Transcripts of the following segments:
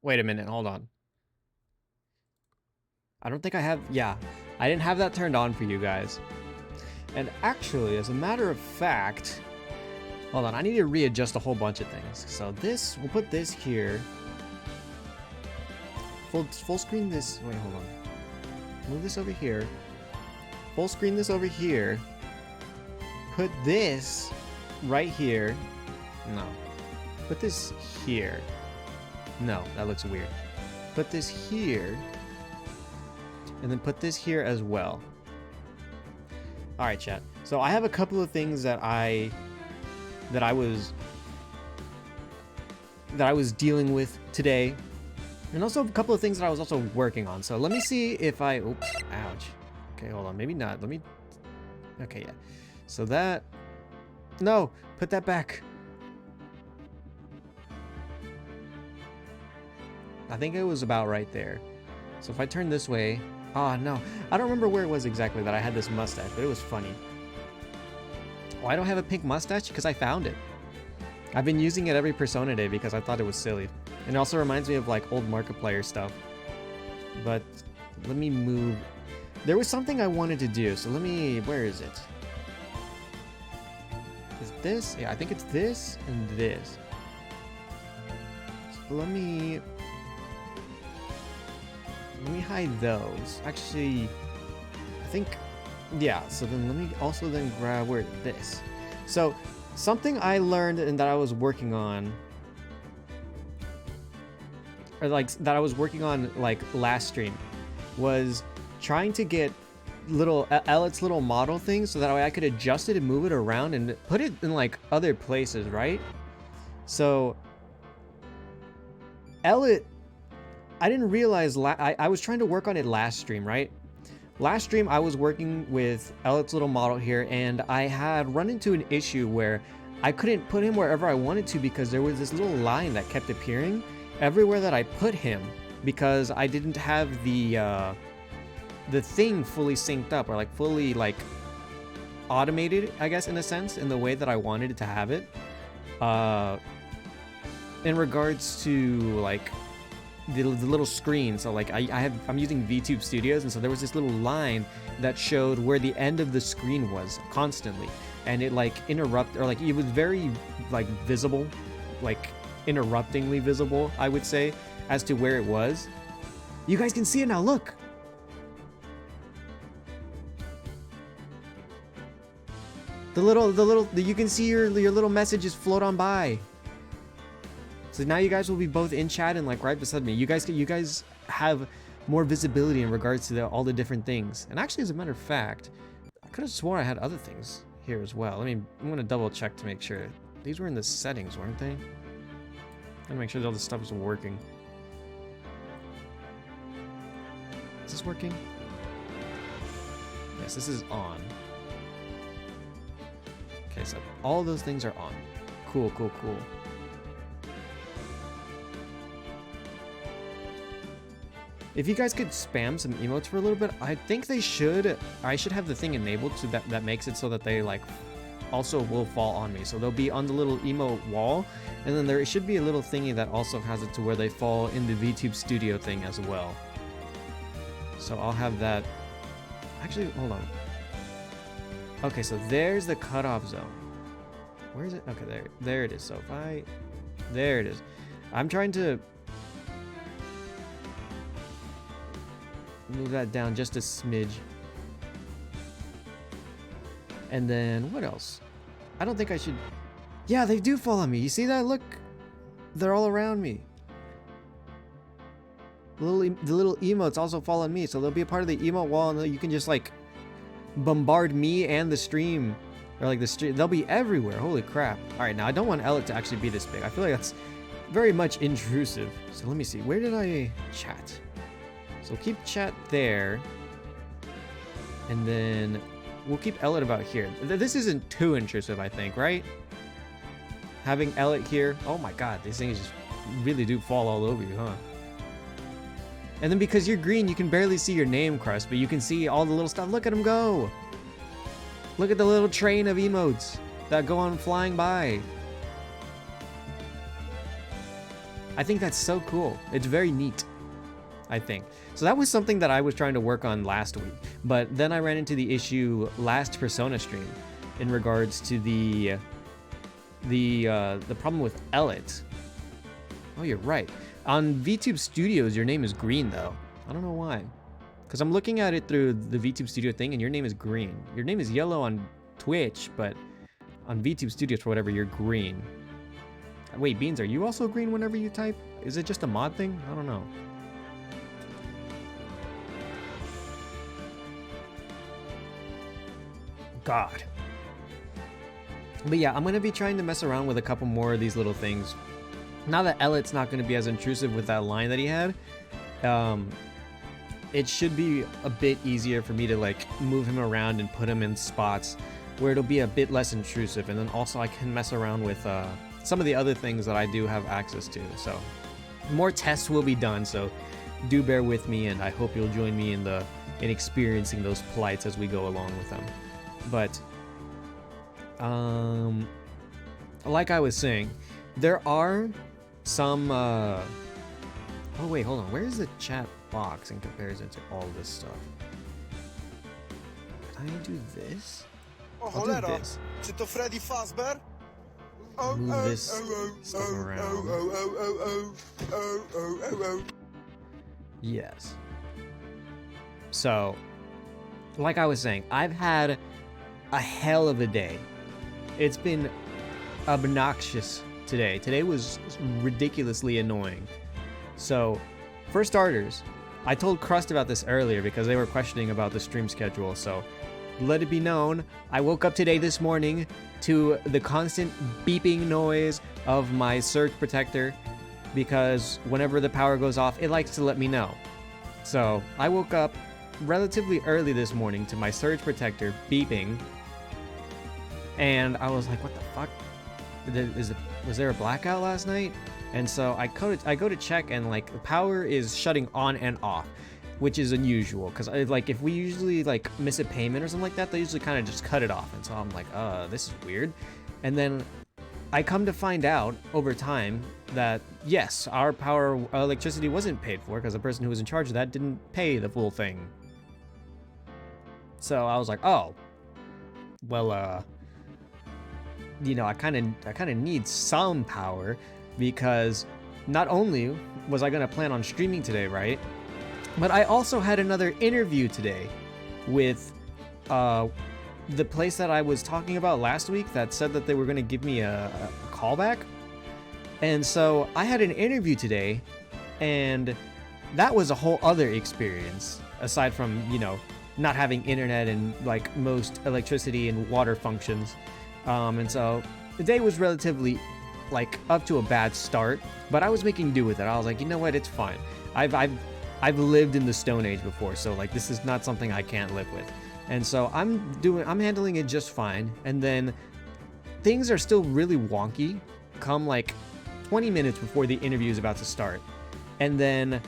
Wait a minute, hold on. I don't think I have, yeah, I didn't have that turned on for you guys. And actually, as a matter of fact, hold on, I need to readjust a whole bunch of things. So this, we'll put this here. Full screen this, wait, hold on. Move this over here. Full screen this over here. Put this right here. No. Put this here. No, that looks weird. Put this here. And then put this here as well. Alright, chat. So I have a couple of things that I was dealing with today. And also a couple of things that I was also working on. So let me see if I... Oops. Ouch. Okay, hold on. Maybe not. Let me... Okay, yeah. So that... No! Put that back. I think it was about right there. So if I turn this way... Oh, no. I don't remember where it was exactly that I had this mustache, but it was funny. Oh, I don't have a pink mustache? Because I found it. I've been using it every Persona day because I thought it was silly. And it also reminds me of like old Markiplier stuff. But let me move. There was something I wanted to do, so let me... Where is it? Is it this? Yeah, I think it's this and this. So let me hide those. Actually, I think... Yeah, so then let me also then grab where this. So something I learned and that I was working on, or like that I was working on like last stream, was trying to get little Elliot's little model thing so that way I could adjust it and move it around and put it in like other places, right? So Elliot, I didn't realize I was trying to work on it last stream, right? Last stream I was working with Elliot's little model here, and I had run into an issue where I couldn't put him wherever I wanted to because there was this little line that kept appearing everywhere that I put him because I didn't have the thing fully synced up or like fully like automated, I guess, in a sense, in the way that I wanted it to have it. In regards to like the little screen, so like I'm using VTube Studios, and so there was this little line that showed where the end of the screen was constantly, and it like interrupt, or like it was very like visible, like interruptingly visible, I would say, as to where it was. You guys can see it now, look. You can see your little messages float on by. So now you guys will be both in chat and like right beside me. You guys have more visibility in regards to all the different things. And actually, as a matter of fact, I could have sworn I had other things here as well. I'm gonna double check to make sure. These were in the settings, weren't they? I'm gonna make sure that all this stuff is working. Is this working? Yes, this is on. Okay, so all those things are on. Cool, cool, cool. If you guys could spam some emotes for a little bit, I think I should have the thing enabled so that makes it so that they like also will fall on me. So they'll be on the little emote wall, and then there should be a little thingy that also has it to where they fall in the VTube Studio thing as well. So I'll have that. Actually, hold on. Okay, so there's the cutoff zone. Where is it? Okay, there it is. So if there it is. I'm trying to move that down just a smidge. And then what else? I don't think I should... Yeah, they do fall on me. You see that? Look. They're all around me. The little emotes also fall on me, so they'll be a part of the emote wall, and you can just like bombard me and the stream, or like the stream. They'll be everywhere. Holy crap. Alright, now I don't want Elliot to actually be this big. I feel like that's very much intrusive. So let me see. Where did I chat? So keep chat there, and then we'll keep Elliot about here. This isn't too intrusive, I think, right? Having Elliot here. Oh my god, these things just really do fall all over you, huh? And then because you're green, you can barely see your name crust, but you can see all the little stuff. Look at them go! Look at the little train of emotes that go on flying by. I think that's so cool. It's very neat, I think. So that was something that I was trying to work on last week, but then I ran into the issue last Persona stream in regards to the problem with Ellet. Oh, you're right. On VTube Studios, your name is green though. I don't know why. Because I'm looking at it through the VTube Studio thing, and your name is green. Your name is yellow on Twitch, but on VTube Studios, for whatever, you're green. Wait, Beans, are you also green whenever you type? Is it just a mod thing? I don't know. God. But yeah, I'm going to be trying to mess around with a couple more of these little things. Now that Ellet's not going to be as intrusive with that line that he had, it should be a bit easier for me to like move him around and put him in spots where it'll be a bit less intrusive, and then also I can mess around with some of the other things that I do have access to. So more tests will be done, so do bear with me, and I hope you'll join me in experiencing those plights as we go along with them. But like I was saying, there are some oh wait, hold on, where is the chat box in comparison to all this stuff? Can I do this? I'll do this. Move this stuff around. Yes. So, like I was saying, I've had a hell of a day. It's been obnoxious today. Today was ridiculously annoying. So, for starters, I told Crust about this earlier because they were questioning about the stream schedule, so let it be known, I woke up today this morning to the constant beeping noise of my surge protector, because whenever the power goes off, it likes to let me know. So I woke up relatively early this morning to my surge protector beeping, and I was like, what the fuck? Was there a blackout last night? And so I go to check, and like the power is shutting on and off, which is unusual, because like if we usually like miss a payment or something like that, they usually kind of just cut it off. And so I'm like, this is weird. And then I come to find out over time that yes, our electricity wasn't paid for because the person who was in charge of that didn't pay the full thing. So I was like, oh, well, you know, I kind of need some power, because not only was I gonna plan on streaming today, right? But I also had another interview today with the place that I was talking about last week that said that they were going to give me a callback. And so I had an interview today, and that was a whole other experience, aside from, you know, not having internet and like most electricity and water functions. And so the day was relatively like up to a bad start, but I was making do with it. I was like, you know what, it's fine. I've lived in the Stone Age before, so like this is not something I can't live with. And so I'm handling it just fine. And then things are still really wonky come like 20 minutes before the interview is about to start. And then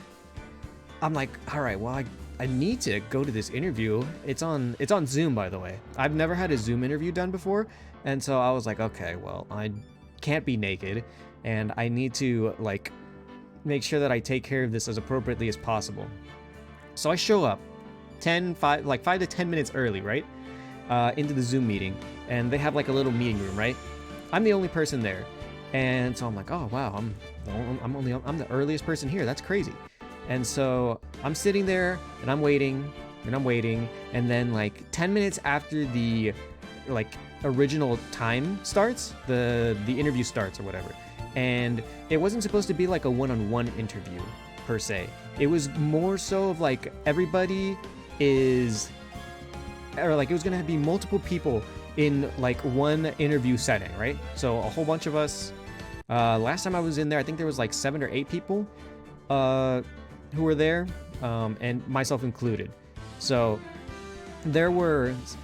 I'm like, all right, well, I need to go to this interview. It's on Zoom, by the way. I've never had a Zoom interview done before. And so I was like, okay, well, I can't be naked, and I need to like make sure that I take care of this as appropriately as possible. So I show up 5 to 10 minutes early, right? Into the Zoom meeting, and they have like a little meeting room, right? I'm the only person there. And so I'm like, oh wow, I'm the earliest person here. That's crazy. And so I'm sitting there and I'm waiting, and then like 10 minutes after the like original time starts, the interview starts or whatever. And it wasn't supposed to be like a one-on-one interview per se. It was more so of like everybody is, or like it was gonna be multiple people in like one interview setting, right? So a whole bunch of us. Last time I was in there, I think there was like 7 or 8 people who were there, and myself included. So I was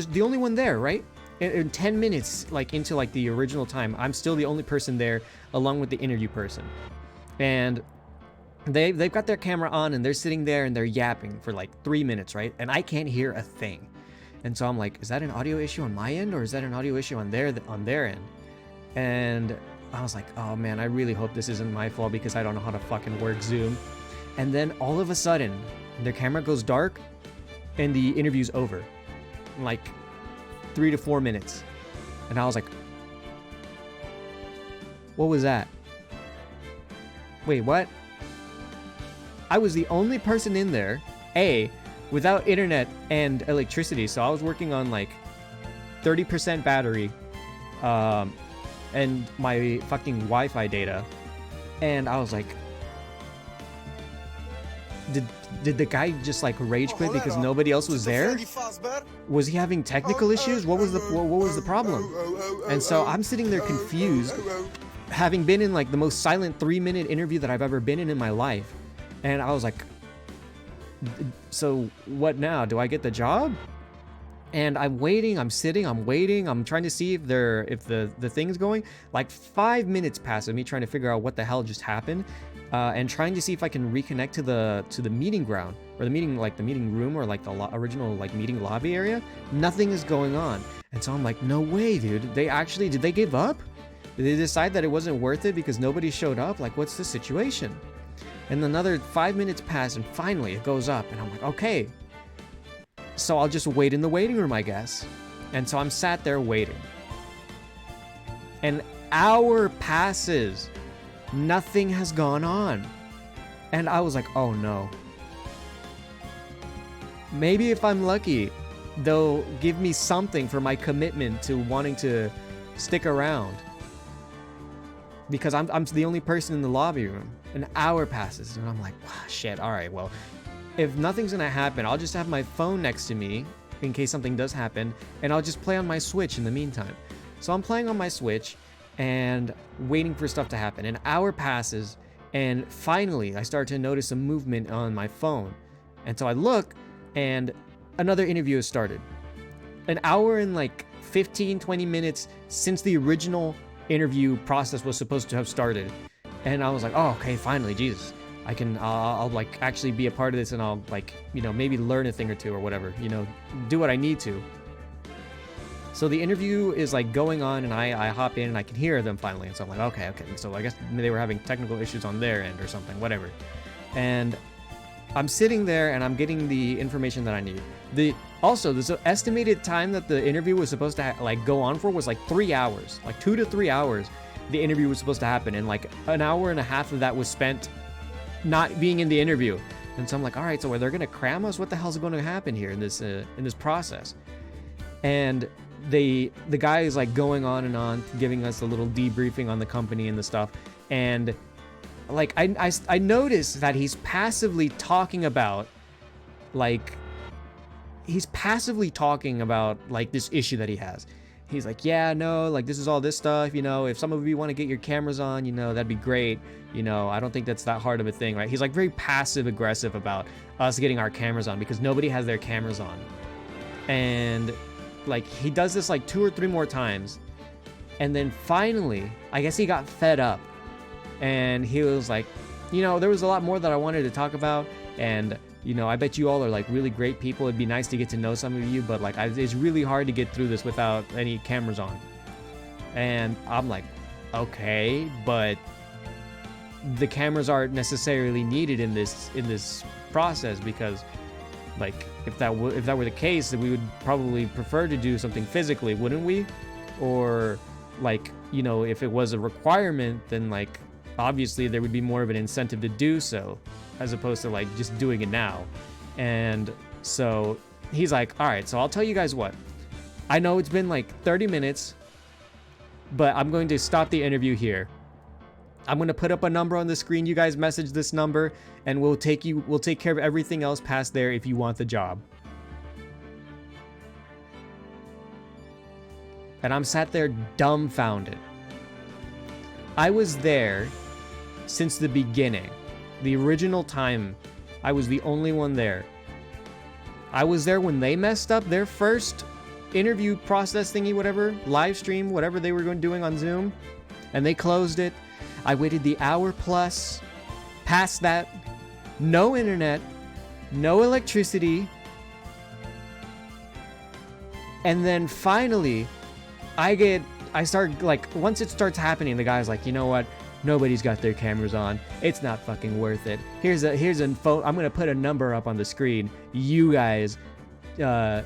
the only one there, right? In 10 minutes, like into like the original time, I'm still the only person there, along with the interview person. And they've got their camera on, and they're sitting there and they're yapping for like 3 minutes, right? And I can't hear a thing. And so I'm like, is that an audio issue on my end, or is that an audio issue on their end? And I was like, oh man, I really hope this isn't my fault because I don't know how to fucking work Zoom. And then all of a sudden, their camera goes dark and the interview's over. Like 3 to 4 minutes. And I was like, what was that? Wait, what? I was the only person in there, without internet and electricity. So I was working on like 30% battery, and my fucking Wi-Fi data. And I was like, did the guy just like rage quit because nobody else was there? Was he having technical issues? What was the problem? And so I'm sitting there confused, having been in like the most silent 3-minute interview that I've ever been in my life. And I was like, so what now? Do I get the job? And I'm waiting, I'm sitting, I'm waiting, I'm trying to see if the thing's going. Like 5 minutes pass of me trying to figure out what the hell just happened, and trying to see if I can reconnect to the meeting ground, or the meeting room, or like the original like meeting lobby area. Nothing is going on. And so I'm like, no way, dude. Did they give up? Did they decide that it wasn't worth it because nobody showed up? Like, what's the situation? And another 5 minutes pass, and finally it goes up, and I'm like, okay. So I'll just wait in the waiting room, I guess. And so I'm sat there waiting. An hour passes. Nothing has gone on. And I was like, oh no. Maybe if I'm lucky, they'll give me something for my commitment to wanting to stick around. Because I'm the only person in the lobby room. An hour passes, and I'm like, wow, shit, all right, well, if nothing's gonna happen, I'll just have my phone next to me in case something does happen, and I'll just play on my Switch in the meantime. So I'm playing on my Switch and waiting for stuff to happen. An hour passes, and finally I start to notice a movement on my phone. And so I look, and another interview has started. An hour and like 15, 20 minutes since the original interview process was supposed to have started. And I was like, oh, okay, finally, Jesus. I'll like actually be a part of this, and I'll like, you know, maybe learn a thing or two or whatever, you know, do what I need to. So the interview is like going on, and I hop in and I can hear them finally. And so I'm like, okay. So I guess they were having technical issues on their end or something, whatever. And I'm sitting there and I'm getting the information that I need. Also, the estimated time that the interview was supposed to like go on for was like 3 hours, like 2 to 3 hours. The interview was supposed to happen, and like an hour and a half of that was spent not being in the interview. And so I'm like, all right, so are they gonna cram us? What the hell's going to happen here in this process? And the guy is like going on and on, giving us a little debriefing on the company and the stuff. And like I noticed that he's passively talking about like this issue that he has. He's like, yeah, no, like this is all this stuff, you know, if some of you want to get your cameras on, you know, that'd be great. You know, I don't think that's that hard of a thing, right? He's like very passive aggressive about us getting our cameras on because nobody has their cameras on. And like he does this like 2 or 3 more times. And then finally, I guess he got fed up. And he was like, you know, there was a lot more that I wanted to talk about, and you know, I bet you all are like really great people. It'd be nice to get to know some of you, but like it's really hard to get through this without any cameras on. And I'm like, okay, but the cameras aren't necessarily needed in this process, because like if that were the case, then we would probably prefer to do something physically, wouldn't we? Or like, you know, if it was a requirement, then like obviously there would be more of an incentive to do so, as opposed to like just doing it now. And so he's like, all right, so I'll tell you guys what, I know it's been like 30 minutes, but I'm going to stop the interview here. I'm going to put up a number on the screen. You guys message this number, and we'll take care of everything else past there if you want the job. And I'm sat there dumbfounded. I was there since the beginning. The original time, I was the only one there. I was there when they messed up their first interview process thingy, whatever, live stream, whatever they were doing on Zoom, and they closed it. I waited the hour plus, past that, no internet, no electricity, and then finally, I get I start, like, once it starts happening, the guy's like, you know what? Nobody's got their cameras on. It's not fucking worth it. Here's a phone. I'm gonna put a number up on the screen. You guys do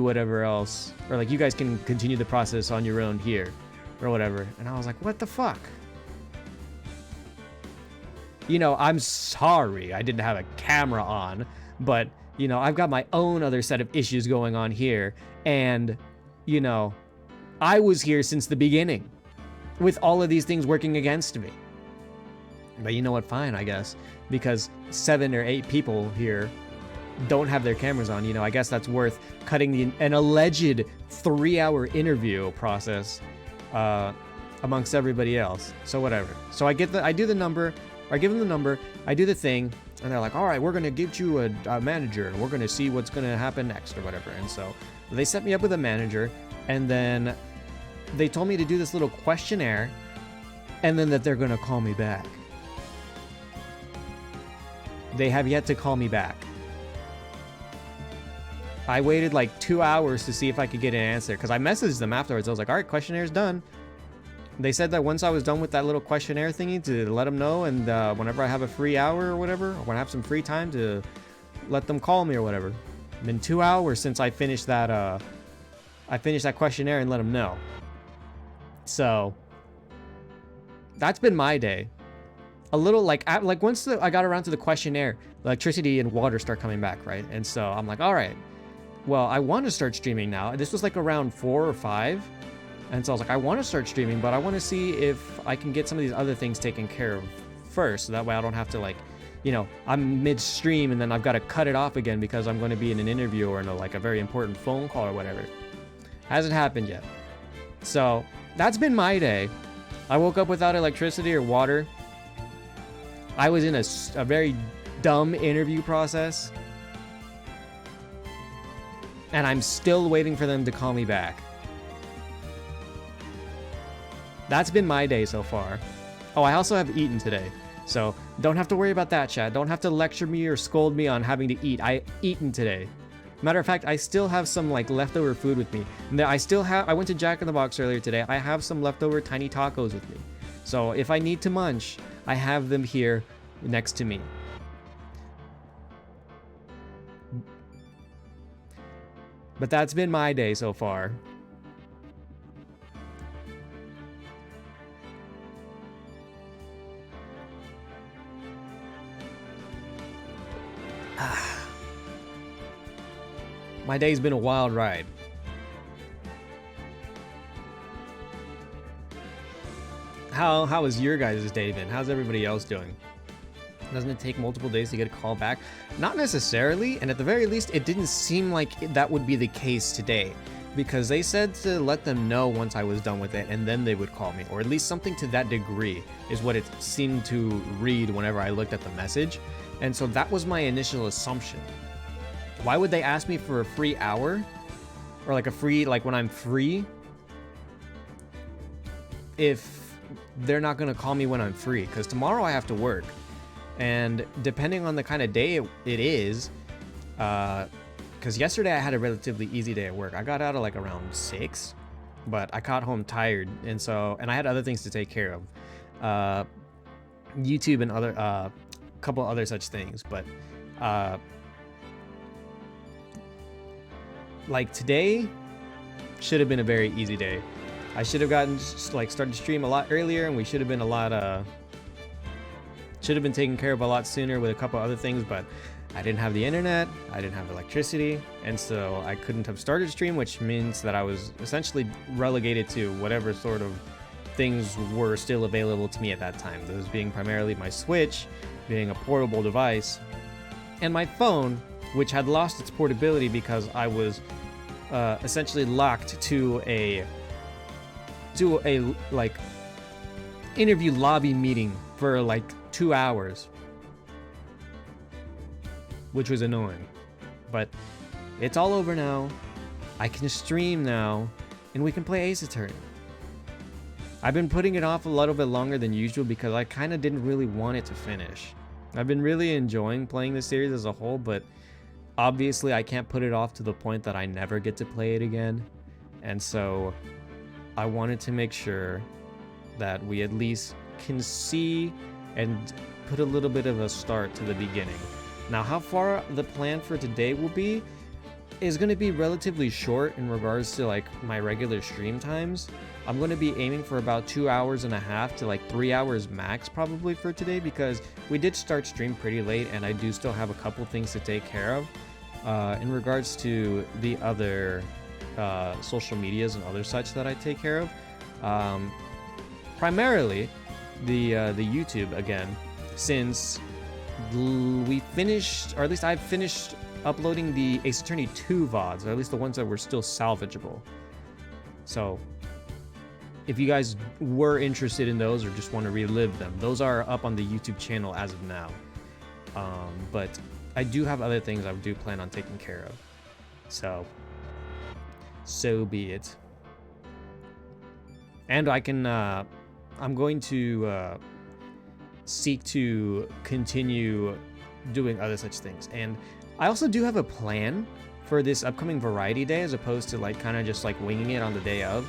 whatever else, or like you guys can continue the process on your own here, or whatever. And I was like, what the fuck? You know, I'm sorry I didn't have a camera on, but you know, I've got my own other set of issues going on here, and you know, I was here since the beginning with all of these things working against me. But you know what? Fine, I guess, because 7 or 8 people here don't have their cameras on. You know, I guess that's worth cutting an alleged 3-hour interview process amongst everybody else. So whatever. So I do the number, or I give them the number, I do the thing, and they're like, all right, we're gonna get you a manager, and we're gonna see what's gonna happen next, or whatever. And so they set me up with a manager, and then they told me to do this little questionnaire, and then that they're gonna call me back. They have yet to call me back. I waited like 2 hours to see if I could get an answer, because I messaged them afterwards. I was like, all right, questionnaire done. They said that once I was done with that little questionnaire thingy, to let them know, and whenever I have a free hour or whatever, or when I have some free time, to let them call me or whatever. It's been 2 hours since I finished that questionnaire and let them know. So that's been my day. A little like once I got around to the questionnaire, electricity and water start coming back, right? And so I'm like, all right, well, I want to start streaming now. This was like around 4 or 5. And so I was like, I want to start streaming, but I want to see if I can get some of these other things taken care of first. So that way I don't have to, like, you know, I'm mid-stream and then I've got to cut it off again because I'm going to be in an interview or in a very important phone call or whatever. Hasn't happened yet. So that's been my day. I woke up without electricity or water. I was in a very dumb interview process. And I'm still waiting for them to call me back. That's been my day so far. Oh, I also have eaten today. So don't have to worry about that, chat. Don't have to lecture me or scold me on having to eat. I eaten today. Matter of fact, I still have some like leftover food with me. And I went to Jack in the Box earlier today. I have some leftover tiny tacos with me. So if I need to munch, I have them here next to me. But that's been my day so far. My day's been a wild ride. How has your guys' day been? How's everybody else doing? Doesn't it take multiple days to get a call back? Not necessarily, and at the very least, it didn't seem like that would be the case today, because they said to let them know once I was done with it, and then they would call me, or at least something to that degree is what it seemed to read whenever I looked at the message. And so that was my initial assumption. Why would they ask me for a free hour? Or like a free, like when I'm free? If they're not gonna call me when I'm free, because tomorrow I have to work. And depending on the kind of day it is, because yesterday I had a relatively easy day at work. I got out at like around 6, but I got home tired, and I had other things to take care of, YouTube and other, couple other such things. But like today should have been a very easy day. I should have started to stream a lot earlier, and we should have been taken care of a lot sooner with a couple other things, but I didn't have the internet, I didn't have electricity, and so I couldn't have started a stream, which means that I was essentially relegated to whatever sort of things were still available to me at that time. Those being primarily my Switch, being a portable device, and my phone, which had lost its portability because I was essentially locked to a like interview lobby meeting for like 2 hours, which was annoying. But it's all over now. I can stream now, and we can play Ace Attorney. I've been putting it off a little bit longer than usual because I kind of didn't really want it to finish. I've been really enjoying playing the series as a whole, but obviously I can't put it off to the point that I never get to play it again. And so I wanted to make sure that we at least can see and put a little bit of a start to the beginning. Now, how far the plan for today will be is going to be relatively short in regards to like my regular stream times. I'm going to be aiming for about 2.5 hours to like 3 hours max probably for today, because we did start stream pretty late and I do still have a couple things to take care of in regards to the other social medias and other such that I take care of. Primarily the YouTube again, since we finished, or at least I've finished uploading the Ace Attorney 2 VODs, or at least the ones that were still salvageable. So if you guys were interested in those or just want to relive them, those are up on the YouTube channel as of now. But I do have other things I do plan on taking care of. So be it. And I can, I'm going to seek to continue doing other such things. And I also do have a plan for this upcoming variety day, as opposed to like kind of just like winging it on the day of.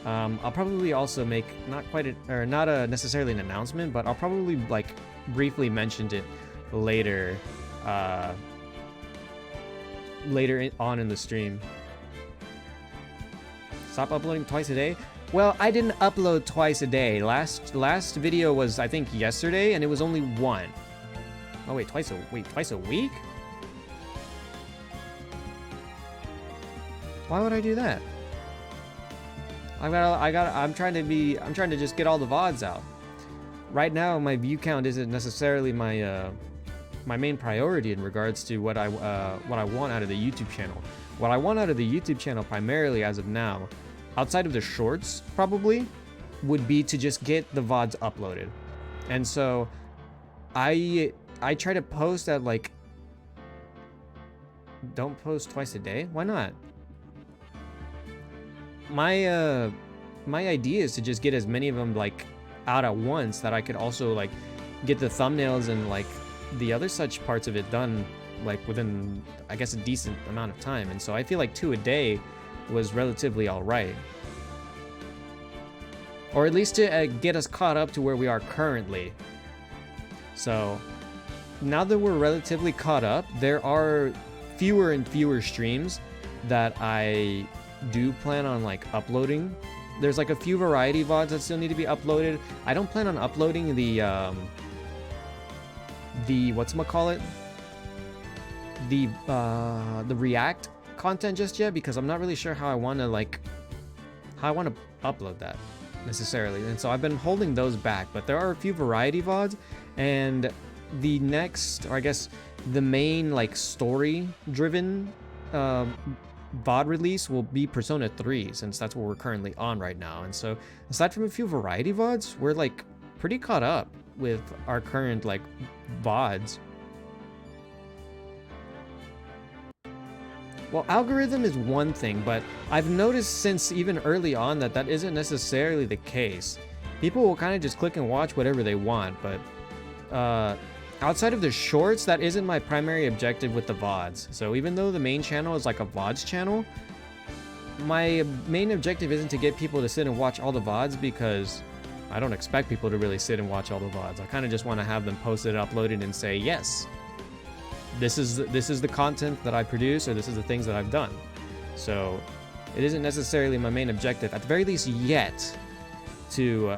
I'll probably also make not necessarily an announcement, but I'll probably like briefly mention it later, on in the stream. Stop uploading twice a day? Well, I didn't upload twice a day. Last video was, I think, yesterday, and it was only one. Oh wait, twice a week? Why would I do that? I'm trying to just get all the VODs out. Right now, my view count isn't necessarily my my main priority in regards to what I want out of the YouTube channel. What I want out of the YouTube channel primarily as of now, outside of the shorts probably, would be to just get the VODs uploaded. And so I try to post at like, don't post twice a day? Why not? My idea is to just get as many of them like out at once, that I could also like get the thumbnails and like the other such parts of it done like within, I guess, a decent amount of time. And so I feel like 2 a day was relatively all right, or at least to get us caught up to where we are currently. So now that we're relatively caught up, there are fewer and fewer streams that I do plan on like uploading. There's like a few variety VODs that still need to be uploaded. I don't plan on uploading the whatchamacallit, the React content just yet, because I'm not really sure how I want to upload that necessarily. And so I've been holding those back, but there are a few variety VODs, and the next, or I guess the main like story driven VOD release will be Persona 3, since that's what we're currently on right now. And so aside from a few variety VODs, we're like pretty caught up with our current like VODs. Well, algorithm is one thing, but I've noticed since even early on that isn't necessarily the case. People will kind of just click and watch whatever they want, but outside of the shorts, that isn't my primary objective with the VODs. So even though the main channel is like a VODs channel, my main objective isn't to get people to sit and watch all the VODs, because I don't expect people to really sit and watch all the VODs. I kind of just want to have them posted, uploaded, and say, yes, this is the content that I produce, or this is the things that I've done. So it isn't necessarily my main objective, at the very least yet, to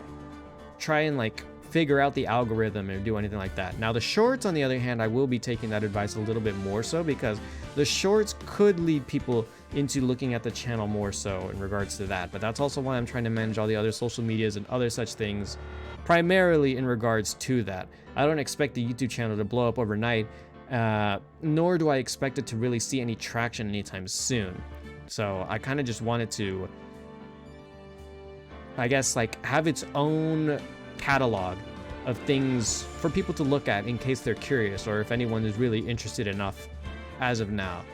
try and like figure out the algorithm or do anything like that. Now the shorts, on the other hand, I will be taking that advice a little bit more so, because the shorts could lead people into looking at the channel more so in regards to that. But that's also why I'm trying to manage all the other social medias and other such things, primarily in regards to that. I don't expect the YouTube channel to blow up overnight, nor do I expect it to really see any traction anytime soon. So I kind of just wanted to, I guess, like have its own catalog of things for people to look at in case they're curious, or if anyone is really interested enough as of now.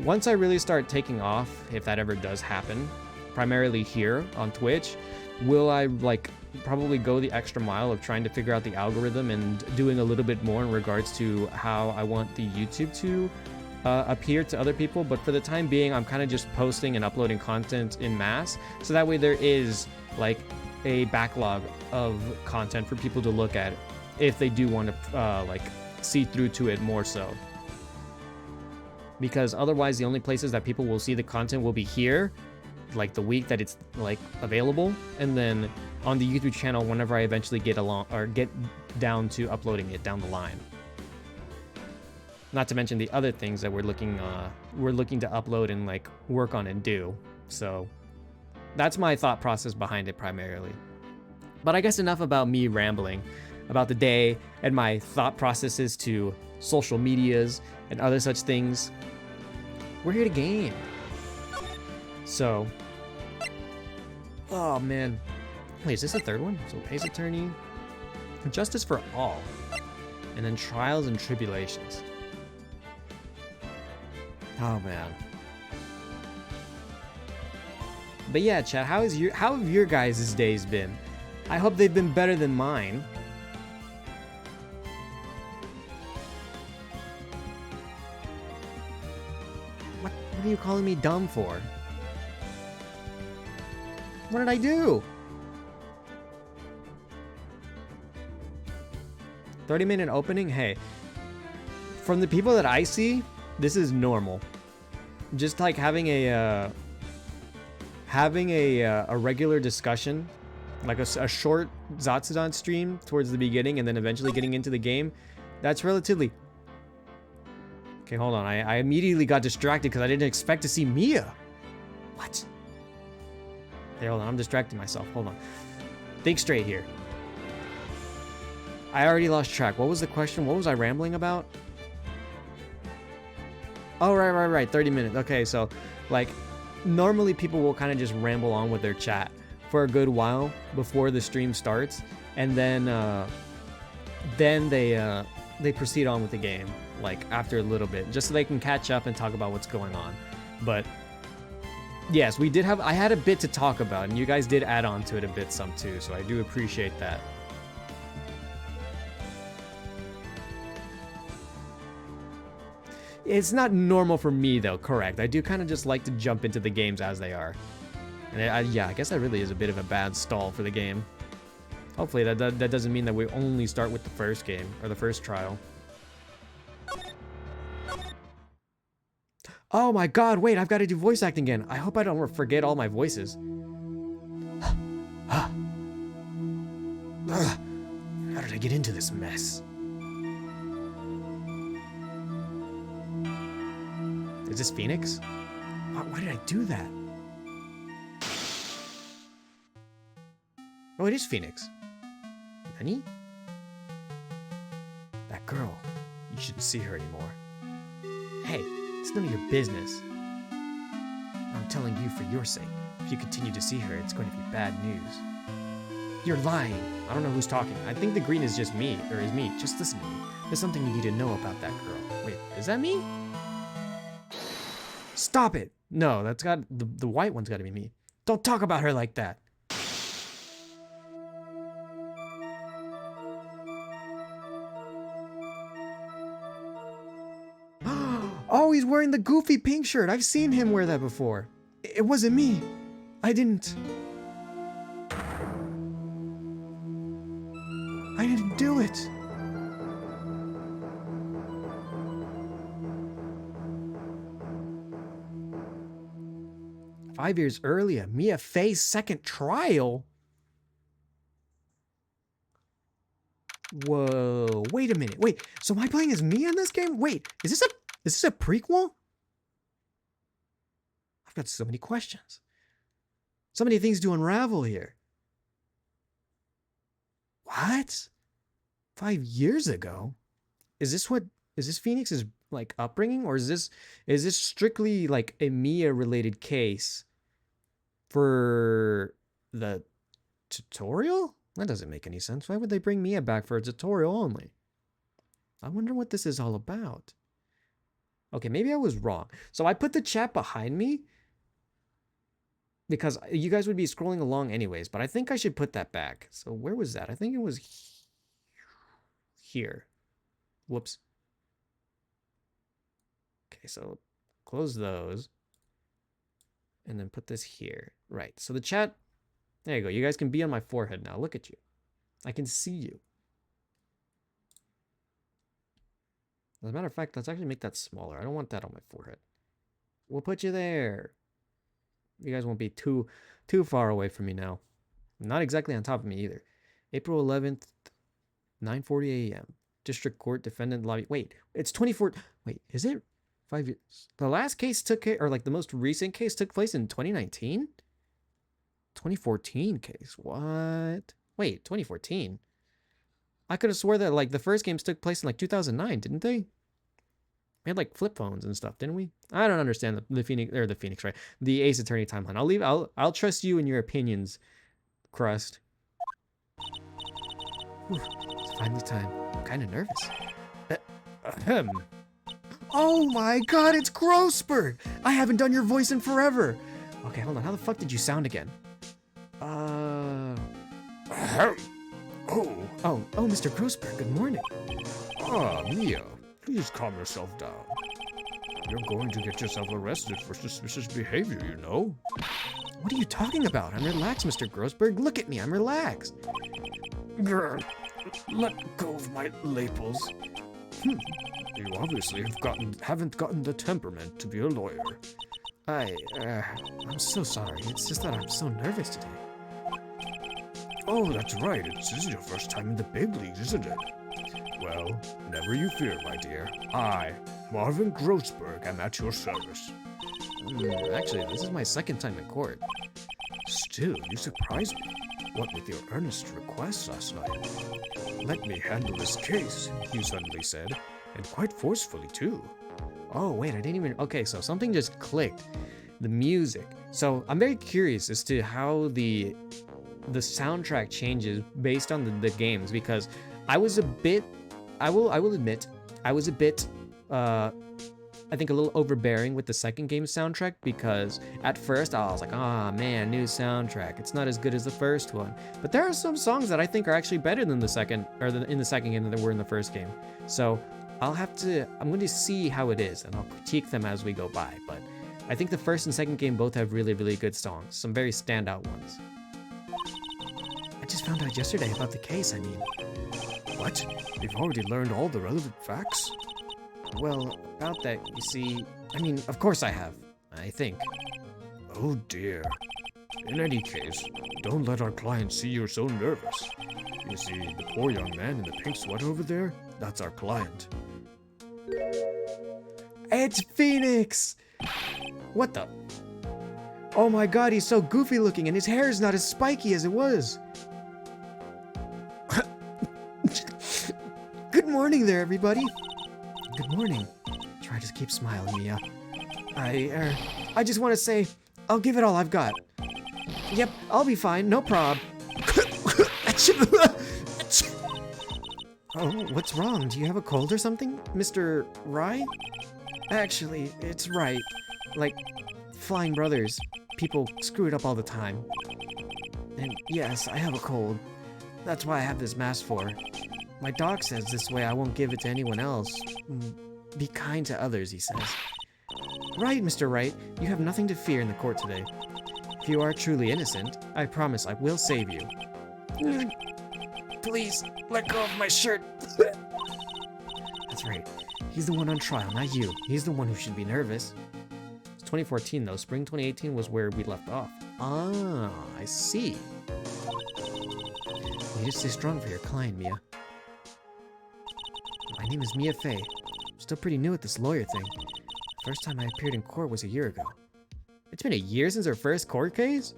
Once I really start taking off, if that ever does happen, primarily here on Twitch, will I like probably go the extra mile of trying to figure out the algorithm and doing a little bit more in regards to how I want the YouTube to appear to other people, but for the time being, I'm kind of just posting and uploading content in mass, so that way there is like a backlog of content for people to look at if they do want to like see through to it more so. Because otherwise, the only places that people will see the content will be here, like the week that it's like available, and then on the YouTube channel whenever I eventually get along or get down to uploading it down the line. Not to mention the other things that we're looking to upload and like work on and do. So that's my thought process behind it primarily. But I guess enough about me rambling about the day and my thought processes to social medias and other such things. We're here to game. So, oh man. Wait, is this the third one? So Ace Attorney, Justice for All, and then Trials and Tribulations. Oh man. But yeah, chat, how have your guys' days been? I hope they've been better than mine. What are you calling me dumb for? What did I do? 30-minute opening? Hey, from the people that I see, this is normal. Just like having a regular discussion, like a short Zatsudan stream towards the beginning and then eventually getting into the game, that's relatively... Okay, hold on. I immediately got distracted because I didn't expect to see Mia. What? Okay, hold on. I'm distracting myself. Hold on. Think straight here. I already lost track. What was the question? What was I rambling about? Oh, right. 30 minutes. Okay, so, like, normally people will kind of just ramble on with their chat for a good while before the stream starts, and then they proceed on with the game, like, after a little bit, just so they can catch up and talk about what's going on. But, yes, I had a bit to talk about, and you guys did add on to it a bit some too, so I do appreciate that. It's not normal for me, though, correct. I do kind of just like to jump into the games as they are. And yeah, I guess that really is a bit of a bad stall for the game. Hopefully that doesn't mean that we only start with the first game, or the first trial. Oh my god, wait, I've got to do voice acting again. I hope I don't forget all my voices. How did I get into this mess? Is this Phoenix? Why did I do that? Oh, it is Phoenix. Nani? That girl. You shouldn't see her anymore. Hey, it's none of your business. I'm telling you for your sake. If you continue to see her, it's going to be bad news. You're lying. I don't know who's talking. I think the green is just me, or is me. Just listen to me. There's something you need to know about that girl. Wait, is that me? Stop it! No, that's got the white one's got to be me. Don't talk about her like that. Oh, he's wearing the goofy pink shirt. I've seen him wear that before. It wasn't me. I didn't do it. "5 years earlier, Mia faced second trial." Whoa, wait a minute. Wait, so am I playing as Mia in this game? Wait, is this a prequel? I've got so many questions. So many things to unravel here. What? 5 years ago? Is this Phoenix's like upbringing, or is this strictly like a Mia related case for the tutorial? That doesn't make any sense. Why would they bring Mia back for a tutorial only? I wonder what this is all about. Okay, maybe I was wrong. So I put the chat behind me because you guys would be scrolling along anyways, but I think I should put that back. So where was that? I think it was here. Whoops. Okay, so close those. And then put this here. Right, so the chat, there you go. You guys can be on my forehead now. Look at you. I can see you. As a matter of fact, let's actually make that smaller. I don't want that on my forehead. We'll put you there. You guys won't be too far away from me now. Not exactly on top of me either. April 11th, 9:40 a.m. District Court Defendant Lobby. Wait, it's 24. Wait, is it 5 years? The last case took, or like the most recent case took place in 2019? 2014 case. What? Wait, 2014? I could have swore that like the first games took place in like 2009, didn't they? We had like flip phones and stuff, didn't we? I don't understand the Phoenix, right? The Ace Attorney timeline. I'll trust you and your opinions, Crust. Whew, it's finally time. I'm kind of nervous. Ahem. Oh my God, it's Grossberg! I haven't done your voice in forever. Okay, hold on. How the fuck did you sound again? Ahem. Oh, Mr. Grossberg, good morning. Ah, Mia, please calm yourself down. You're going to get yourself arrested for suspicious behavior, you know? What are you talking about? I'm relaxed, Mr. Grossberg. Look at me, I'm relaxed. Grr, let go of my lapels. You obviously haven't gotten the temperament to be a lawyer. I'm so sorry. It's just that I'm so nervous today. Oh, that's right. This is your first time in the big leagues, isn't it? Well, never you fear, my dear. I, Marvin Grossberg, am at your service. Actually, this is my second time in court. Still, you surprise me. What with your earnest requests last night? Let me handle this case, you suddenly said, and quite forcefully, too. Oh, wait, I didn't even... Okay, so something just clicked. The music. So, I'm very curious as to how the soundtrack changes based on the games, because I was a bit... I will admit, I was a bit... I think a little overbearing with the second game's soundtrack, because at first I was like, ah, man, new soundtrack. It's not as good as the first one. But there are some songs that I think are actually better than the second, or in the second game than they were in the first game. So I'm going to see how it is, and I'll critique them as we go by. But I think the first and second game both have really, really good songs. Some very standout ones. I just found out yesterday about the case, I mean. What? You've already learned all the relevant facts? Well, about that, you see, I mean, of course I have, I think. Oh dear. In any case, don't let our client see you're so nervous. You see, the poor young man in the pink sweater over there, that's our client. It's Phoenix! What the? Oh my God, he's so goofy looking and his hair is not as spiky as it was. Good morning there, everybody. Good morning. Try to keep smiling, Mia. I just want to say, I'll give it all I've got. Yep, I'll be fine, no prob. Oh, what's wrong? Do you have a cold or something, Mr. Rye? Actually, it's right. Like, flying brothers. People screw it up all the time. And yes, I have a cold. That's why I have this mask for. My doc says this way I won't give it to anyone else. Be kind to others, he says. Right, Mr. Wright. You have nothing to fear in the court today. If you are truly innocent, I promise I will save you. Please, let go of my shirt. That's right. He's the one on trial, not you. He's the one who should be nervous. It's 2014, though. Spring 2018 was where we left off. Ah, I see. You just stay strong for your client, Mia. My name is Mia Fey. I'm still pretty new at this lawyer thing. The first time I appeared in court was a year ago. It's been a year since her first court case?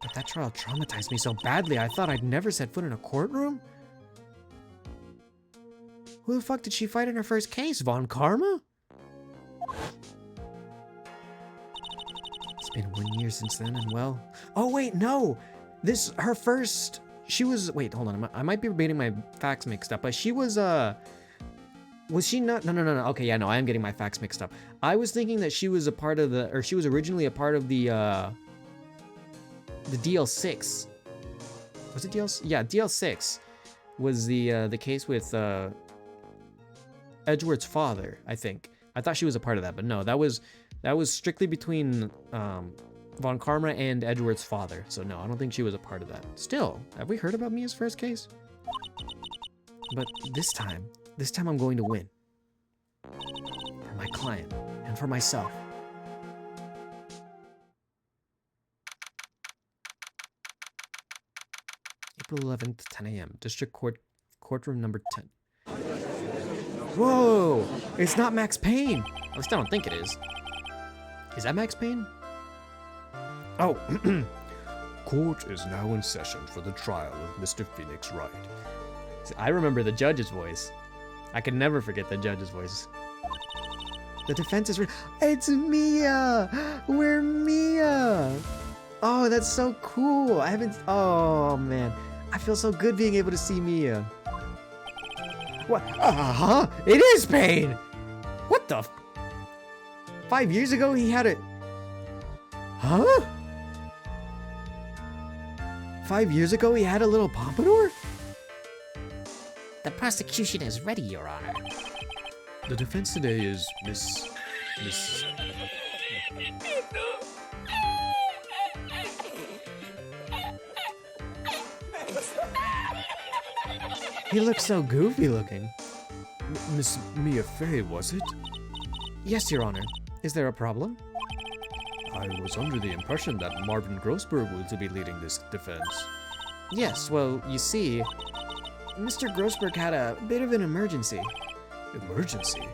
But that trial traumatized me so badly, I thought I'd never set foot in a courtroom? Who the fuck did she fight in her first case, Von Karma? It's been 1 year since then, and well... Oh wait, no! She was... Wait, hold on, I might be getting my facts mixed up, but she was, was she not? No. Okay, yeah, no, I am getting my facts mixed up. I was thinking that she was a part of the... Or she was originally a part of the DL6. Was it DL... Yeah, DL6 was the case with, Edgeworth's father, I think. I thought she was a part of that, but no, that was strictly between Von Karma and Edward's father. So no, I don't think she was a part of that. Still, have we heard about Mia's first case? But this time I'm going to win. For my client and for myself. April 11th, 10 a.m. District Court, courtroom number 10. Whoa! It's not Max Payne! At least I don't think it is. Is that Max Payne? Oh, court is now in session for the trial of Mr. Phoenix Wright. I remember the judge's voice. I can never forget the judge's voice. The defense is... It's Mia! We're Mia! Oh, that's so cool. I haven't... Oh, man. I feel so good being able to see Mia. What? Uh-huh! It is Payne! What the... 5 years ago he had a... Huh? 5 years ago he had a little pompadour? The prosecution is ready, Your Honor. The defense today is Miss... He looks so goofy looking. Miss Mia Fey, was it? Yes, Your Honor. Is there a problem? I was under the impression that Marvin Grossberg was to be leading this defense. Yes, well, you see, Mr. Grossberg had a bit of an emergency. Emergency?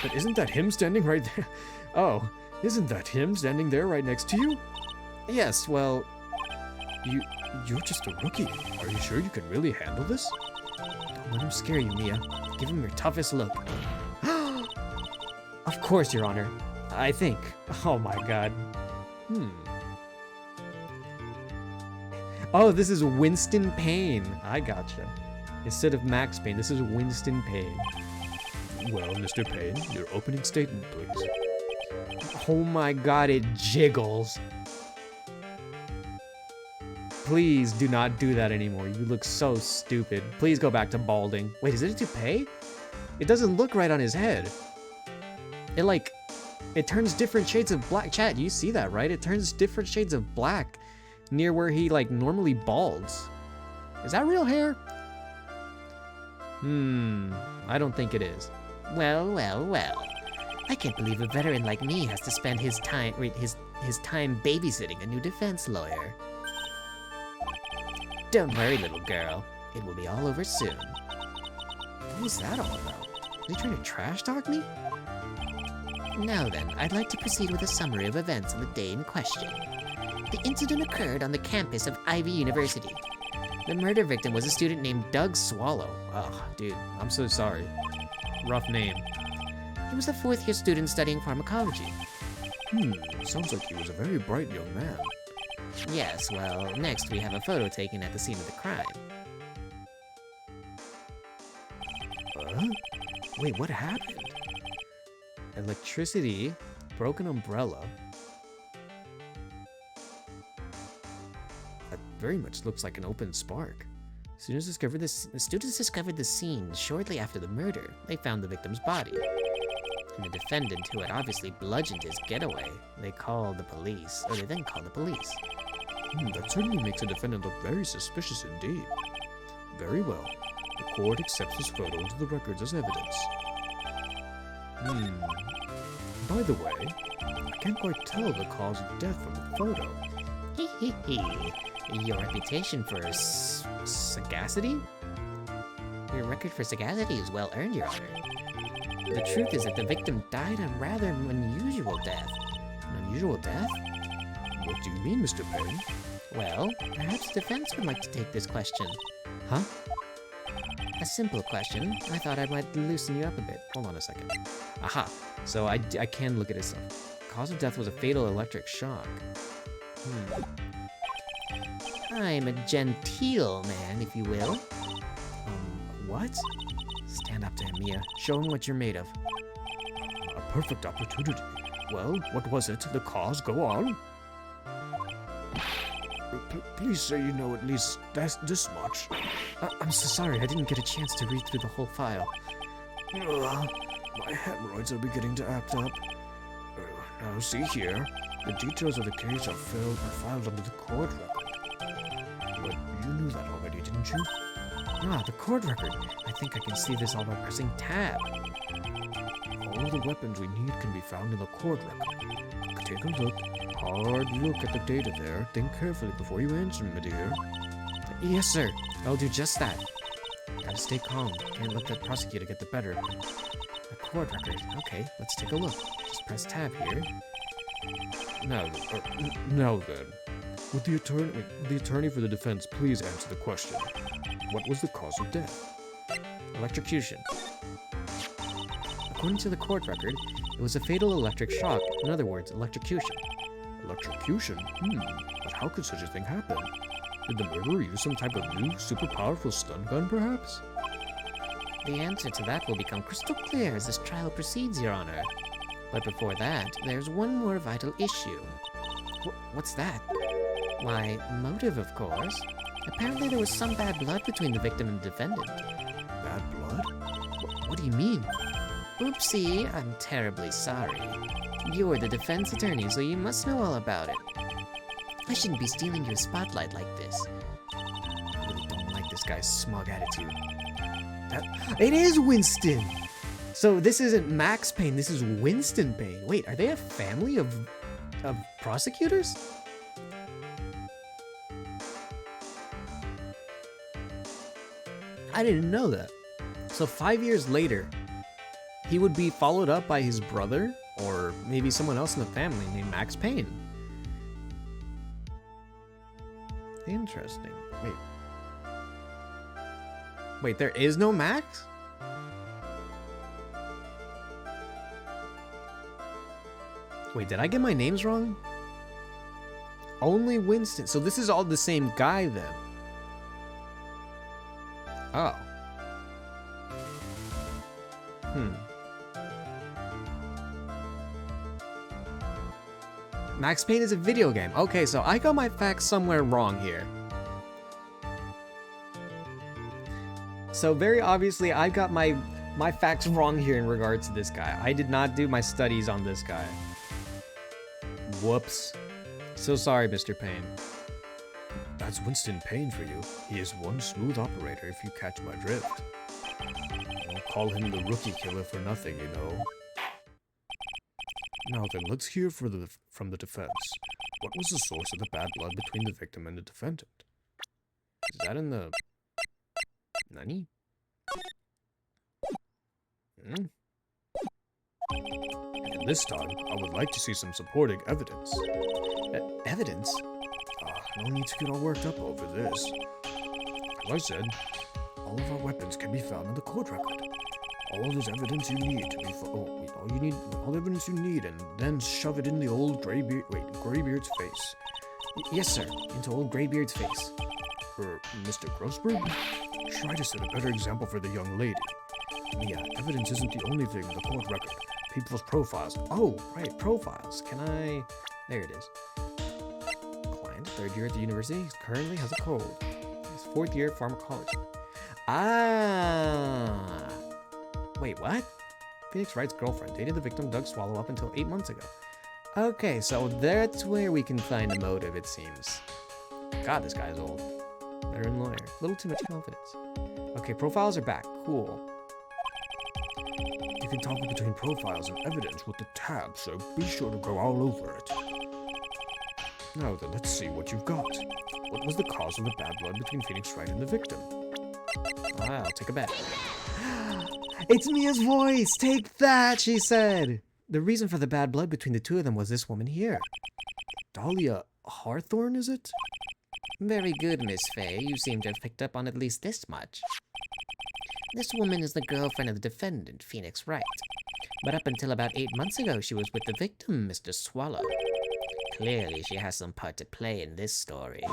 But isn't that him standing right there? Oh, isn't that him standing there right next to you? Yes, well... You're just a rookie. Are you sure you can really handle this? Don't let him scare you, Mia. Give him your toughest look. Of course, Your Honor. I think. Oh my god. Oh, this is Winston Payne. I gotcha. Instead of Max Payne, this is Winston Payne. Well, Mr. Payne, your opening statement, please. Oh my god, it jiggles. Please do not do that anymore. You look so stupid. Please go back to balding. Wait, is it a toupee? It doesn't look right on his head. It turns different shades of black. Chat, you see that, right? It turns different shades of black near where he, normally balds. Is that real hair? I don't think it is. Well, well, well. I can't believe a veteran like me has to spend his time babysitting a new defense lawyer. Don't worry, little girl. It will be all over soon. What was that all about? Is he trying to trash talk me? Now then, I'd like to proceed with a summary of events on the day in question. The incident occurred on the campus of Ivy University. The murder victim was a student named Doug Swallow. Oh, dude, I'm so sorry. Rough name. He was a fourth-year student studying pharmacology. Sounds like he was a very bright young man. Yes, well, next we have a photo taken at the scene of the crime. Wait, what happened? Electricity, broken umbrella. That very much looks like an open spark. The students discovered the scene shortly after the murder. They found the victim's body. And the defendant, who had obviously bludgeoned his getaway, they then called the police. That certainly makes the defendant look very suspicious indeed. Very well. The court accepts this photo into the records as evidence. By the way, I can't quite tell the cause of death from the photo. Your reputation for sagacity? Your record for sagacity is well earned, Your Honor. The truth is that the victim died a rather unusual death. An unusual death? What do you mean, Mr. Payne? Well, perhaps the defense would like to take this question. Huh? A simple question. I thought I might loosen you up a bit. Hold on a second. Aha. So I can look at his stuff. Cause of death was a fatal electric shock. I'm a genteel man, if you will. What? Stand up to him, Mia. Show him what you're made of. A perfect opportunity. Well, what was it? The cause? Go on. Please say you know at least this much. I'm so sorry. I didn't get a chance to read through the whole file. My hemorrhoids are beginning to act up. Now see here, the details of the case are filed under the court record. But you knew that already, didn't you? Ah, the court record. I think I can see this all by pressing tab. All of the weapons we need can be found in the court record. Take a look, hard look at the data there. Think carefully before you answer, my dear. Yes, sir. I'll do just that. Gotta stay calm. Can't let the prosecutor get the better of me. The court record. Okay, let's take a look. Just press tab here. Now then, would the attorney for the defense please answer the question? What was the cause of death? Electrocution. According to the court record, it was a fatal electric shock. In other words, electrocution. Electrocution? But how could such a thing happen? Did the murderer use some type of new, super powerful stun gun, perhaps? The answer to that will become crystal clear as this trial proceeds, Your Honor. But before that, there's one more vital issue. What's that? Why, motive, of course. Apparently there was some bad blood between the victim and the defendant. Bad blood? What do you mean? Oopsie, I'm terribly sorry. You're the defense attorney, so you must know all about it. I shouldn't be stealing your spotlight like this. I really don't like this guy's smug attitude. It is Winston! So this isn't Max Payne, this is Winston Payne. Wait, are they a family of prosecutors? I didn't know that. So 5 years later, he would be followed up by his brother, or maybe someone else in the family named Max Payne. Interesting. Wait, there is no Max? Wait, did I get my names wrong? Only Winston. So this is all the same guy then. Oh. Max Payne is a video game. Okay, so I got my facts somewhere wrong here. So very obviously, I got my facts wrong here in regards to this guy. I did not do my studies on this guy. Whoops. So sorry, Mr. Payne. That's Winston Payne for you. He is one smooth operator if you catch my drift. I'll call him the rookie killer for nothing, you know. Now then, let's hear from the defense. What was the source of the bad blood between the victim and the defendant? Is that in the... Nani? And this time, I would like to see some supporting evidence. Evidence? No need to get all worked up over this. As I said, all of our weapons can be found in the court record. All this evidence you need to be all the evidence you need, and then shove it in the old Graybeard's face. Yes, sir. Into old Graybeard's face. Mr. Grossberg? Try to set a better example for the young lady. Yeah, evidence isn't the only thing in the court record. People's profiles. Oh, right, profiles. Can I... There it is. Client, 3rd year at the university, currently has a cold. His 4th year at pharmacology. Ah. Wait, what? Phoenix Wright's girlfriend dated the victim Doug Swallow up until 8 months ago. Okay, so that's where we can find a motive, it seems. God, this guy's old. Veteran lawyer. Little too much confidence. Okay, profiles are back. Cool. You can toggle between profiles and evidence with the tab, so be sure to go all over it. Now then, let's see what you've got. What was the cause of the bad blood between Phoenix Wright and the victim? I'll take a bet. It's Mia's voice! Take that, she said! The reason for the bad blood between the two of them was this woman here. Dahlia Hawthorne, is it? Very good, Miss Fay. You seem to have picked up on at least this much. This woman is the girlfriend of the defendant, Phoenix Wright. But up until about 8 months ago, she was with the victim, Mr. Swallow. Clearly, she has some part to play in this story.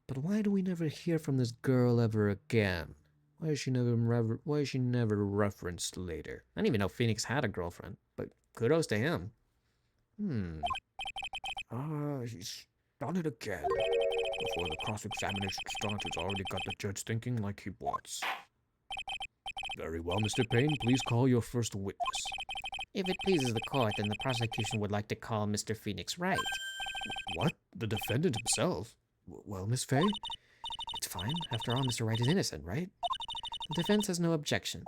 But why do we never hear from this girl ever again? Why is she never referenced later? I didn't even know Phoenix had a girlfriend, but kudos to him. He's done it again. Before the cross-examination starts, it's already got the judge thinking like he wants. Very well, Mr. Payne, please call your first witness. If it pleases the court, then the prosecution would like to call Mr. Phoenix Wright. What? The defendant himself? Well, Miss Fay? It's fine. After all, Mr. Wright is innocent, right? The defense has no objection.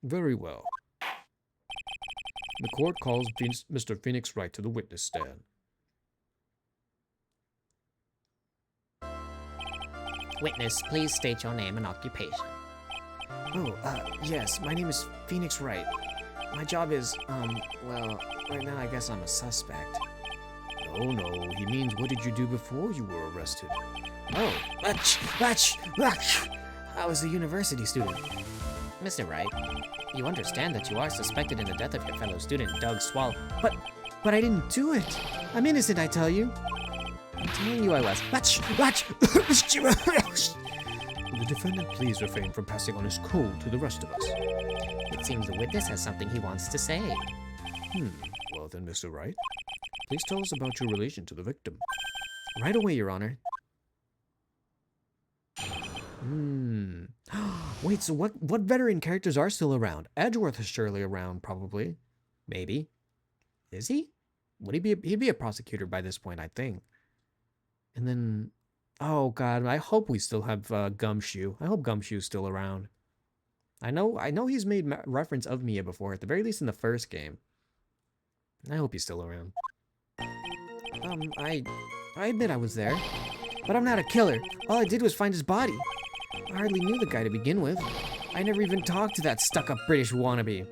Very well. The court calls Mr. Phoenix Wright to the witness stand. Witness, please state your name and occupation. Oh, yes, my name is Phoenix Wright. My job is, well, right now I guess I'm a suspect. No, he means what did you do before you were arrested? Oh, I was a university student. Mr. Wright, you understand that you are suspected in the death of your fellow student, Doug Swallow. But I didn't do it. I'm innocent, I tell you. I'm telling you I was. Will the defendant please refrain from passing on his code to the rest of us? It seems the witness has something he wants to say. Well then, Mr. Wright, please tell us about your relation to the victim. Right away, Your Honor. Wait, so what veteran characters are still around? Edgeworth is surely around, probably. Maybe. Is he? Would he be? He'd be a prosecutor by this point, I think. And then, oh god, I hope we still have Gumshoe. I hope Gumshoe's still around. I know he's made reference of Mia before, at the very least in the first game. I hope he's still around. I admit I was there, but I'm not a killer. All I did was find his body. I hardly knew the guy to begin with. I never even talked to that stuck-up British wannabe.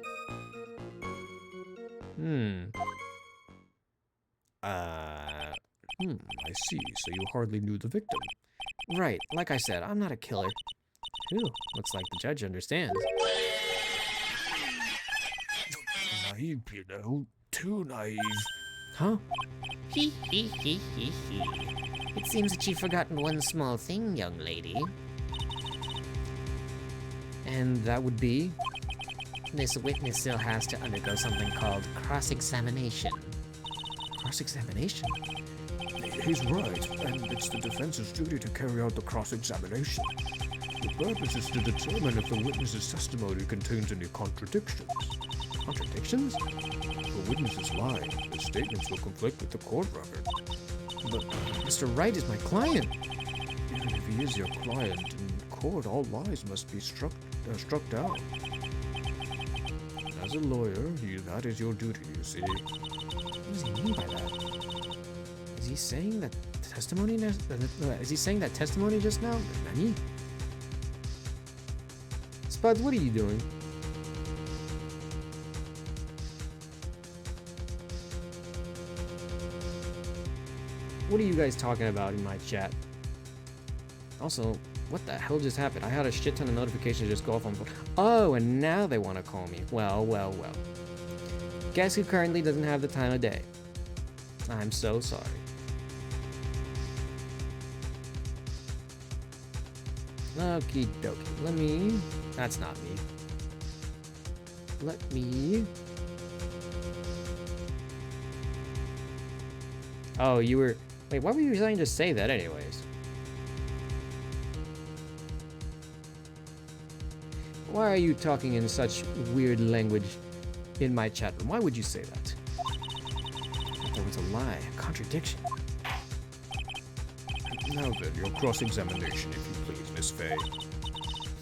I see, so you hardly knew the victim. Right, like I said, I'm not a killer. Whew, looks like the judge understands. Naive, you know. Too naive. Huh? He. It seems that you've forgotten one small thing, young lady. And that would be? This witness still has to undergo something called cross-examination. Cross-examination? He's right, and it's the defense's duty to carry out the cross-examination. The purpose is to determine if the witness's testimony contains any contradictions. Contradictions? The witness is lying. His statements will conflict with the court record. But Mr. Wright is my client. Even if he is your client, in court all lies must be struck down. As a lawyer, that is your duty, you see. What does he mean by that? Is he saying that testimony? Is he saying that testimony just now? Nani? Spuds, what are you doing? What are you guys talking about in my chat? Also, what the hell just happened? I had a shit ton of notifications just go off on... Oh, and now they want to call me. Well. Guess who currently doesn't have the time of day? I'm so sorry. Okie dokie. Let me... That's not me. Let me... Oh, you were... Wait, why were you trying to say that anyways? Why are you talking in such weird language in my chat room? Why would you say that? There was a lie, a contradiction. Now then, your cross-examination, if you please, Miss Fay.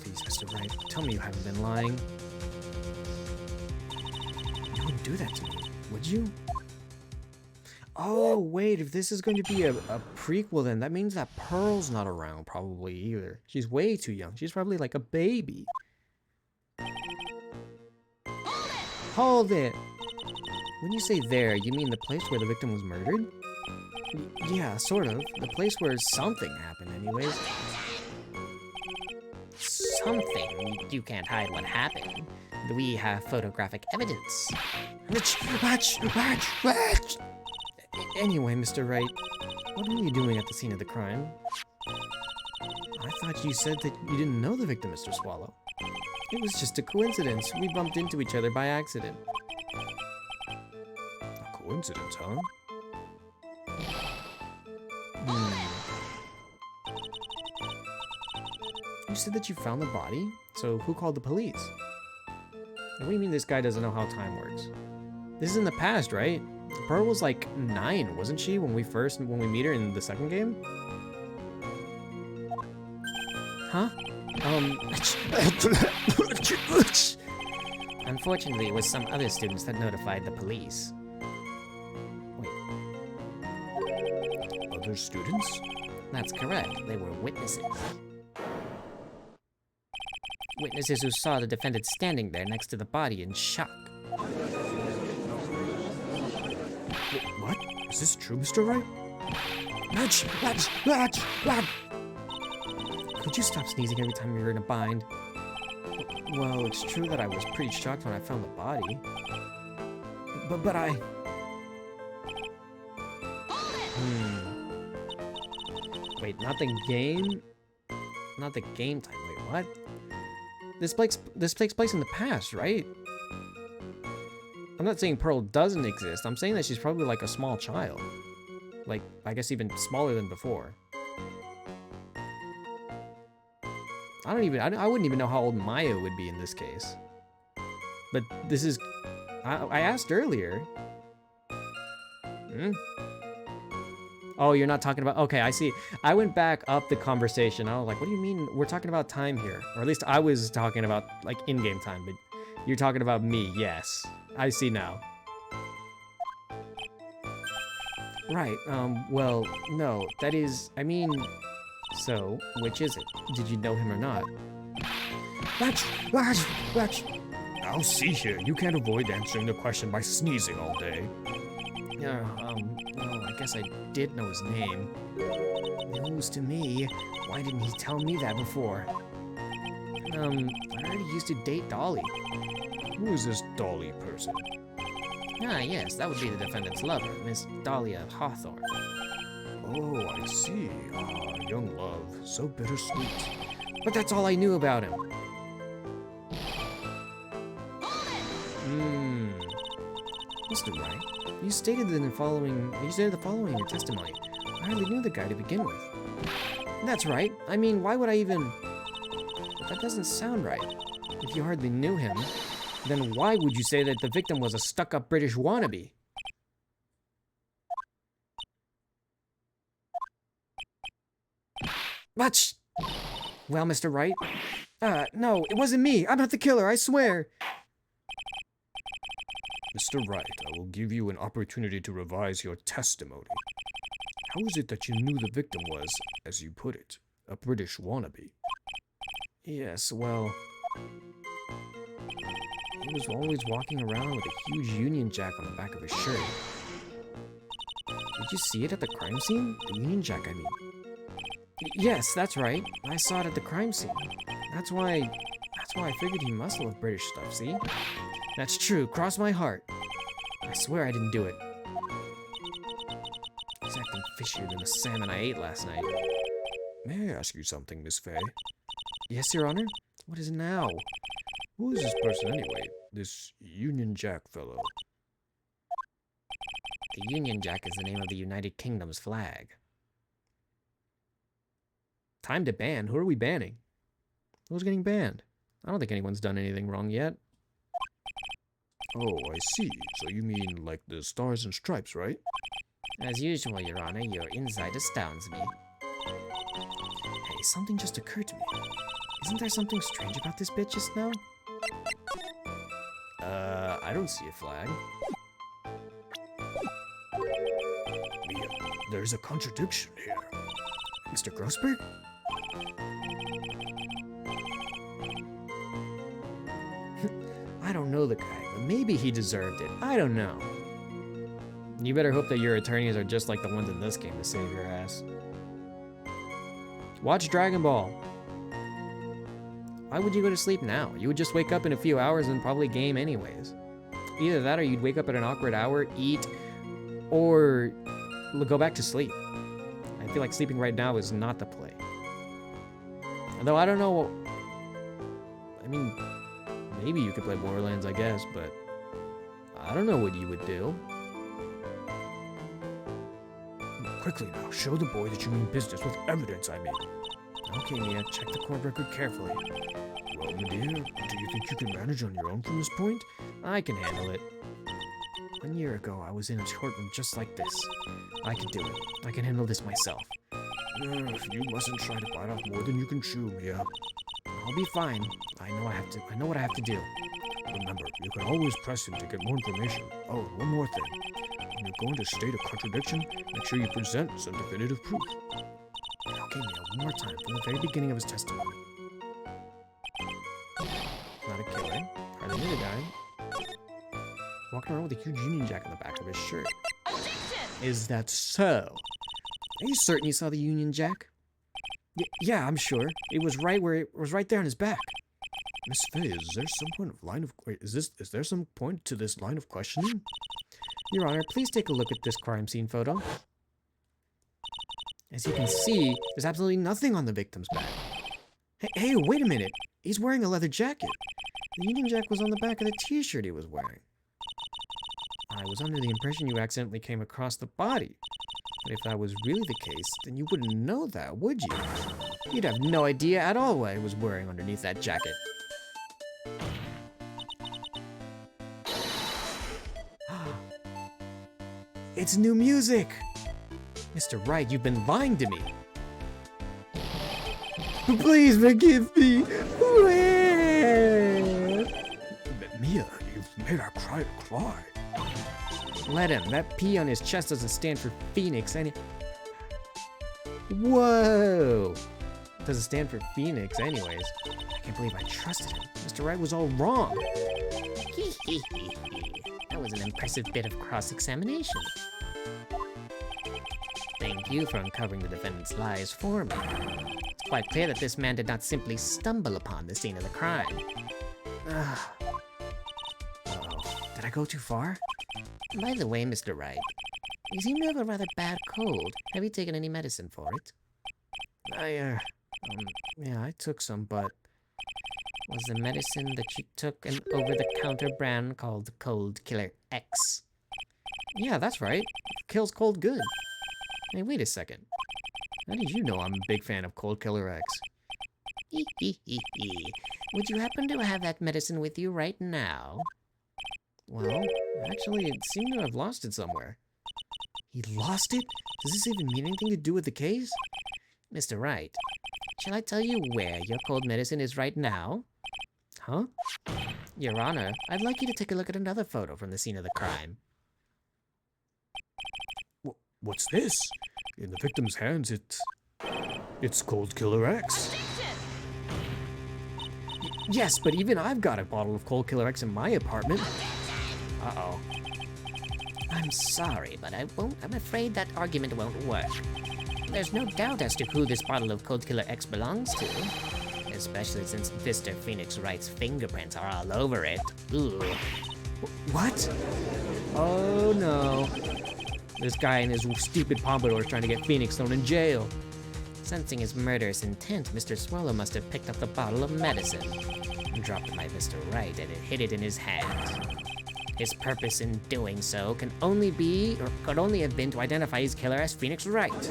Please, Mr. Wright, tell me you haven't been lying. You wouldn't do that to me, would you? Oh, wait, if this is going to be a prequel, then that means that Pearl's not around probably either. She's way too young. She's probably like a baby. Hold it! When you say there, you mean the place where the victim was murdered? Yeah, sort of. The place where something happened anyways. Something? You can't hide what happened. We have photographic evidence. Anyway, Mr. Wright, what were you doing at the scene of the crime? I thought you said that you didn't know the victim, Mr. Swallow. It was just a coincidence. We bumped into each other by accident. A coincidence, huh? said that you found the body? So who called the police? What do you mean this guy doesn't know how time works? This is in the past, right? Pearl was like 9, wasn't she, when we meet her in the second game? Huh? Unfortunately, it was some other students that notified the police. Wait. Other students? That's correct. They were witnesses. Witnesses who saw the defendant standing there next to the body in shock. What? Is this true, Mr. Wright? Match! Could you stop sneezing every time you're in a bind? Well, it's true that I was pretty shocked when I found the body. But I... Wait, not the game? Not the game time, wait, what? This takes place in the past, right? I'm not saying Pearl doesn't exist, I'm saying that she's probably like a small child. Like, I guess even smaller than before. I wouldn't even know how old Maya would be in this case. But this is, I asked earlier. Oh, you're not talking about, okay, I see. I went back up the conversation. I was like, what do you mean? We're talking about time here. Or at least I was talking about like in-game time, but you're talking about me, yes. I see now. Right, well, no, that is, I mean, so, which is it? Did you know him or not? I'll see here. You can't avoid answering the question by sneezing all day. Well, I guess I did know his name. News to me. Why didn't he tell me that before? I already used to date Dolly. Who is this Dolly person? Ah, yes, that would be the defendant's lover, Miss Dahlia Hawthorne. Oh, I see. Ah, young love. So bittersweet. But that's all I knew about him. Mr. Wright, you stated the following in your testimony. I hardly knew the guy to begin with. That's right. I mean, why would I even... That doesn't sound right. If you hardly knew him, then why would you say that the victim was a stuck-up British wannabe? What? Well, Mr. Wright? No, it wasn't me. I'm not the killer, I swear. Mr. Wright, I will give you an opportunity to revise your testimony. How is it that you knew the victim was, as you put it, a British wannabe? Yes, well... He was always walking around with a huge Union Jack on the back of his shirt. Did you see it at the crime scene? The Union Jack, I mean. Yes, that's right. I saw it at the crime scene. That's why I figured he must love British stuff, see? That's true, cross my heart. I swear I didn't do it. He's acting fishier than the salmon I ate last night. May I ask you something, Miss Fay? Yes, Your Honor? What is it now? Who is this person anyway? This Union Jack fellow? The Union Jack is the name of the United Kingdom's flag. Time to ban? Who are we banning? Who's getting banned? I don't think anyone's done anything wrong yet. Oh, I see. So you mean like the Stars and Stripes, right? As usual, Your Honor, your insight astounds me. Hey, something just occurred to me. Isn't there something strange about this bit just now? I don't see a flag. Mia, there's a contradiction here. Mr. Grossberg? I don't know the guy, but maybe he deserved it. I don't know. You better hope that your attorneys are just like the ones in this game to save your ass. Watch Dragon Ball. Why would you go to sleep now? You would just wake up in a few hours and probably game anyways. Either that or you'd wake up at an awkward hour, eat, or go back to sleep. I feel like sleeping right now is not the play. Although I don't know... I mean, maybe you could play Borderlands, I guess, but... I don't know what you would do. Quickly now, show the boy that you mean business with evidence, I mean. Okay, Mia, check the court record carefully. Well, Medea, do you think you can manage on your own from this point? I can handle it. 1 year ago, I was in a courtroom just like this. I can do it. I can handle this myself. You mustn't try to bite off more than you can chew, Mia. I'll be fine. I know what I have to do. Remember, you can always press him to get more information. Oh, one more thing. When you're going to state a contradiction, make sure you present some definitive proof. Okay, Mia, one more time, from the very beginning of his testimony. Not a killer. Hardly knew the guy. Walking around with a huge Union Jack on the back of his shirt. Is that so? Are you certain you saw the Union Jack? Yeah, I'm sure. It was right there on his back. Miss Fay, is there some point of line of is there some point to this line of questioning? Your Honor, please take a look at this crime scene photo. As you can see, there's absolutely nothing on the victim's back. Hey, wait a minute. He's wearing a leather jacket. The Union Jack was on the back of the t-shirt he was wearing. I was under the impression you accidentally came across the body. But if that was really the case, then you wouldn't know that, would you? You'd have no idea at all what he was wearing underneath that jacket. It's new music! Mr. Wright, you've been lying to me. Please forgive me. Mia, you've made our cry to cry. Let him. That P on his chest doesn't stand for Phoenix any... Whoa! Doesn't stand for Phoenix anyways. I can't believe I trusted him. Mr. Wright was all wrong. That was an impressive bit of cross-examination. Thank you for uncovering the defendant's lies for me. It's quite clear that this man did not simply stumble upon the scene of the crime. Uh-oh. Did I go too far? By the way, Mr. Wright, you seem to have a rather bad cold. Have you taken any medicine for it? Yeah, I took some, but... Was the medicine that you took an over-the-counter brand called Cold Killer X? Yeah, that's right. Kills cold good. Hey, wait a second. How did you know I'm a big fan of Cold Killer X? Would you happen to have that medicine with you right now? Well, actually, it seemed to have lost it somewhere. He lost it? Does this even mean anything to do with the case? Mr. Wright, shall I tell you where your cold medicine is right now? Huh? Your Honor, I'd like you to take a look at another photo from the scene of the crime. What's this? In the victim's hands, it's Cold Killer X. Yes, but even I've got a bottle of Cold Killer X in my apartment. Uh-oh. I'm sorry, but I'm afraid that argument won't work. There's no doubt as to who this bottle of Cold Killer X belongs to. Especially since Mr. Phoenix Wright's fingerprints are all over it. Ooh. What? Oh no. This guy and his stupid pompadour is trying to get Phoenix thrown in jail. Sensing his murderous intent, Mr. Swallow must have picked up the bottle of medicine and dropped it by Mr. Wright and hid it in his hand. His purpose in doing so could only have been to identify his killer as Phoenix Wright.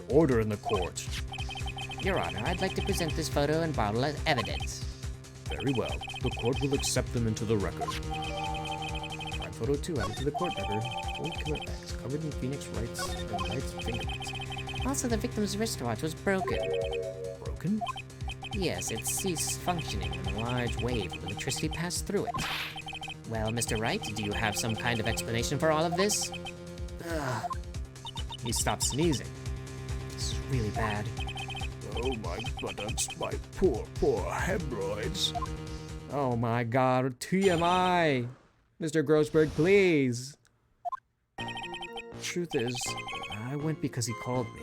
Order in the court. Your Honor, I'd like to present this photo and bottle as evidence. Very well. The court will accept them into the record. Crime photo 2 added to the court record. Cold Killer X covered in Phoenix Wright's fingerprints. Also, the victim's wristwatch was broken. Broken? Yes, it ceased functioning when a large wave of electricity passed through it. Well, Mr. Wright, do you have some kind of explanation for all of this? He stopped sneezing. This is really bad. Oh my goodness, my poor hemorrhoids. Oh my god, TMI! Mr. Grossberg, please! Truth is, I went because he called me.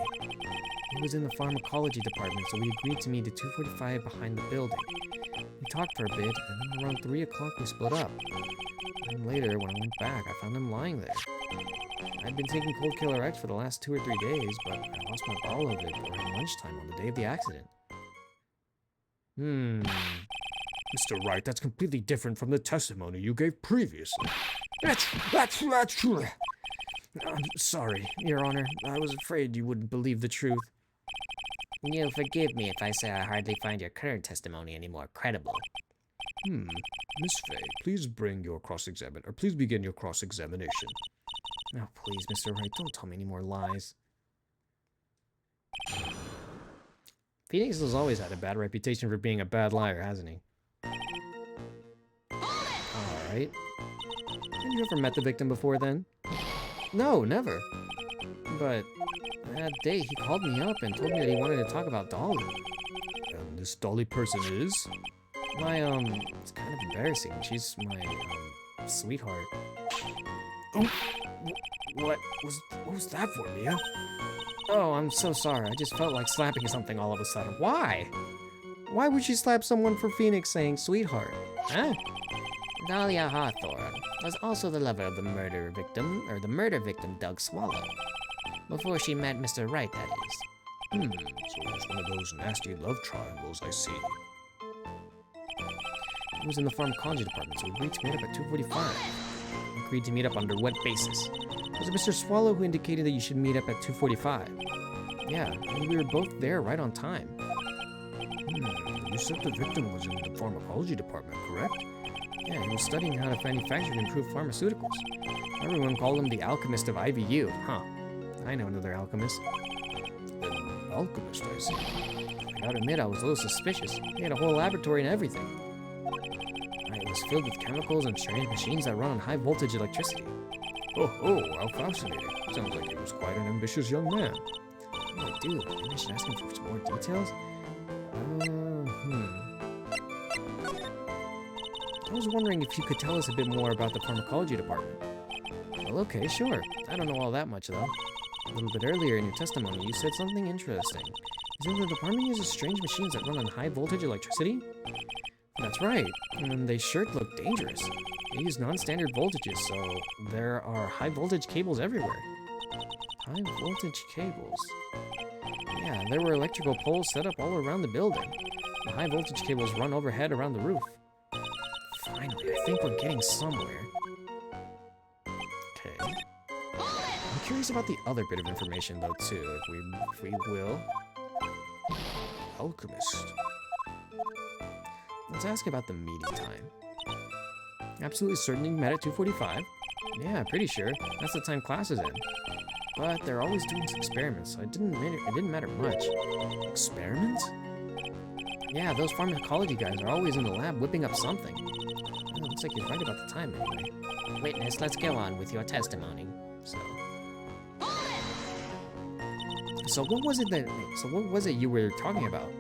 He was in the pharmacology department, so we agreed to meet at 2:45 behind the building. We talked for a bit, and then around 3 o'clock we split up. And later, when I went back, I found him lying there. I'd been taking Cold Killer X for the last 2 or 3 days, but I lost my bottle of it around lunchtime on the day of the accident. Mr. Wright, that's completely different from the testimony you gave previously. I'm sorry, Your Honor. I was afraid you wouldn't believe the truth. You'll forgive me if I say I hardly find your current testimony any more credible. Miss Fay, please begin your cross-examination. Oh, please, Mr. Wright, don't tell me any more lies. Phoenix has always had a bad reputation for being a bad liar, hasn't he? Alright. Have you ever met the victim before then? No, never. But that day he called me up and told me that he wanted to talk about Dolly. And this Dolly person is? It's kind of embarrassing. She's my, sweetheart. Oh, what was that for, Mia? Oh, I'm so sorry. I just felt like slapping something all of a sudden. Why? Why would she slap someone for Phoenix saying sweetheart? Huh? Dahlia Hawthorne was also the lover of the murder victim Doug Swallow. Before she met Mr. Wright, that is. So it's one of those nasty love triangles, I see. He was in the pharmacology department, so we agreed to meet up at 2:45. Agreed to meet up under what basis? Was it Mr. Swallow who indicated that you should meet up at 2:45? Yeah, and we were both there right on time. You said the victim was in the pharmacology department, correct? Yeah, he was studying how to manufacture and improve pharmaceuticals. Everyone called him the alchemist of IVU. Huh. I know another alchemist. An alchemist, I see. I gotta admit, I was a little suspicious. He had a whole laboratory and everything. It was filled with chemicals and strange machines that run on high voltage electricity. Oh, how fascinating. Sounds like he was quite an ambitious young man. Oh, dude, maybe I should ask him for some more details? I was wondering if you could tell us a bit more about the pharmacology department. Well, okay, sure. I don't know all that much, though. A little bit earlier in your testimony, you said something interesting. Is it the department uses strange machines that run on high voltage electricity? That's right, and they sure look dangerous. They use non-standard voltages, so there are high voltage cables everywhere. High voltage cables? Yeah, there were electrical poles set up all around the building. The high voltage cables run overhead around the roof. Finally, I think we're getting somewhere. Okay. I'm curious about the other bit of information, though, too, if we will. Alchemist. Let's ask about the meeting time. Absolutely certain you met at 2:45? Yeah, pretty sure. That's the time class is in. But they're always doing experiments, so it didn't matter much. Experiments? Yeah, those pharmacology guys are always in the lab whipping up something. Well, looks like he's right about the time anyway. Witness, let's go on with your testimony. So what was it you were talking about?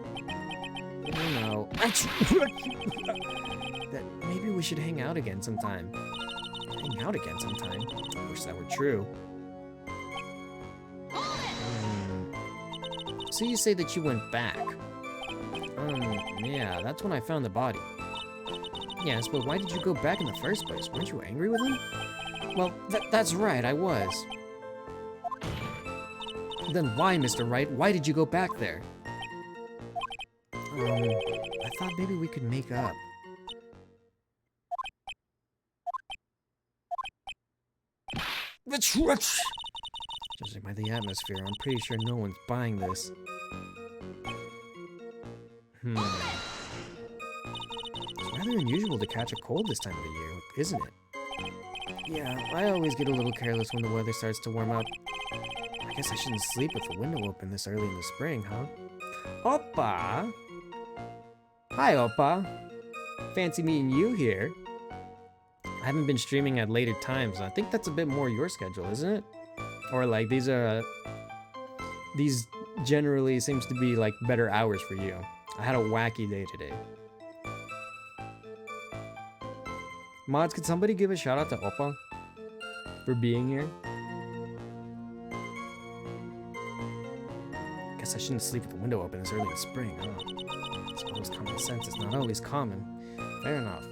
You know, that maybe we should hang out again sometime. Hang out again sometime? I wish that were true. So you say that you went back? Yeah, that's when I found the body. Yes, but why did you go back in the first place? Weren't you angry with him? Well, that's right, I was. Then why, Mr. Wright? Why did you go back there? I thought maybe we could make up. Judging by the atmosphere, I'm pretty sure no one's buying this. It's rather unusual to catch a cold this time of the year, isn't it? Yeah, I always get a little careless when the weather starts to warm up. I guess I shouldn't sleep with the window open this early in the spring, huh? Oppa! Hi, Oppa. Fancy meeting you here. I haven't been streaming at later times. I think that's a bit more your schedule, isn't it? Or like these generally seems to be like better hours for you. I had a wacky day today. Mods, could somebody give a shout out to Oppa for being here? Guess I shouldn't sleep with the window open this early in spring, huh? I suppose common sense is not always common. Fair enough.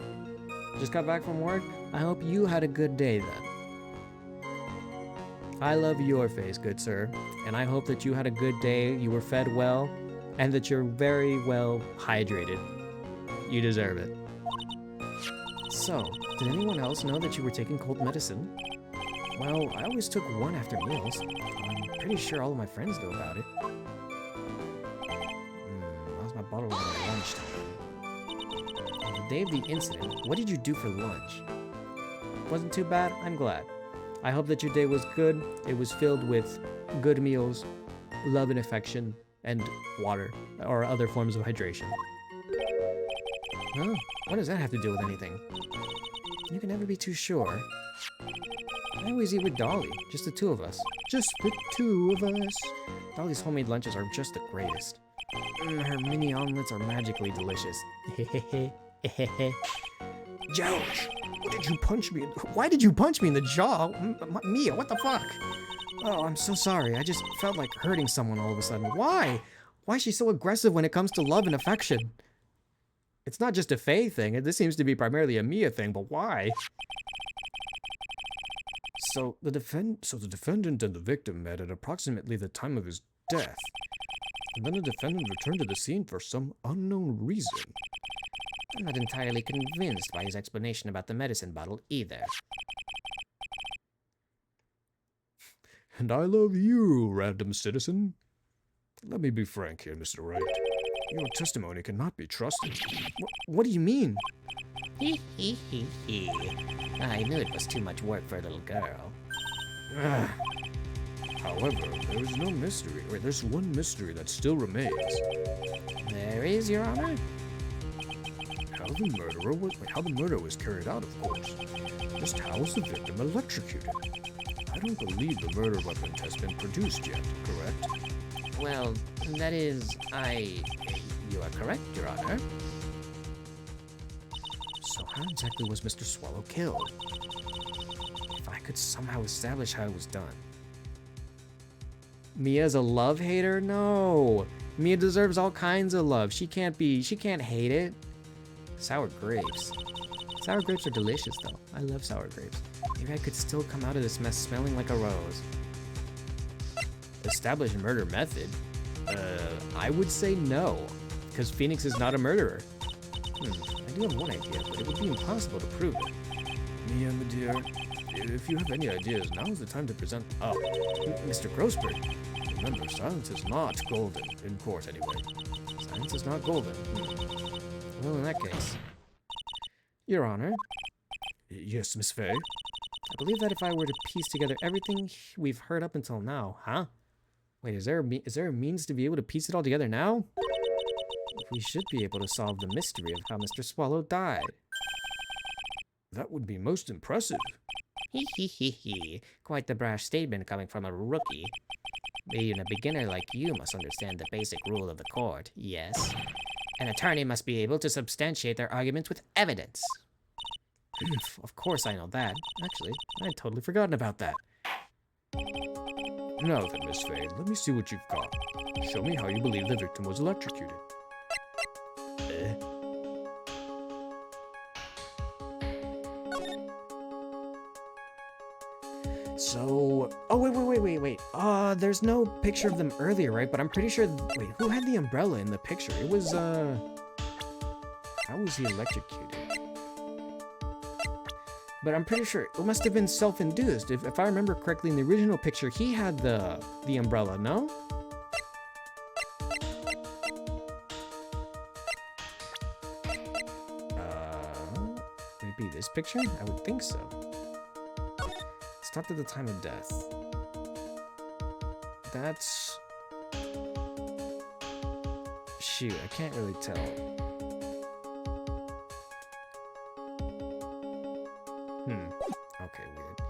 Just got back from work? I hope you had a good day then. I love your face, good sir, and I hope that you had a good day, you were fed well, and that you're very well hydrated. You deserve it. So, did anyone else know that you were taking cold medicine? Well, I always took one after meals. I'm pretty sure all of my friends know about it. How's my bottle at lunchtime? On the day of the incident, what did you do for lunch? Wasn't too bad? I'm glad. I hope that your day was good. It was filled with good meals, love and affection, and water, or other forms of hydration. Huh? What does that have to do with anything? You can never be too sure. I always eat with Dolly, just the two of us. Just the two of us. Dolly's homemade lunches are just the greatest. Her mini omelets are magically delicious. George, what did you punch me? Why did you punch me in the jaw? Mia, what the fuck? Oh, I'm so sorry. I just felt like hurting someone all of a sudden. Why? Why is she so aggressive when it comes to love and affection? It's not just a Faye thing. This seems to be primarily a Mia thing, but why? So the defendant and the victim met at approximately the time of his death. And then the defendant returned to the scene for some unknown reason. I'm not entirely convinced by his explanation about the medicine bottle either. And I love you, random citizen. Let me be frank here, Mr. Wright. Your testimony cannot be trusted. What do you mean? I knew it was too much work for a little girl. However, there is no mystery. Wait, there's one mystery that still remains. There is, Your Honor. How the murder was carried out, of course. Just how was the victim electrocuted? I don't believe the murder weapon has been produced yet, correct? Well, that is, you are correct, Your Honor. So how exactly was Mr. Swallow killed? If I could somehow establish how it was done. Mia's a love hater? No. Mia deserves all kinds of love. She can't hate it. Sour grapes. Sour grapes are delicious, though. I love sour grapes. Maybe I could still come out of this mess smelling like a rose. Established murder method? I would say no, because Phoenix is not a murderer. I do have one idea, but it would be impossible to prove it. Mia, my dear, if you have any ideas, now is the time to present. Oh, Mr. Grossberg. Remember, silence is not golden, in court anyway. Silence is not golden. Well, in that case. Your Honor. Yes, Miss Faye? I believe that if I were to piece together everything we've heard up until now, huh? Wait, is there a means to be able to piece it all together now? We should be able to solve the mystery of how Mr. Swallow died. That would be most impressive. Quite the brash statement coming from a rookie. Even a beginner like you must understand the basic rule of the court, yes? An attorney must be able to substantiate their arguments with evidence. Of course I know that. Actually, I'd totally forgotten about that. Now then, Miss Faye, let me see what you've got. Show me how you believe the victim was electrocuted. So, oh, wait. There's no picture of them earlier, right? But I'm pretty sure, wait, who had the umbrella in the picture? It was, how was he electrocuted? But I'm pretty sure it must have been self-induced. If I remember correctly, in the original picture, he had the umbrella, no? Maybe this picture? I would think so. Stopped at the time of death. That's... Shoot, I can't really tell. Okay, weird.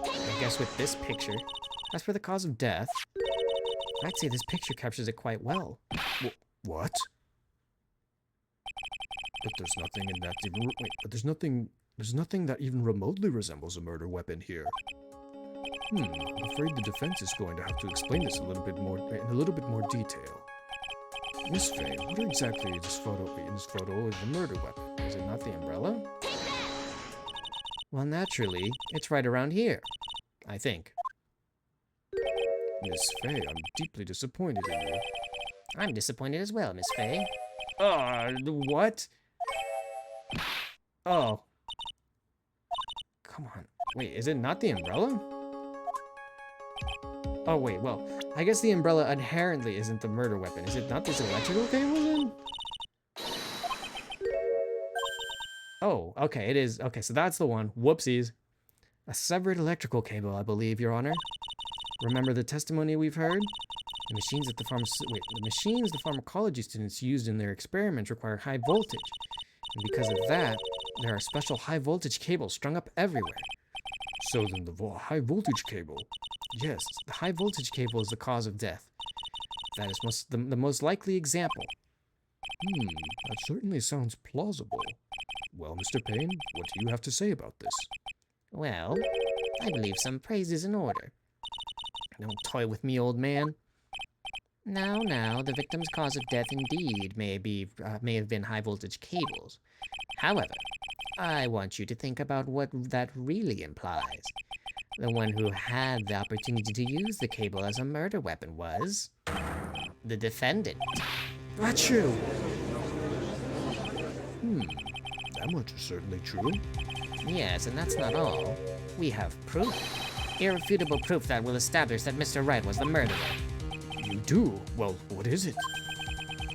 I guess with this picture, as for the cause of death, I'd say this picture captures it quite well. What? But there's nothing in that even, wait, but there's nothing that even remotely resembles a murder weapon here. I'm afraid the defense is going to have to explain this in a little bit more detail. Miss Faye, what exactly in this photo is the murder weapon? Is it not the umbrella? Well, naturally, it's right around here, I think. Miss Faye, I'm deeply disappointed in you. I'm disappointed as well, Miss Faye. What? Oh, Come on. Wait, is it not the umbrella? Oh, wait, well, I guess the umbrella inherently isn't the murder weapon. Is it not this electrical cable then? Oh, okay, it is. Okay, so that's the one. Whoopsies. A severed electrical cable, I believe, Your Honor. Remember the testimony we've heard? The machines that the pharmacology students used in their experiments require high voltage. And because of that, there are special high voltage cables strung up everywhere. So then the high voltage cable. Yes, the high voltage cable is the cause of death. That is the most likely example. That certainly sounds plausible. Well, Mr. Payne, what do you have to say about this? Well, I believe some praise is in order. Don't toy with me, old man. Now, the victim's cause of death indeed may have been high voltage cables. However, I want you to think about what that really implies. The one who had the opportunity to use the cable as a murder weapon was the defendant. That's true. That much is certainly true. Yes, and that's not all. We have proof. Irrefutable proof that will establish that Mr. Wright was the murderer. You do? Well, what is it?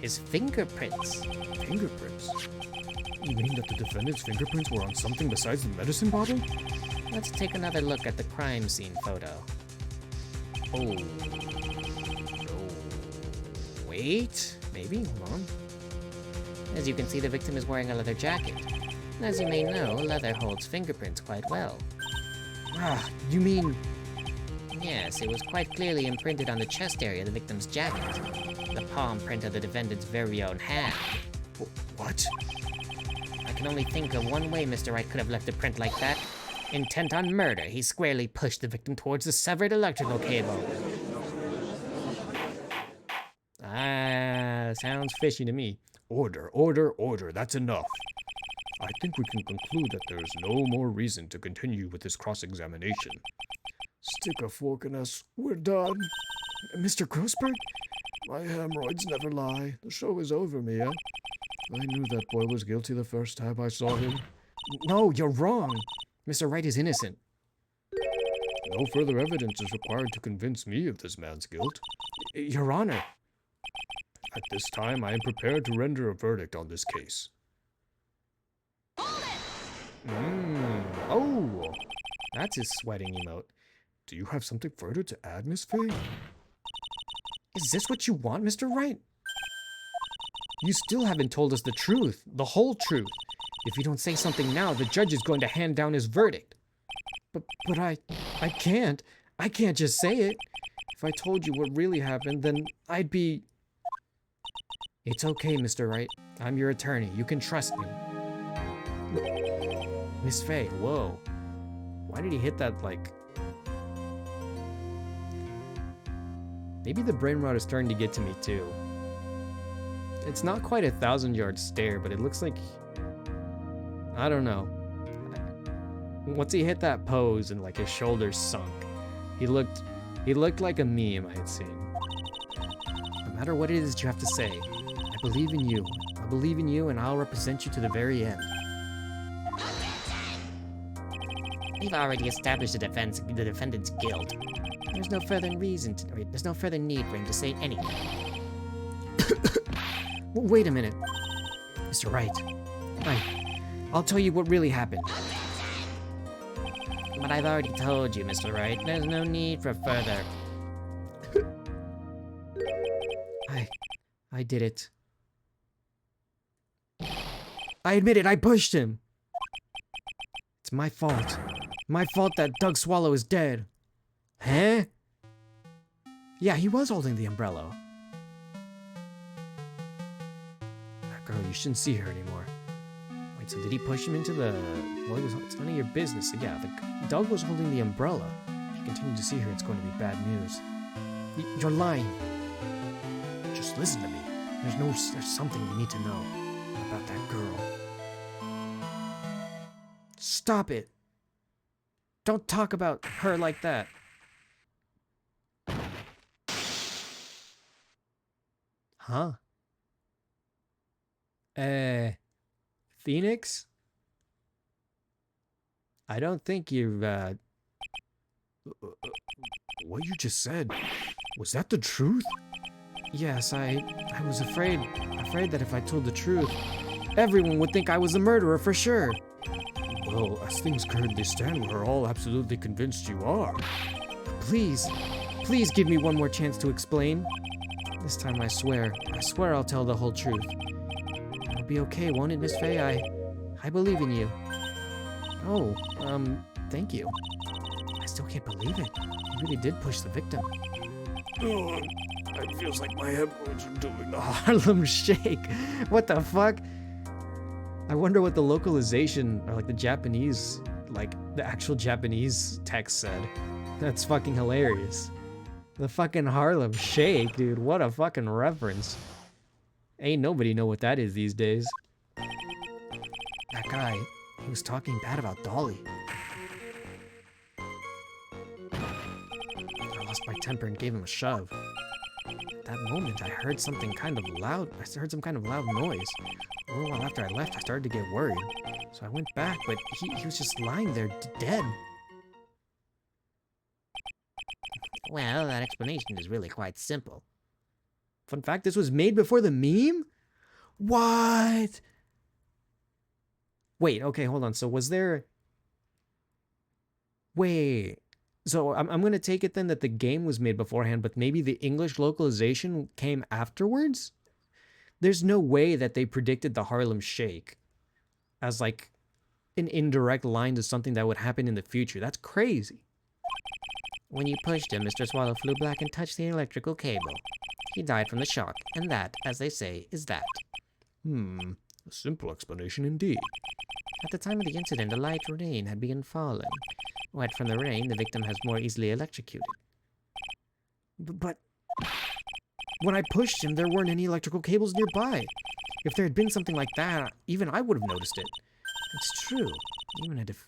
His fingerprints. Fingerprints? You mean that the defendant's fingerprints were on something besides the medicine bottle? Let's take another look at the crime scene photo. Oh. No. Wait. Maybe? Hold on. As you can see, the victim is wearing a leather jacket. As you may know, leather holds fingerprints quite well. Ah, you mean... Yes, it was quite clearly imprinted on the chest area of the victim's jacket. The palm print of the defendant's very own hand. What? I can only think of one way Mr. Wright could have left a print like that. Intent on murder, he squarely pushed the victim towards the severed electrical cable. Ah, sounds fishy to me. Order, order, order. That's enough. I think we can conclude that there is no more reason to continue with this cross-examination. Stick a fork in us. We're done. Mr. Grossberg? My hemorrhoids never lie. The show is over, Mia. I knew that boy was guilty the first time I saw him. No, you're wrong. Mr. Wright is innocent. No further evidence is required to convince me of this man's guilt. Your Honor. At this time, I am prepared to render a verdict on this case. Oh, that's his sweating emote. Do you have something further to add, Miss Faye? Is this what you want, Mr. Wright? You still haven't told us the truth, the whole truth. If you don't say something now, the judge is going to hand down his verdict. But I can't. I can't just say it. If I told you what really happened, then I'd be... It's okay, Mr. Wright. I'm your attorney. You can trust me. Miss Faye, whoa. Why did he hit that, like... Maybe the brain rot is starting to get to me, too. It's not quite a 1,000-yard stare, but it looks like... I don't know. Once he hit that pose and, like, his shoulders sunk, he looked like a meme I had seen. No matter what it is that you have to say, I believe in you. I believe in you, and I'll represent you to the very end. We've already established the defendant's guilt. There's no further need for him to say anything. Well, wait a minute. Mr. Wright. I'll tell you what really happened. But I've already told you, Mr. Wright. There's no need for further... I did it. I admit it, I pushed him. It's my fault. My fault that Doug Swallow is dead. Huh? Yeah, he was holding the umbrella. That girl, you shouldn't see her anymore. Wait, so did he push him into the... Well, it's none of your business. So yeah, Doug was holding the umbrella. If you continue to see her, it's going to be bad news. You're lying. Just listen to me. There's something you need to know about that girl. Stop it. Don't talk about her like that. Huh? Phoenix? I don't think you've, What you just said, was that the truth? Yes, I was afraid that if I told the truth, everyone would think I was the murderer for sure. Well, as things currently stand, we're all absolutely convinced you are. Please give me one more chance to explain. This time I swear I'll tell the whole truth. It'll be okay, won't it, Miss Faye? I believe in you. Oh, thank you. I still can't believe it. You really did push the victim. Oh, it feels like my hemorrhoids are doing the Harlem Shake. What the fuck? I wonder what the localization, or like the Japanese, like the actual Japanese text said. That's fucking hilarious. The fucking Harlem Shake, dude. What a fucking reference. Ain't nobody know what that is these days. That guy, he was talking bad about Dolly. I lost my temper and gave him a shove. At that moment, I heard something kind of loud. I heard some kind of loud noise. A little while after I left, I started to get worried. So I went back, but he was just lying there dead. Well, that explanation is really quite simple. Fun fact, this was made before the meme? What? Wait, okay, hold on. So was there... Wait. So I'm going to take it then that the game was made beforehand, but maybe the English localization came afterwards? There's no way that they predicted the Harlem Shake as like an indirect line to something that would happen in the future. That's crazy. When you pushed him, Mr. Swallow flew back and touched the electrical cable. He died from the shock, and that, as they say, is that. A simple explanation indeed. At the time of the incident, a light rain had begun falling. Wet from the rain, the victim has more easily electrocuted. But when I pushed him, there weren't any electrical cables nearby. If there had been something like that, even I would have noticed it. It's true.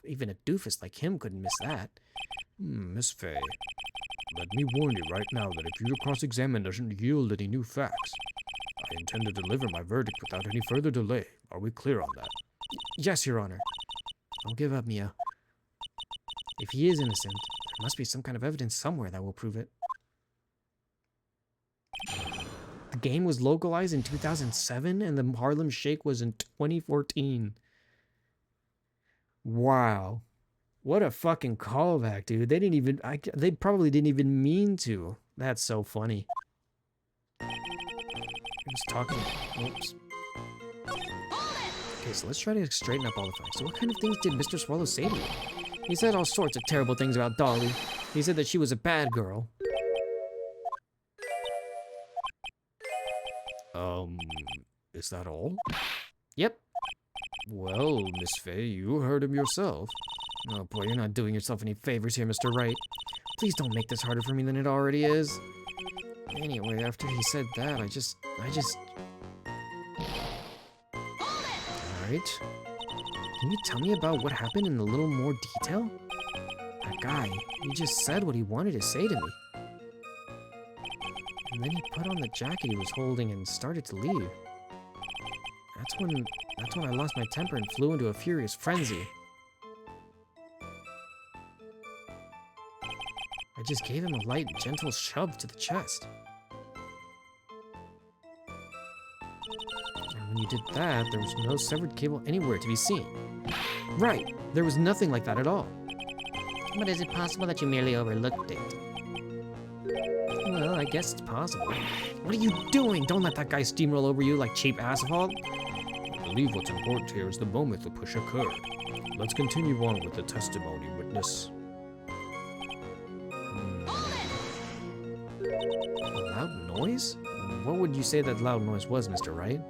Even a doofus like him couldn't miss that. Miss Faye, let me warn you right now that if your cross-examination doesn't yield any new facts, I intend to deliver my verdict without any further delay. Are we clear on that? Yes, Your Honor. Don't give up, Mia. If he is innocent, there must be some kind of evidence somewhere that will prove it. The game was localized in 2007 and the Harlem Shake was in 2014. Wow. What a fucking callback, dude. They didn't even... they probably didn't even mean to. That's so funny. He was talking... Oops. Okay, so let's try to straighten up all the facts. So what kind of things did Mr. Swallow say to you? He said all sorts of terrible things about Dolly. He said that she was a bad girl. Is that all? Yep. Well, Miss Faye, you heard him yourself. Oh boy, you're not doing yourself any favors here, Mr. Wright. Please don't make this harder for me than it already is. Anyway, after he said that, I just... Alright. Can you tell me about what happened in a little more detail? That guy, he just said what he wanted to say to me. And then he put on the jacket he was holding and started to leave. That's when I lost my temper and flew into a furious frenzy. I just gave him a light, gentle shove to the chest. And when you did that, there was no severed cable anywhere to be seen. Right, there was nothing like that at all. But is it possible that you merely overlooked it? Well, I guess it's possible. What are you doing? Don't let that guy steamroll over you like cheap asphalt. I believe what's important here is the moment the push occurred. Let's continue on with the testimony, witness. A loud noise? What would you say that loud noise was, Mr. Wright?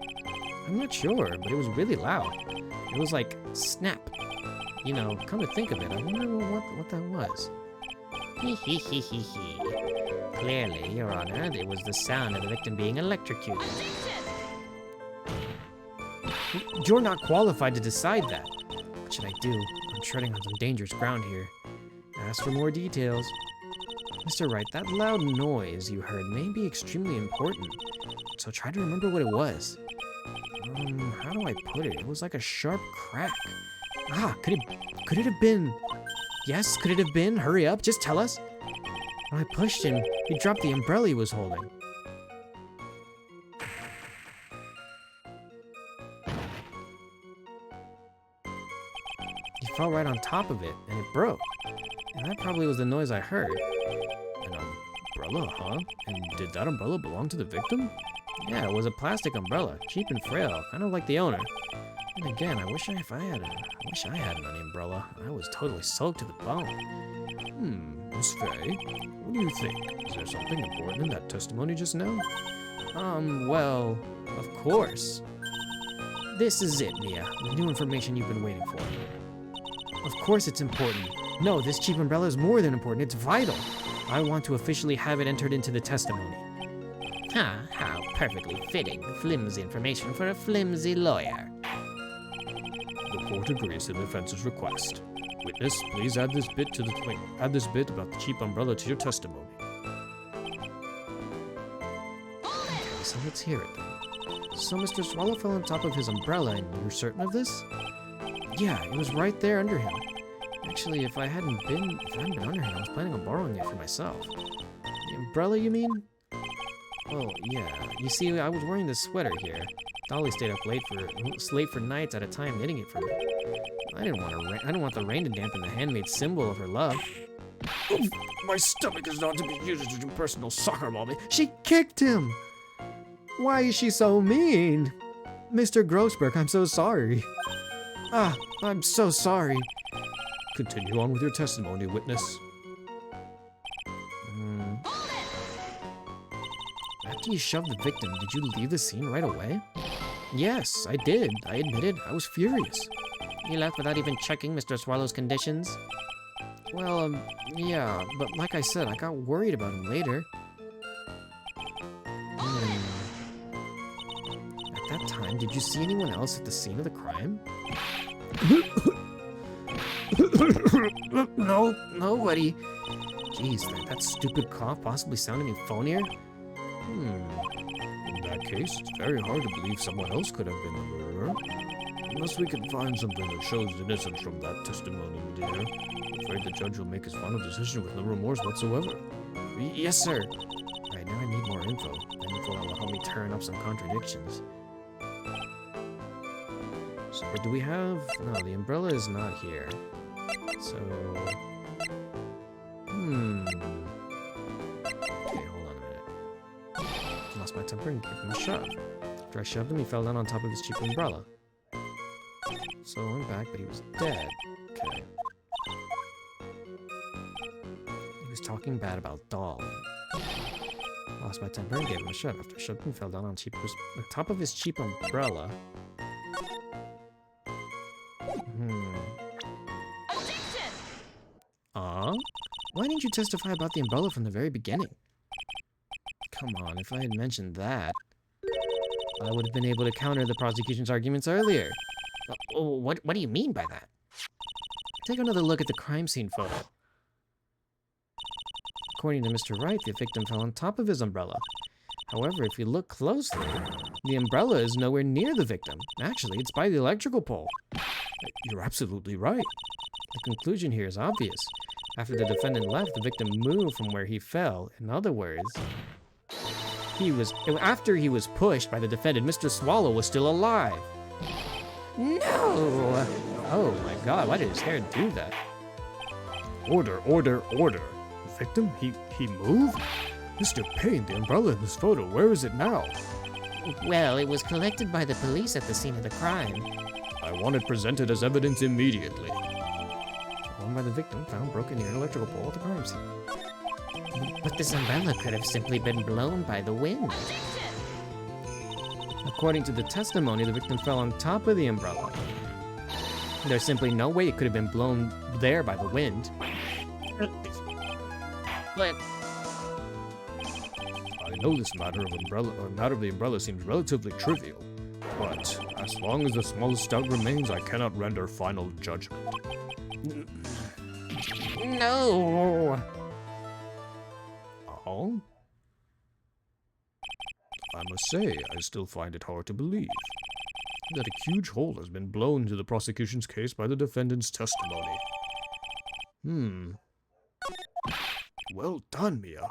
I'm not sure, but it was really loud. It was like, snap. You know, come to think of it, I wonder what that was. Hee hee hee hee hee. Clearly, Your Honor, it was the sound of the victim being electrocuted. You're not qualified to decide that. What should I do? I'm treading on some dangerous ground here. Ask for more details. Mr. Wright, that loud noise you heard may be extremely important, so try to remember what it was. How do I put it? It was like a sharp crack. Ah, could it have been? Yes, could it have been? Hurry up, just tell us. When I pushed him, he dropped the umbrella he was holding. He fell right on top of it, and it broke. And that probably was the noise I heard. An umbrella, huh? And did that umbrella belong to the victim? Yeah, it was a plastic umbrella, cheap and frail, kind of like the owner. And again, I wish I had an umbrella. I was totally soaked to the bone. Miss Faye, what do you think? Is there something important in that testimony just now? Well, of course. This is it, Mia. The new information you've been waiting for. Of course it's important. No, this cheap umbrella is more than important. It's vital. I want to officially have it entered into the testimony. Huh, how perfectly fitting. Flimsy information for a flimsy lawyer. The court agrees to the defense's request. Witness, please add this bit about the cheap umbrella to your testimony. Okay, so let's hear it then. So Mr. Swallow fell on top of his umbrella, and you're certain of this? Yeah, it was right there under him. Actually, if I hadn't been under him, I was planning on borrowing it for myself. The umbrella, you mean? Well, yeah. You see, I was wearing this sweater here. Dolly stayed up late for nights at a time knitting it for me. I didn't want the rain to dampen the handmade symbol of her love. Oof, my stomach is not to be used as a personal soccer mommy. She kicked him! Why is she so mean? Mr. Grossberg, I'm so sorry. Ah, I'm so sorry. Continue on with your testimony, witness. After you shoved the victim, did you leave the scene right away? Yes, I did. I admitted. I was furious. You left without even checking Mr. Swallow's conditions? Well, yeah, but like I said, I got worried about him later. At that time, did you see anyone else at the scene of the crime? No, nobody. Jeez, that stupid cough possibly sounded euphonier? In that case, it's very hard to believe someone else could have been the murderer. Unless we can find something that shows innocence from that testimony, dear. I'm afraid the judge will make his final decision with no remorse whatsoever. Yes, sir. Alright, now I need more info. That info will help me turn up some contradictions. So, what do we have? No, the umbrella is not here. So... Okay, hold on a minute. Lost my temper and gave him a shove. After I shoved him, he fell down on top of his cheap umbrella. So I went back, but he was dead. Okay. He was talking bad about Doll. Lost my temper and gave him a shove. After I shoved him, he fell down on top of his cheap umbrella. Why didn't you testify about the umbrella from the very beginning? Come on, if I had mentioned that, I would have been able to counter the prosecution's arguments earlier. What do you mean by that? Take another look at the crime scene photo. According to Mr. Wright, the victim fell on top of his umbrella. However, if you look closely, the umbrella is nowhere near the victim. Actually, it's by the electrical pole. You're absolutely right. The conclusion here is obvious. After the defendant left, the victim moved from where he fell. In other words, after he was pushed by the defendant, Mr. Swallow was still alive. No! Oh my god, why did his hair do that? Order, order, order. The victim? He moved? Mr. Payne, the umbrella in this photo, where is it now? Well, it was collected by the police at the scene of the crime. I want it presented as evidence immediately. One by the victim found broken near an electrical pole at the crime scene. But this umbrella could have simply been blown by the wind. According to the testimony, the victim fell on top of the umbrella. There's simply no way it could have been blown there by the wind. But I know this matter of the umbrella seems relatively trivial, but as long as the smallest doubt remains, I cannot render final judgment. no! Oh? I must say, I still find it hard to believe. that a huge hole has been blown into the prosecution's case by the defendant's testimony. Well done, Mia.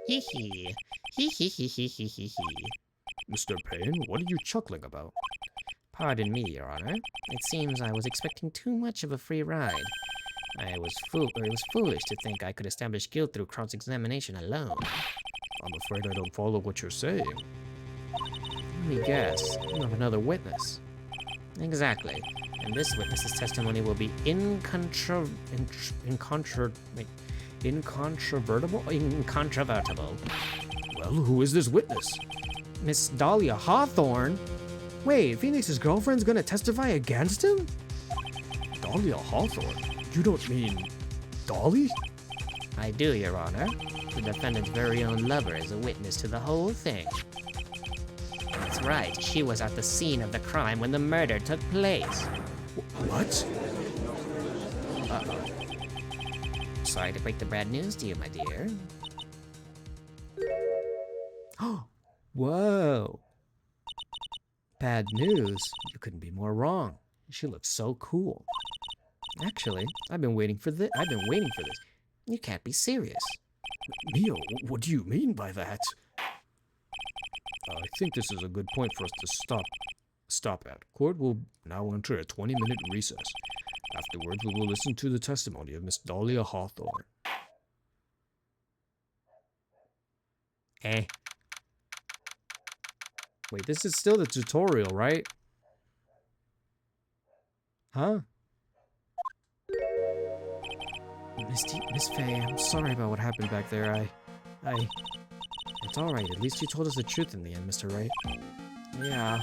Hee hee. Hee hee hee hee hee hee hee. Mr. Payne, what are you chuckling about? Pardon me, Your Honor. It seems I was expecting too much of a free ride. It was foolish to think I could establish guilt through cross-examination alone. I'm afraid I don't follow what you're saying. Let me guess. You have another witness. Exactly. And this witness's testimony will be incontrovertible? Incontrovertible. Well, who is this witness? Miss Dahlia Hawthorne? Wait, Phoenix's girlfriend's gonna testify against him? Dahlia Hawthorne? You don't mean Dolly? I do, Your Honor. The defendant's very own lover is a witness to the whole thing. That's right, she was at the scene of the crime when the murder took place. What? Uh-oh. Sorry to break the bad news to you, my dear. Whoa. Bad news? You couldn't be more wrong. She looks so cool. Actually, I've been waiting for this. You can't be serious. Mia, what do you mean by that? I think this is a good point for us to stop at. Court will now enter a 20-minute recess. Afterwards, we will listen to the testimony of Miss Dahlia Hawthorne. Wait, this is still the tutorial, right? Huh? Miss Faye, I'm sorry about what happened back there. It's alright, at least you told us the truth in the end, Mr. Wright. Yeah,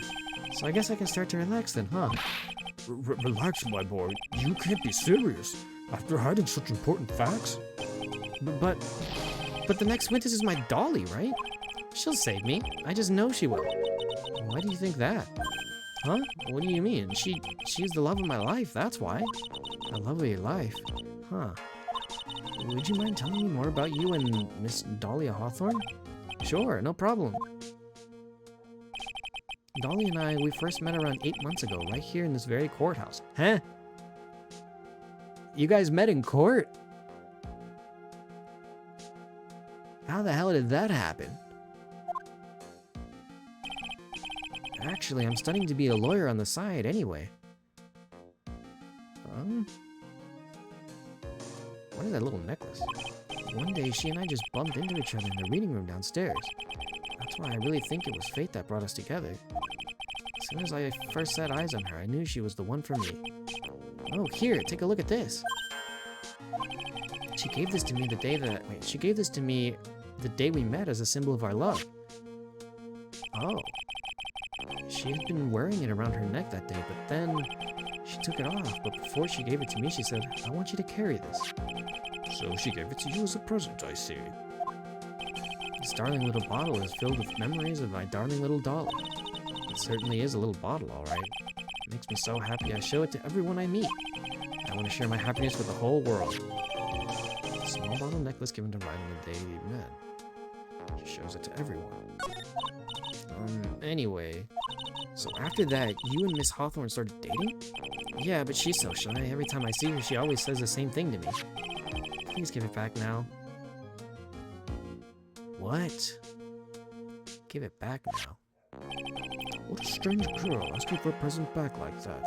so I guess I can start to relax then, huh? Relax, my boy. You can't be serious. After hiding such important facts? But the next witness is my Dolly, right? She'll save me. I just know she will. Why do you think that? Huh? What do you mean? She's the love of my life, that's why. The love of your life? Huh. Would you mind telling me more about you and Miss Dahlia Hawthorne? Sure, no problem. Dolly and I, we first met around 8 months ago, right here in this very courthouse. Huh? You guys met in court? How the hell did that happen? Actually, I'm studying to be a lawyer on the side anyway. What is that little necklace? One day, she and I just bumped into each other in the reading room downstairs. That's why I really think it was fate that brought us together. As soon as I first set eyes on her, I knew she was the one for me. Oh, here, take a look at this. She gave this to me the day we met as a symbol of our love. Oh. She had been wearing it around her neck that day, but then she took it off. But before she gave it to me, she said, I want you to carry this. So she gave it to you as a present, I see. This darling little bottle is filled with memories of my darling little Dolly. It certainly is a little bottle, all right. It makes me so happy I show it to everyone I meet. I want to share my happiness with the whole world. A small bottle necklace given to Ryan on the day we met. She shows it to everyone. Anyway. So after that, you and Miss Hawthorne started dating? Yeah, but she's so shy. Every time I see her, she always says the same thing to me. Please give it back now. What? Give it back now. What a strange girl asking for a present back like that.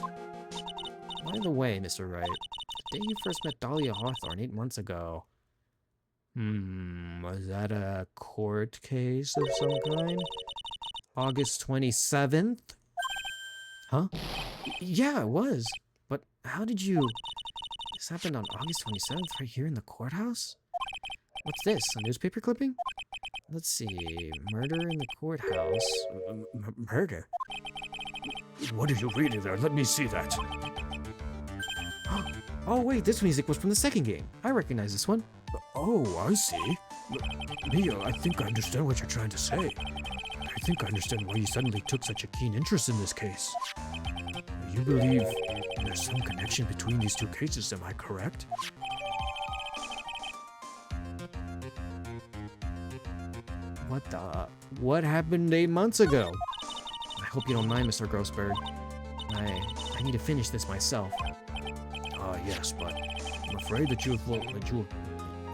By the way, Mr. Wright, the day you first met Dahlia Hawthorne 8 months ago, was that a court case of some kind? August 27th? Huh? Yeah, it was. But how did you... This happened on August 27th right here in the courthouse? What's this, a newspaper clipping? Let's see, murder in the courthouse. Murder? What are you reading there? Let me see that. Oh wait, this music was from the second game. I recognize this one. Oh, I see. Mia, I think I understand what you're trying to say. I think I understand why you suddenly took such a keen interest in this case. You believe there's some connection between these two cases, am I correct? What happened 8 months ago? hope you don't mind, Mr. Grossberg. I need to finish this myself. Yes, but I'm afraid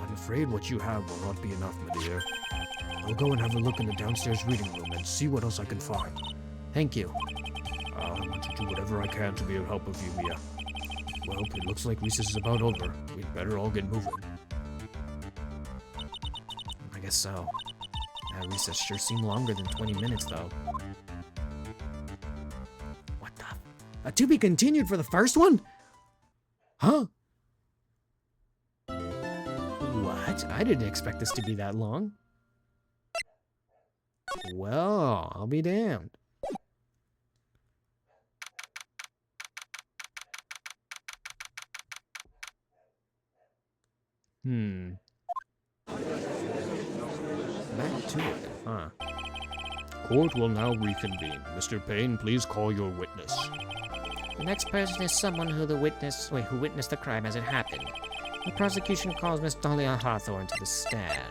I'm afraid what you have will not be enough, my dear. I'll go and have a look in the downstairs reading room and see what else I can find. Thank you. I want to do whatever I can to be of help with you, Mia. Well, it looks like recess is about over. We'd better all get moving. I guess so. That recess sure seemed longer than 20 minutes, though. What the? To be continued for the first one? Huh? What? I didn't expect this to be that long. Well, I'll be damned. Back to it, huh? Court will now reconvene. Mr. Payne, please call your witness. The next person is someone who witnessed the crime as it happened. The prosecution calls Miss Dahlia Hawthorne to the stand.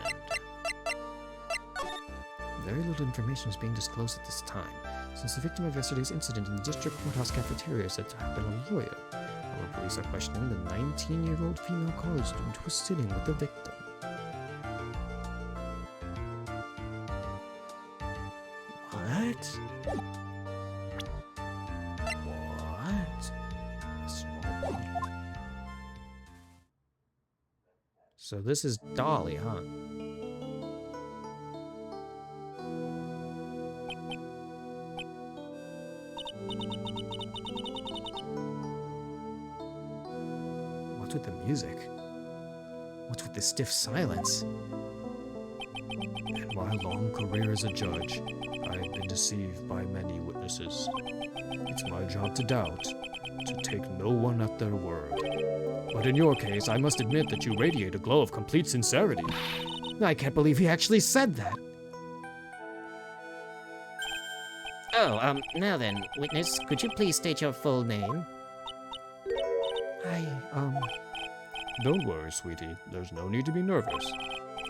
Very little information is being disclosed at this time, since the victim of yesterday's incident in the district courthouse cafeteria is said to have been a lawyer. Our police are questioning the 19-year-old female college student who was sitting with the victim. What? What? A small body. So this is Dolly, huh? What's with the music? What's with the stiff silence? In my long career as a judge, I have been deceived by many witnesses. It's my job to doubt, to take no one at their word. But in your case, I must admit that you radiate a glow of complete sincerity. I can't believe he actually said that. Oh, now then, witness, could you please state your full name? Don't worry, sweetie. There's no need to be nervous.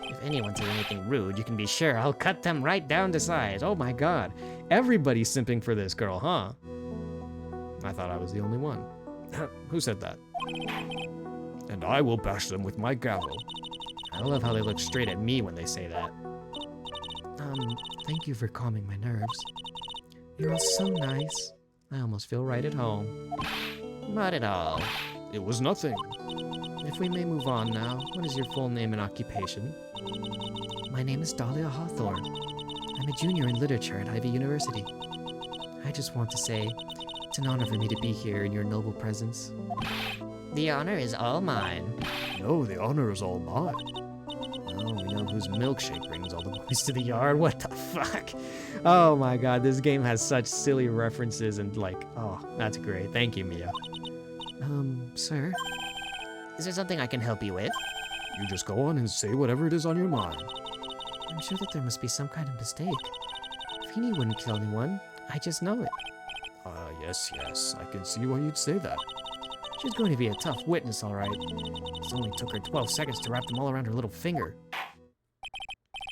If anyone says anything rude, you can be sure I'll cut them right down to size. Oh my god. Everybody's simping for this girl, huh? I thought I was the only one. Who said that? And I will bash them with my gavel. I love how they look straight at me when they say that. Thank you for calming my nerves. You're all so nice. I almost feel right at home. Not at all. It was nothing. If we may move on now, what is your full name and occupation? My name is Dahlia Hawthorne. I'm a junior in literature at Ivy University. I just want to say, it's an honor for me to be here in your noble presence. The honor is all mine. No, the honor is all mine. Oh, we know whose milkshake brings all the boys to the yard. What the fuck? Oh my god, this game has such silly references and oh, that's great. Thank you, Mia. Sir? Is there something I can help you with? You just go on and say whatever it is on your mind. I'm sure that there must be some kind of mistake. Feeny wouldn't kill anyone. I just know it. Yes, I can see why you'd say that. She's going to be a tough witness, all right. It only took her 12 seconds to wrap them all around her little finger.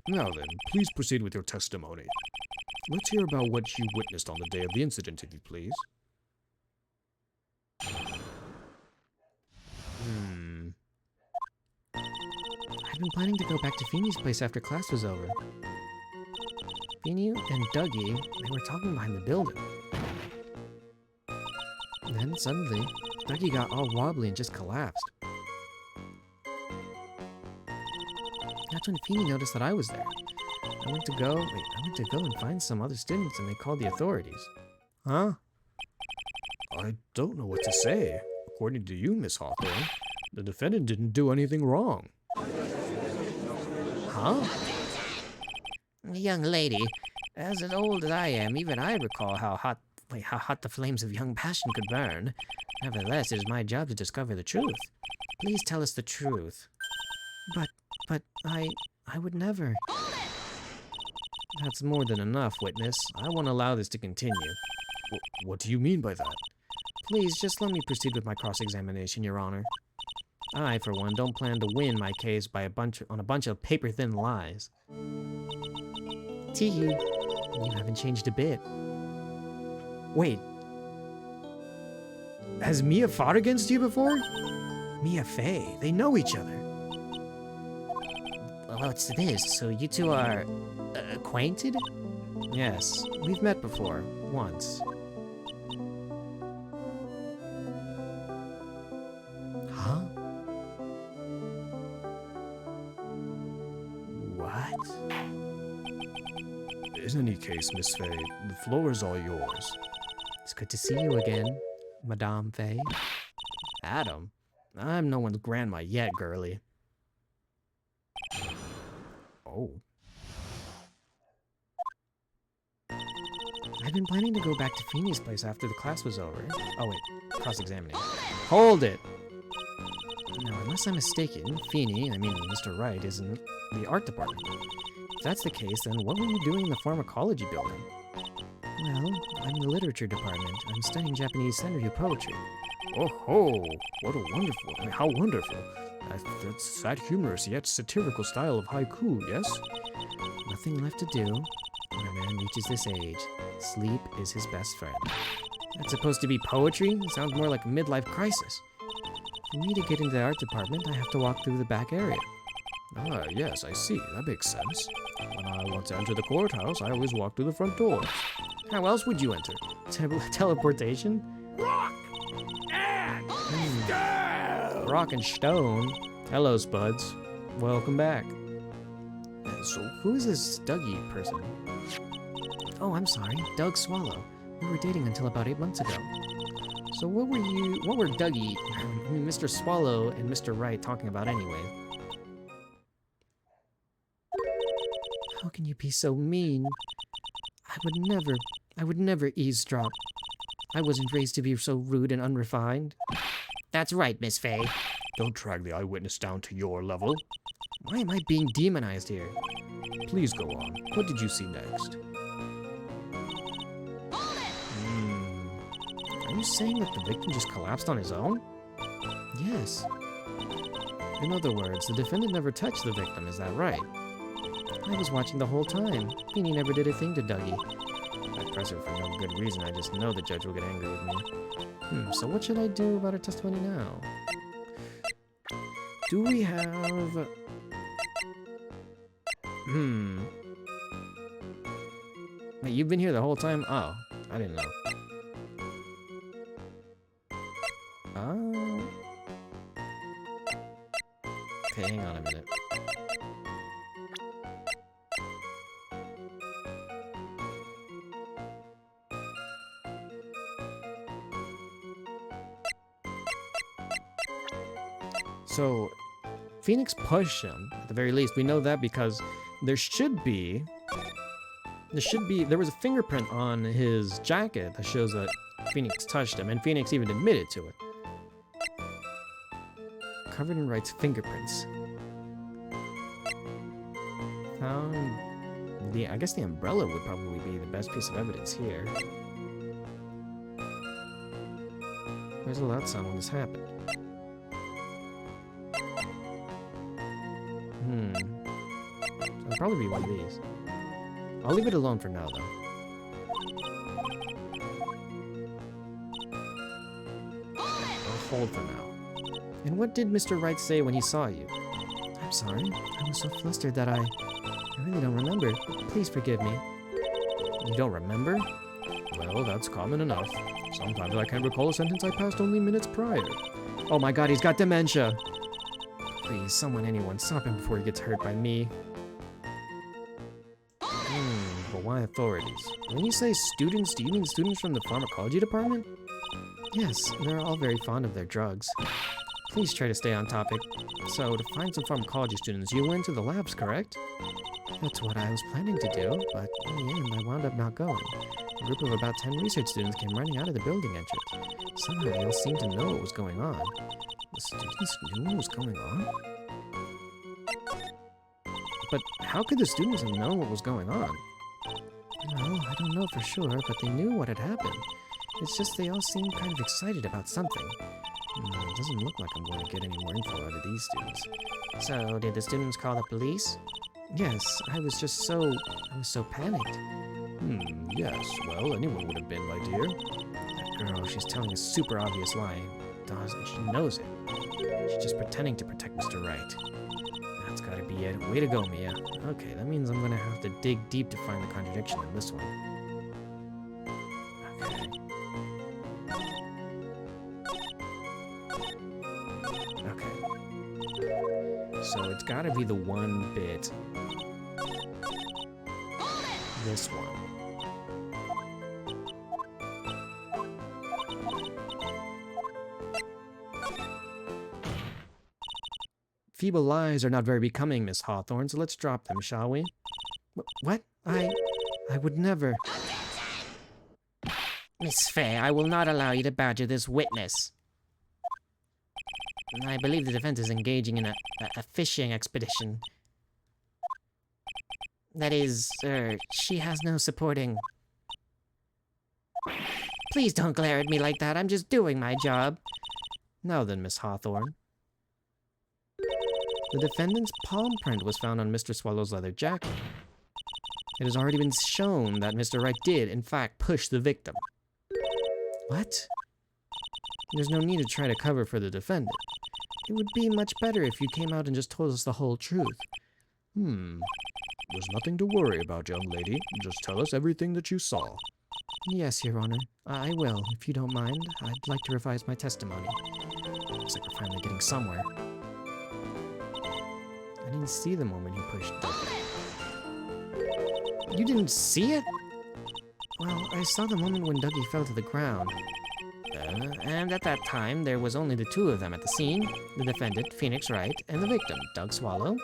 Now then, please proceed with your testimony. Let's hear about what you witnessed on the day of the incident, if you please. I'd been planning to go back to Feeny's place after class was over. Feeny and Dougie, they were talking behind the building. Then, suddenly, Dougie got all wobbly and just collapsed. That's when Feeny noticed that I was there. I went to go and find some other students, and they called the authorities. Huh? I don't know what to say. According to you, Miss Hawthorne, the defendant didn't do anything wrong. Huh? Young lady, as old as I am, even I recall how hot the flames of young passion could burn. Nevertheless, it is my job to discover the truth. Please tell us the truth. But I would never. That's more than enough, witness. I won't allow this to continue. What do you mean by that? Please, just let me proceed with my cross-examination, Your Honor. I, for one, don't plan to win my case by a bunch of paper-thin lies. Teehee, you haven't changed a bit. Wait. Has Mia fought against you before? Mia Fey. They know each other. Well, it's this. So you two are acquainted? Yes, we've met before. Once. Huh? What? In any case, Miss Fey, the floor is all yours. It's good to see you again, Madame Fey. Adam, I'm no one's grandma yet, girly. Oh. I've been planning to go back to Feeney's place after the class was over. Oh wait, cross-examining. Hold it! Now, unless I'm mistaken, Feeney, I mean Mr. Wright, is in the art department. If that's the case, then what were you doing in the pharmacology building? Well, I'm in the literature department. I'm studying Japanese century poetry. Oh ho! What a wonderful, how wonderful. That's that humorous yet satirical style of haiku, yes? Nothing left to do. When a man reaches this age, sleep is his best friend. That's supposed to be poetry? It sounds more like a midlife crisis. For me to get into the art department, I have to walk through the back area. Ah, yes, I see. That makes sense. When I want to enter the courthouse, I always walk through the front door. How else would you enter? Teleportation? Rock and stone! Rock and stone? Hello, Spuds. Welcome back. So, who is this Dougie person? Oh, I'm sorry. Doug Swallow. We were dating until about 8 months ago. So what were Dougie, Mr. Swallow, and Mr. Wright talking about anyway? How can you be so mean? I would never eavesdrop. I wasn't raised to be so rude and unrefined. That's right, Miss Fey. Don't drag the eyewitness down to your level. Why am I being demonized here? Please go on. What did you see next? Are you saying that the victim just collapsed on his own? Yes. In other words, the defendant never touched the victim, is that right? I was watching the whole time. Feeney never did a thing to Dougie. I press it for no good reason, I just know the judge will get angry with me. So what should I do about her testimony now? Do we have... Wait, you've been here the whole time? Oh, I didn't know. Okay, hang on a minute. So, Phoenix pushed him, at the very least. We know that because there was a fingerprint on his jacket that shows that Phoenix touched him, and Phoenix even admitted to it. Covered in Wright's fingerprints. I guess the umbrella would probably be the best piece of evidence here. Where's the loud sound when this happened? It'll probably be one of these. I'll leave it alone for now, though. I'll hold for now. And what did Mr. Wright say when he saw you? I'm sorry. I was so flustered that I really don't remember. Please forgive me. You don't remember? Well, that's common enough. Sometimes I can't recall a sentence I passed only minutes prior. Oh my god, he's got dementia! Please, anyone, stop him before he gets hurt by me. But why authorities? When you say students, do you mean students from the pharmacology department? Yes, they're all very fond of their drugs. Please try to stay on topic. So, to find some pharmacology students, you went to the labs, correct? That's what I was planning to do, but in the end, I wound up not going. A group of about 10 research students came running out of the building entrance. Somehow they all seemed to know what was going on. The students knew what was going on? But how could the students have known what was going on? Well, I don't know for sure, but they knew what had happened. It's just they all seemed kind of excited about something. It doesn't look like I'm going to get any more info out of these students. So, did the students call the police? Yes, I was so panicked. Yes. Well, anyone would have been, my dear. That girl, she's telling a super obvious lie. And she knows it. She's just pretending to protect Mr. Right. That's gotta be it. Way to go, Mia. Okay, that means I'm gonna have to dig deep to find the contradiction in this one. Okay. Okay. So it's gotta be the one bit. This one. Feeble lies are not very becoming, Miss Hawthorne, so let's drop them, shall we? What? I would never. Miss Faye, I will not allow you to badger this witness. I believe the defense is engaging in a fishing expedition. That is, she has no supporting... Please don't glare at me like that. I'm just doing my job. Now then, Miss Hawthorne. The defendant's palm print was found on Mr. Swallow's leather jacket. It has already been shown that Mr. Wright did, in fact, push the victim. What? There's no need to try to cover for the defendant. It would be much better if you came out and just told us the whole truth. There's nothing to worry about, young lady. Just tell us everything that you saw. Yes, Your Honor. I will, if you don't mind. I'd like to revise my testimony. Looks like we're finally getting somewhere. I didn't see the moment he pushed Dougie. You didn't see it? Well, I saw the moment when Dougie fell to the ground. And at that time, there was only the two of them at the scene. The defendant, Phoenix Wright, and the victim, Doug Swallow.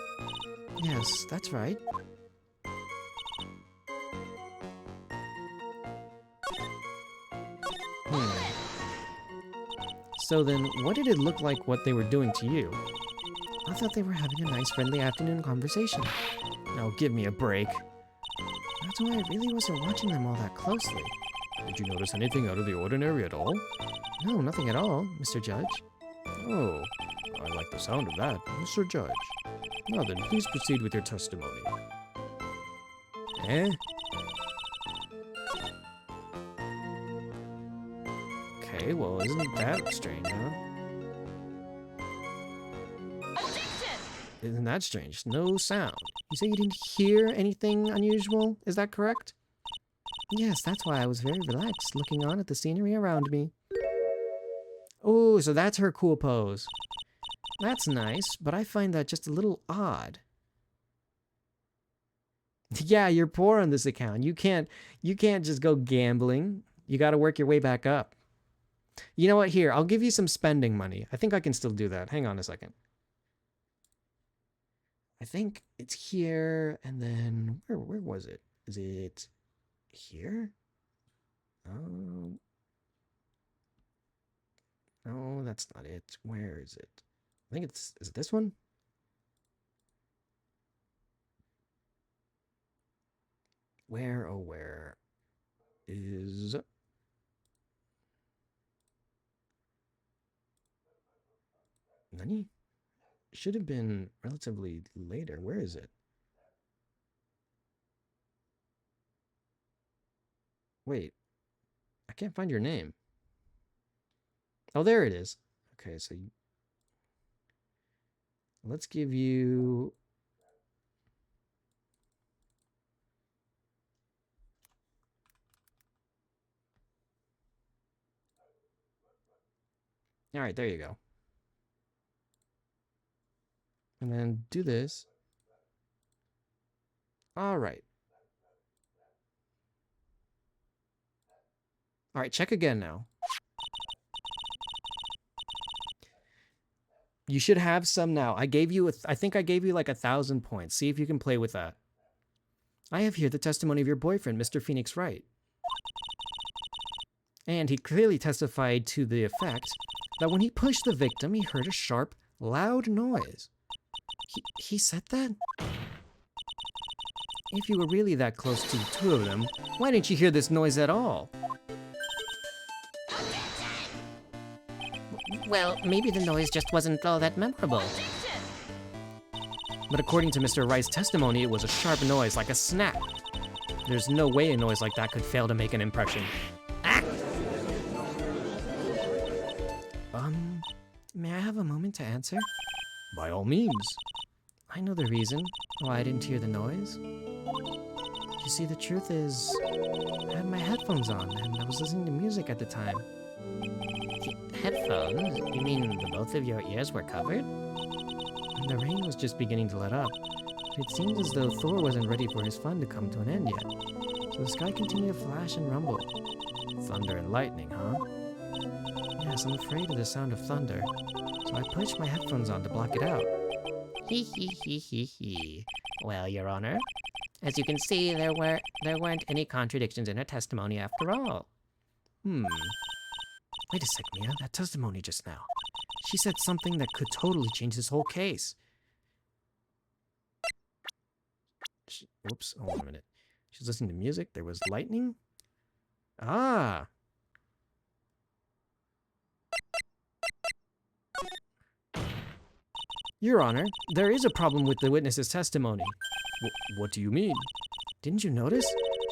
Yes, that's right. So then, what did it look like what they were doing to you? I thought they were having a nice friendly afternoon conversation. Now give me a break. That's why I really wasn't watching them all that closely. Did you notice anything out of the ordinary at all? No, nothing at all, Mr. Judge. Oh, I like the sound of that, Mr. Judge. Now then, please proceed with your testimony. Eh? Okay, well, isn't that strange, huh? Isn't that strange? No sound. You say you didn't hear anything unusual? Is that correct? Yes, that's why I was very relaxed, looking on at the scenery around me. Oh, so that's her cool pose. That's nice, but I find that just a little odd. Yeah, you're poor on this account. You can't just go gambling. You gotta work your way back up. You know what? Here, I'll give you some spending money. I think I can still do that. Hang on a second. I think it's here, and then where was it? Is it here? No, that's not it. Where is it? I think is it this one? Where, oh where is... Nani? Should have been relatively later. Where is it? Wait. I can't find your name. Oh, there it is. Okay, so let's give you... All right, there you go. And then do this. All right. All right, check again now. You should have some now. I gave you, I think I gave you like 1,000 points. See if you can play with that. I have here the testimony of your boyfriend, Mr. Phoenix Wright. And he clearly testified to the effect that when he pushed the victim, he heard a sharp, loud noise. He said that? If you were really that close to the two of them, why didn't you hear this noise at all? Well, maybe the noise just wasn't all that memorable. But according to Mr. Wright's testimony, it was a sharp noise like a snap. There's no way a noise like that could fail to make an impression. May I have a moment to answer? By all means. I know the reason why I didn't hear the noise. You see, the truth is, I had my headphones on and I was listening to music at the time. Headphones? You mean the both of your ears were covered? And the rain was just beginning to let up. It seemed as though Thor wasn't ready for his fun to come to an end yet. So the sky continued to flash and rumble. Thunder and lightning, huh? Yes, I'm afraid of the sound of thunder. So I pushed my headphones on to block it out. Hee hee hee hee hee. Well, Your Honor, as you can see, there weren't any contradictions in her testimony after all. Wait a sec, Mia. That testimony just now. She said something that could totally change this whole case. Oops, hold on a minute. She was listening to music. There was lightning. Ah! Your Honor, there is a problem with the witness's testimony. What do you mean? Didn't you notice?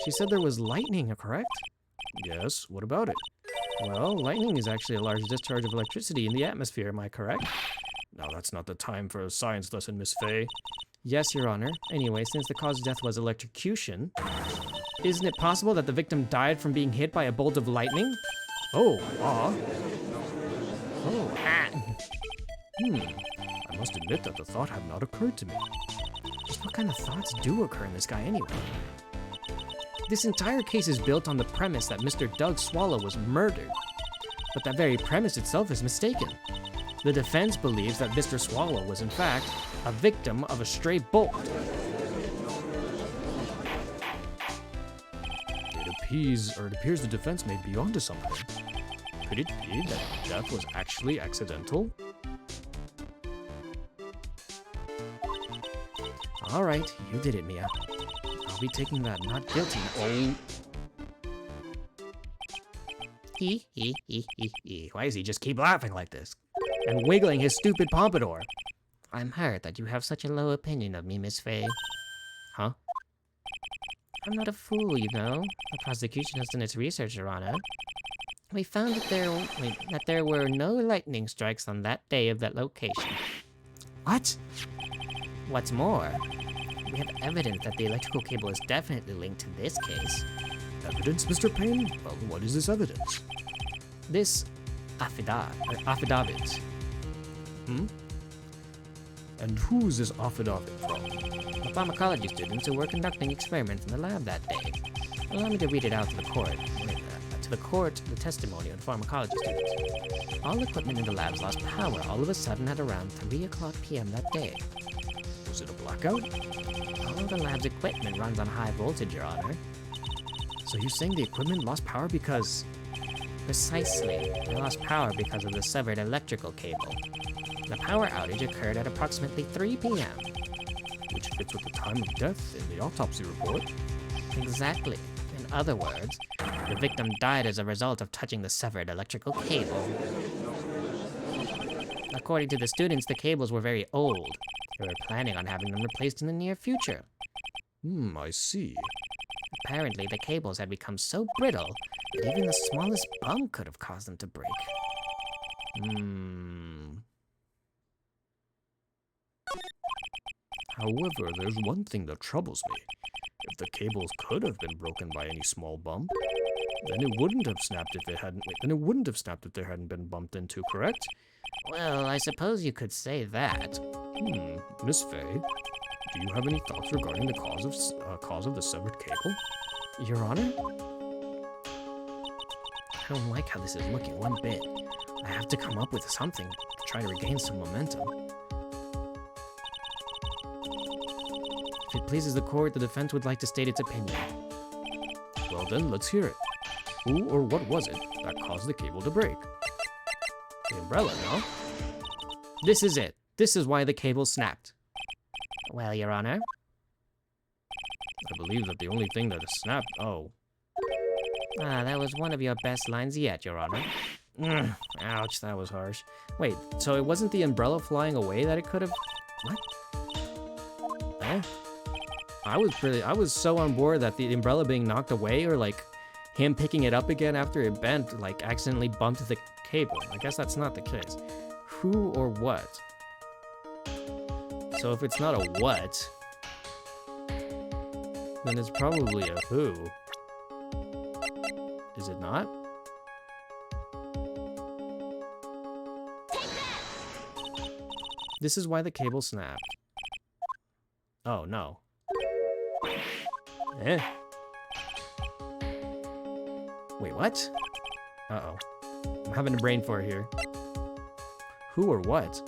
She said there was lightning, correct? Yes, what about it? Well, lightning is actually a large discharge of electricity in the atmosphere, am I correct? Now that's not the time for a science lesson, Miss Faye. Yes, Your Honor. Anyway, since the cause of death was electrocution, isn't it possible that the victim died from being hit by a bolt of lightning? Oh, I must admit that the thought had not occurred to me. Just what kind of thoughts do occur in this guy anyway? This entire case is built on the premise that Mr. Doug Swallow was murdered. But that very premise itself is mistaken. The defense believes that Mr. Swallow was in fact a victim of a stray bolt. It appears the defense may be onto something. Could it be that death was actually accidental? All right, you did it, Mia. I'll be taking that not guilty. Oh. Hee hee hee hee hee. Why does he just keep laughing like this? And wiggling his stupid pompadour? I'm hurt that you have such a low opinion of me, Miss Faye. Huh? I'm not a fool, you know. The prosecution has done its research, Your Honor. We found that there were no lightning strikes on that day of that location. What? What's more, we have evidence that the electrical cable is definitely linked to this case. Evidence, Mr. Payne? Well, what is this evidence? This affidavit. And who's this affidavit from? The pharmacology students who were conducting experiments in the lab that day. Allow me to read it out to the court. The testimony of the pharmacology students. All equipment in the labs lost power all of a sudden at around 3 o'clock p.m. that day. Was it a blackout? All of the lab's equipment runs on high voltage, Your Honor. So you're saying the equipment lost power because... Precisely. They lost power because of the severed electrical cable. The power outage occurred at approximately 3 p.m. Which fits with the time of death in the autopsy report. Exactly. In other words, the victim died as a result of touching the severed electrical cable. According to the students, the cables were very old. They were planning on having them replaced in the near future. I see. Apparently, the cables had become so brittle that even the smallest bump could have caused them to break. However, there's one thing that troubles me. If the cables could have been broken by any small bump, then it wouldn't have snapped if there hadn't been bumped into, correct? Well, I suppose you could say that. Miss Faye, do you have any thoughts regarding the cause of the severed cable? Your Honor? I don't like how this is looking one bit. I have to come up with something to try to regain some momentum. If it pleases the court, the defense would like to state its opinion. Well then, let's hear it. Who or what was it that caused the cable to break? The umbrella, no? This is it. This is why the cable snapped. Well, Your Honor? I believe that the only thing that has snapped... Oh. That was one of your best lines yet, Your Honor. Ouch, that was harsh. Wait, so it wasn't the umbrella flying away that it could have... What? Eh? I was so on board that the umbrella being knocked away, or like him picking it up again after it bent, like accidentally bumped the cable. I guess that's not the case. Who or what? So if it's not a what, then it's probably a who. Is it not? This is why the cable snapped. Oh no. Eh. Wait, what? Uh-oh. I'm having a brain fart here. Who or what?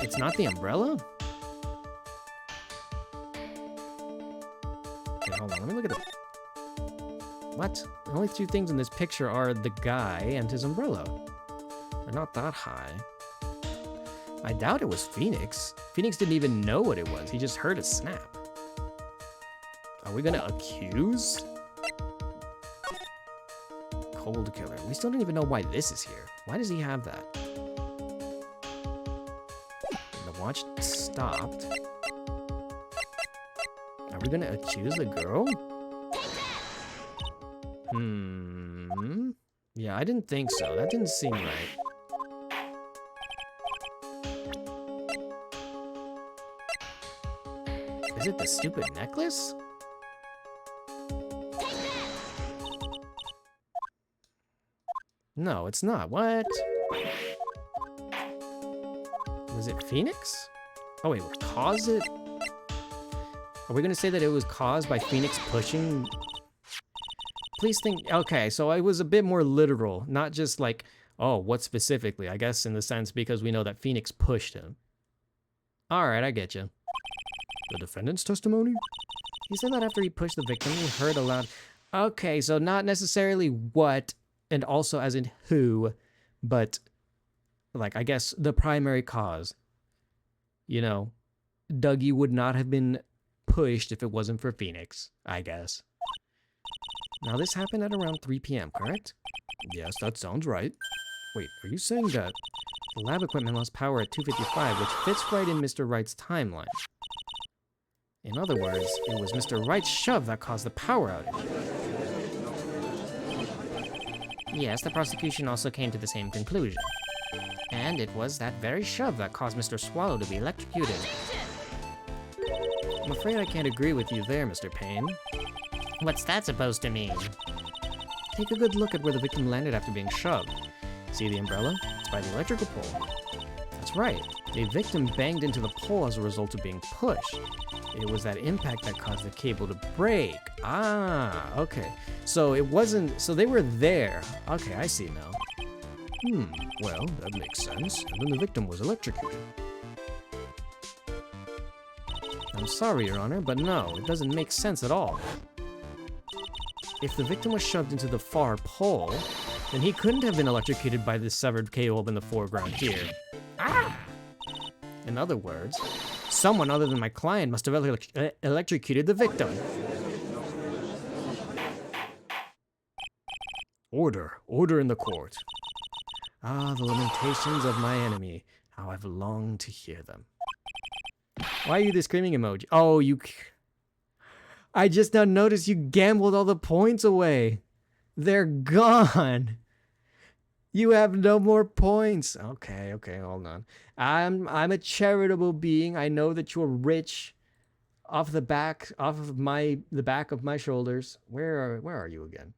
It's not the umbrella? Okay, hold on. Let me look at the... What? The only two things in this picture are the guy and his umbrella. They're not that high. I doubt it was Phoenix. Phoenix didn't even know what it was. He just heard a snap. Are we gonna accuse? Cold killer. We still don't even know why this is here. Why does he have that? The watch stopped. Are we gonna accuse the girl? Yeah, I didn't think so. That didn't seem right. Is it the stupid necklace? No, it's not. What? Was it Phoenix? Oh wait, what caused it? Are we gonna say that it was caused by Phoenix pushing? Please think, okay, so I was a bit more literal, not just like, oh, what specifically? I guess in the sense because we know that Phoenix pushed him. All right, I get you. The defendant's testimony? He said that after he pushed the victim, he heard a loud, okay, so not necessarily what, and also as in who, but like, I guess the primary cause. You know, Dougie would not have been pushed if it wasn't for Phoenix, I guess. Now this happened at around 3 p.m., correct? Yes, that sounds right. Wait, are you saying that the lab equipment lost power at 2:55, which fits right in Mr. Wright's timeline? In other words, it was Mr. Wright's shove that caused the power outage. Yes, the prosecution also came to the same conclusion. And it was that very shove that caused Mr. Swallow to be electrocuted. I'm afraid I can't agree with you there, Mr. Payne. What's that supposed to mean? Take a good look at where the victim landed after being shoved. See the umbrella? It's by the electrical pole. That's right. The victim banged into the pole as a result of being pushed. It was that impact that caused the cable to break. Ah, okay. So it wasn't... So they were there. Okay, I see now. Well, that makes sense. And then the victim was electrocuted. I'm sorry, Your Honor, but no, it doesn't make sense at all. If the victim was shoved into the far pole, then he couldn't have been electrocuted by the severed cable in the foreground here. Ah! In other words, someone other than my client must have electrocuted the victim. Order. Order in the court. Ah, the lamentations of my enemy. How I've longed to hear them. Why are you the screaming emoji? Oh, you... I just now noticed you gambled all the points away. They're gone. You have no more points. Okay, hold on. I'm a charitable being. I know that you're rich. Off the back of my shoulders. Where are you again?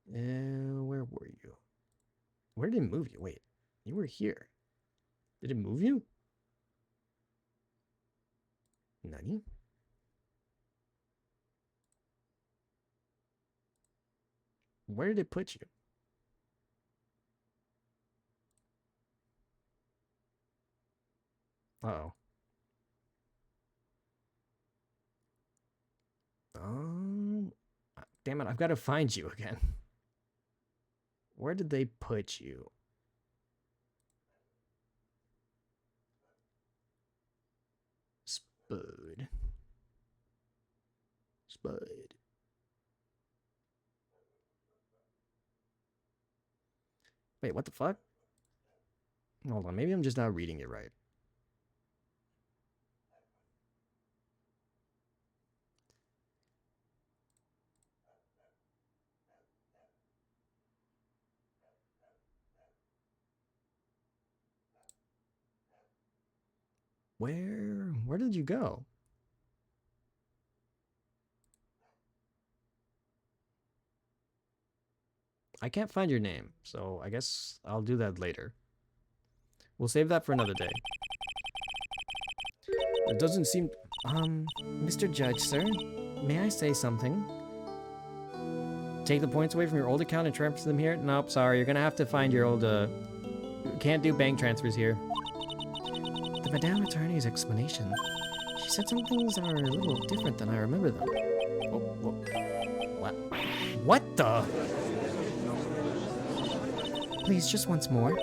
Where were you? Where did it move you? Wait, you were here. Did it move you? Nani? Where did it put you? Uh-oh. Damn it, I've got to find you again. Where did they put you? Spud. Wait, what the fuck? Hold on, maybe I'm just not reading it right. Where did you go? I can't find your name, so I guess I'll do that later. We'll save that for another day. It doesn't seem... Mr. Judge, sir, may I say something? Take the points away from your old account and transfer them here? Nope, sorry, you're gonna have to find your old, Can't do bank transfers here. The Madame Attorney's explanation. She said some things are a little different than I remember them. What the? Please, just once more.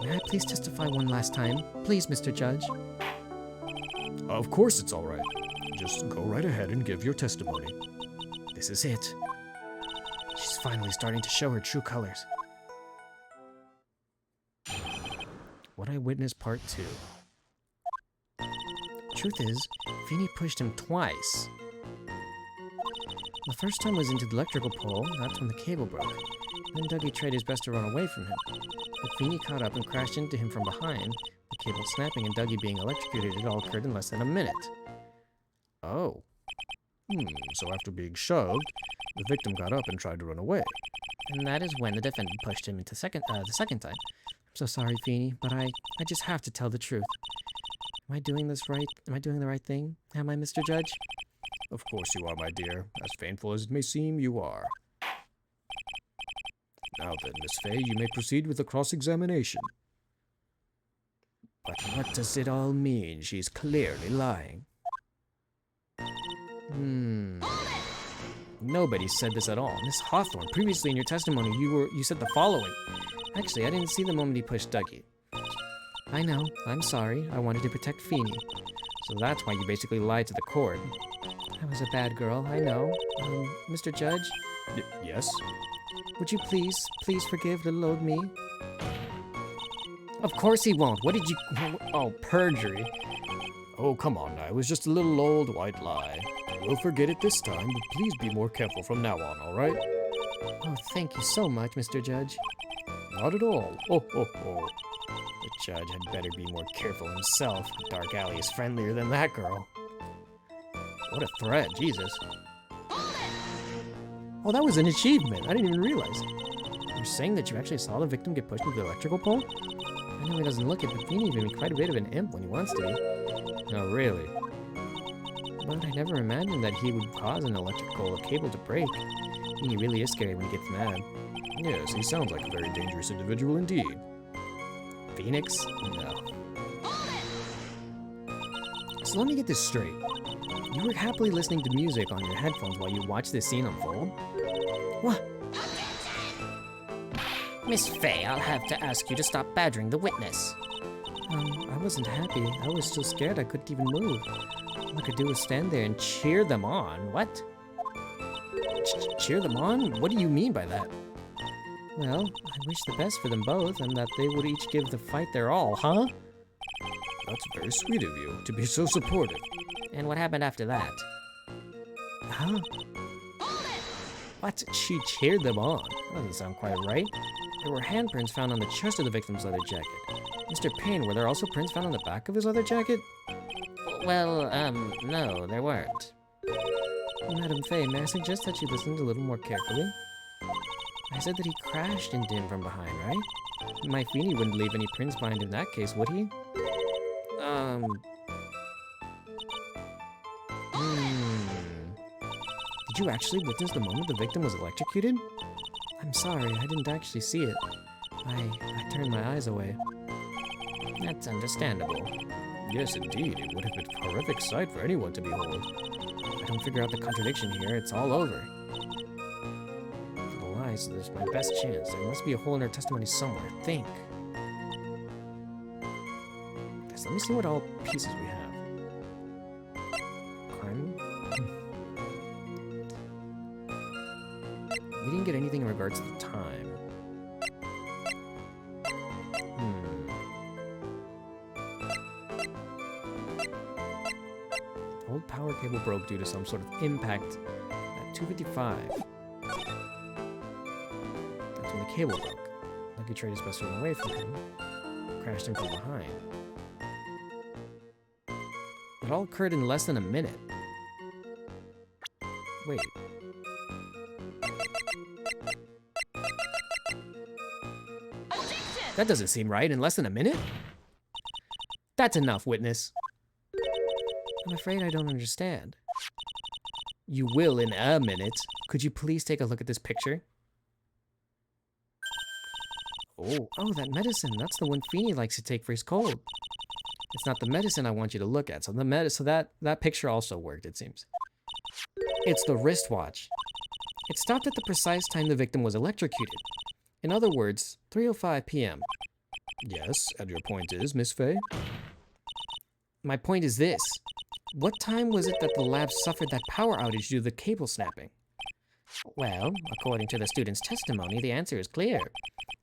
May I please testify one last time? Please, Mr. Judge. Of course it's all right. Just go right ahead and give your testimony. This is it. She's finally starting to show her true colors. What I Witnessed Part 2. Truth is, Feeny pushed him twice. The first time was into the electrical pole, that's when the cable broke. Then Dougie tried his best to run away from him. But Feeny caught up and crashed into him from behind. The cable snapping and Dougie being electrocuted, it all occurred in less than a minute. Oh. So after being shoved, the victim got up and tried to run away. And that is when the defendant pushed him into the second time. I'm so sorry, Feeny, but I just have to tell the truth. Am I doing this right? Am I doing the right thing? Am I, Mr. Judge? Of course you are, my dear. As painful as it may seem, you are. Now then, Miss Fay, you may proceed with the cross-examination. But what does it all mean? She's clearly lying. Nobody said this at all. Miss Hawthorne, previously in your testimony, you said the following. Actually, I didn't see the moment he pushed Dougie. I know. I'm sorry. I wanted to protect Feeny. So that's why you basically lied to the court. I was a bad girl, I know. Mr. Judge? Yes? Would you please forgive little old me? Of course he won't. What did you... Oh, perjury. Oh, come on now. It was just a little old white lie. We'll forget it this time, but please be more careful from now on, all right? Oh, thank you so much, Mr. Judge. Not at all. Oh. The judge had better be more careful himself. Dark Alley is friendlier than that girl. What a threat, Jesus. Oh, that was an achievement. I didn't even realize. You're saying that you actually saw the victim get pushed into the electrical pole? I know he doesn't look it, but Feeny can be quite a bit of an imp when he wants to be. No, really. But I never imagined that he would cause an electrical cable to break. Feeny really is scary when he gets mad. Yes, he sounds like a very dangerous individual indeed. Phoenix? No. So let me get this straight. You were happily listening to music on your headphones while you watched this scene unfold? What? Miss Fay, I'll have to ask you to stop badgering the witness. I wasn't happy. I was so scared I couldn't even move. All I could do was stand there and cheer them on. What? Cheer them on? What do you mean by that? Well, I wish the best for them both, and that they would each give the fight their all, huh? That's very sweet of you, to be so supportive. And what happened after that? Huh? What? She cheered them on? That doesn't sound quite right. There were handprints found on the chest of the victim's leather jacket. Mr. Payne, were there also prints found on the back of his leather jacket? Well, no, there weren't. Madam Fay, may I suggest that you listened a little more carefully? I said that he crashed into him from behind, right? My Feeny wouldn't leave any prints behind in that case, would he? Did you actually witness the moment the victim was electrocuted? I'm sorry, I didn't actually see it. I turned my eyes away. That's understandable. Yes, indeed. It would have been a horrific sight for anyone to behold. If I don't figure out the contradiction here, it's all over. For the lies, there's my best chance. There must be a hole in her testimony somewhere. Think. Guys, let me see what all pieces we have. Crime? We didn't get anything in regards to the time. Old power cable broke due to some sort of impact at 2:55. That's when the cable broke. Lucky Trader's best went away from him. Crashed him from behind. It all occurred in less than a minute. Wait. That doesn't seem right. In less than a minute? That's enough, witness. I'm afraid I don't understand. You will in a minute. Could you please take a look at this picture? Oh, that medicine. That's the one Feeny likes to take for his cold. It's not the medicine I want you to look at. So that picture also worked, it seems. It's the wristwatch. It stopped at the precise time the victim was electrocuted. In other words, 3:05 p.m. Yes, and your point is, Miss Faye? My point is this. What time was it that the lab suffered that power outage due to the cable snapping? Well, according to the student's testimony, the answer is clear.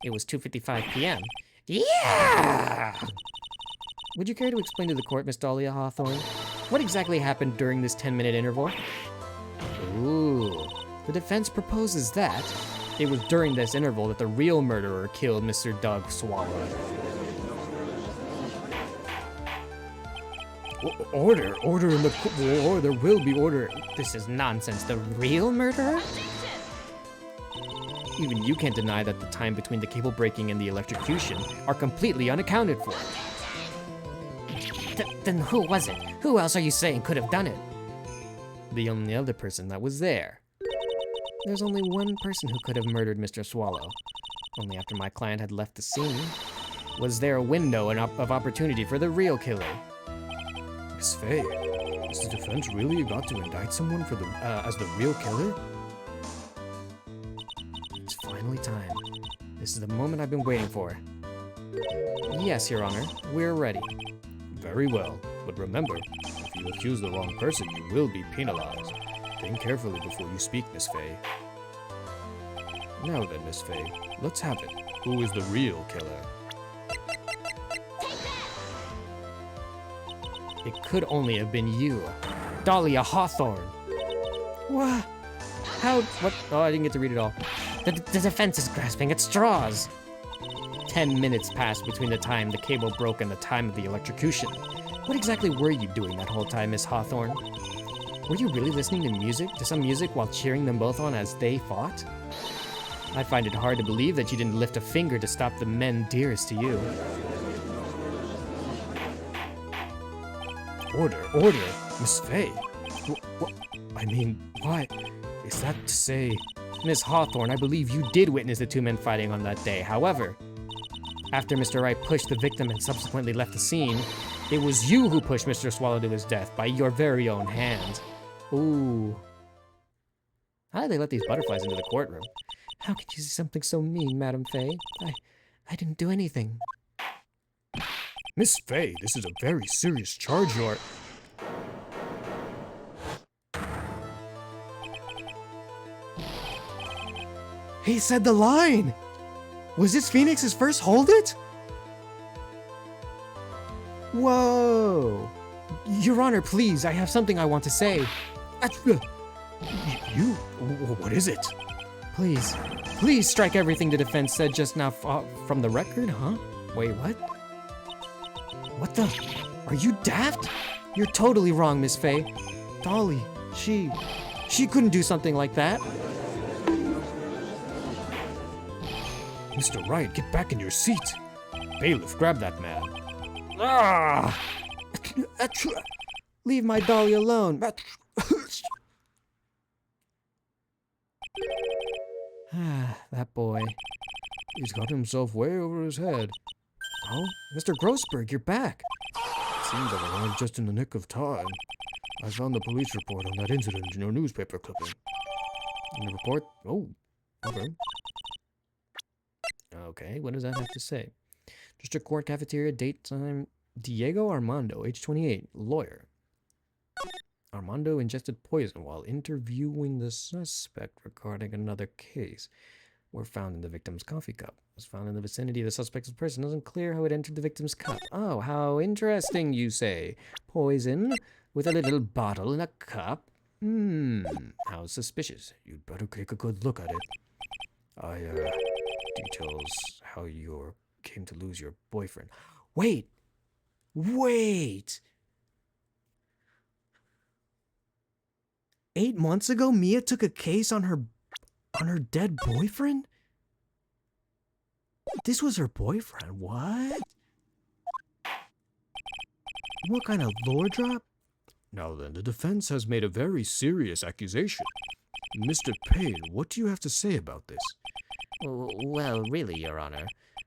It was 2:55 p.m. Yeah! Would you care to explain to the court, Miss Dahlia Hawthorne, what exactly happened during this 10-minute interval? Ooh, the defense proposes that it was during this interval that the real murderer killed Mr. Doug Swallow. Order in the or there will be order. This is nonsense. The real murderer? Even you can't deny that the time between the cable breaking and the electrocution are completely unaccounted for. Then who was it? Who else are you saying could have done it? The only other person that was there. There's only one person who could have murdered Mr. Swallow. Only after my client had left the scene was there a window of opportunity for the real killer. Miss Faye, is the defense really about to indict someone for as the real killer? It's finally time. This is the moment I've been waiting for. Yes, Your Honor, we're ready. Very well, but remember, if you accuse the wrong person, you will be penalized. Think carefully before you speak, Miss Faye. Now then, Miss Faye, let's have it. Who is the real killer? It could only have been you, Dahlia Hawthorne. What? How? What? Oh, I didn't get to read it all. The defense is grasping at straws. 10 minutes passed between the time the cable broke and the time of the electrocution. What exactly were you doing that whole time, Miss Hawthorne? Were you really listening to some music while cheering them both on as they fought? I find it hard to believe that you didn't lift a finger to stop the men dearest to you. Order, Miss Faye. I mean, why? Is that to say... Miss Hawthorne, I believe you did witness the two men fighting on that day. However, after Mr. Wright pushed the victim and subsequently left the scene, it was you who pushed Mr. Swallow to his death by your very own hand. Ooh. How did they let these butterflies into the courtroom? How could you say something so mean, Madam Faye? I didn't do anything. Miss Faye, this is a very serious charge you're... He said the line! Was this Phoenix's first hold it? Whoa! Your Honor, please, I have something I want to say. You? What is it? Please strike everything the defense said just now from the record, huh? Wait, what? What the? Are you daft? You're totally wrong, Miss Faye. Dolly, she couldn't do something like that. Mr. Wright, get back in your seat. Bailiff, grab that man. Ah! Leave my Dolly alone. That boy. He's got himself way over his head. Oh, Mr. Grossberg, you're back. Seems like I arrived just in the nick of time. I found the police report on that incident in your newspaper clipping. In the report? Oh, okay. Okay, what does that have to say? District Court Cafeteria, date time. Diego Armando, age 28, lawyer. Armando ingested poison while interviewing the suspect regarding another case. were found in the victim's coffee cup. It was found in the vicinity of the suspect's person. It wasn't clear how it entered the victim's cup. Oh, how interesting, you say. Poison with a little bottle in a cup? How suspicious. You'd better take a good look at it. Details how you came to lose your boyfriend. Wait! Wait! 8 months ago, Mia took a case on her dead boyfriend? This was her boyfriend, what? What kind of lore drop? Now then, the defense has made a very serious accusation. Mr. Payne, what do you have to say about this? Well, really, Your Honor,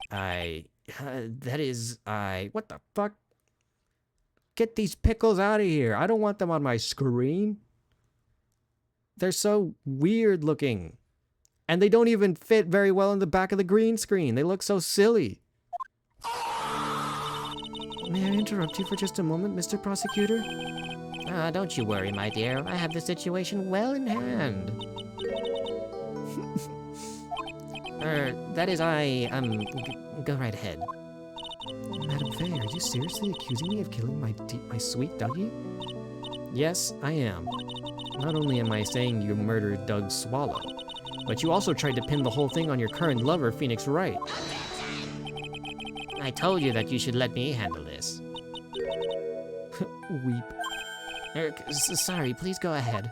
What the fuck? Get these pickles out of here. I don't want them on my screen. They're so weird looking. And they don't even fit very well in the back of the green screen. They look so silly. May I interrupt you for just a moment, Mr. Prosecutor? don't you worry, my dear. I have the situation well in hand. Go right ahead. Madam Faye, are you seriously accusing me of killing my sweet Dougie? Yes, I am. Not only am I saying you murdered Doug Swallow, but you also tried to pin the whole thing on your current lover, Phoenix Wright. I told you that you should let me handle this. Weep. Sorry, please go ahead.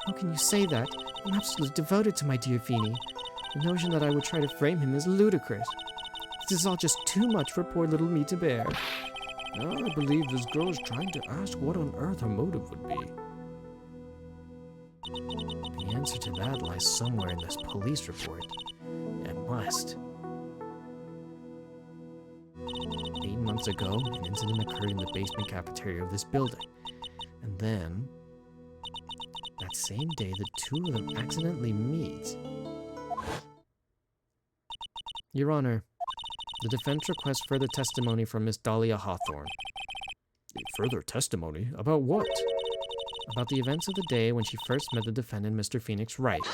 How can you say that? I'm absolutely devoted to my dear Feeny. The notion that I would try to frame him is ludicrous. This is all just too much for poor little me to bear. Now I believe this girl is trying to ask what on earth her motive would be. The answer to that lies somewhere in this police report. It must. 8 months ago, an incident occurred in the basement cafeteria of this building. And then, that same day, the two of them accidentally meet. Your Honor, the defense requests further testimony from Miss Dahlia Hawthorne. Further testimony? About what? About the events of the day when she first met the defendant, Mr. Phoenix Wright.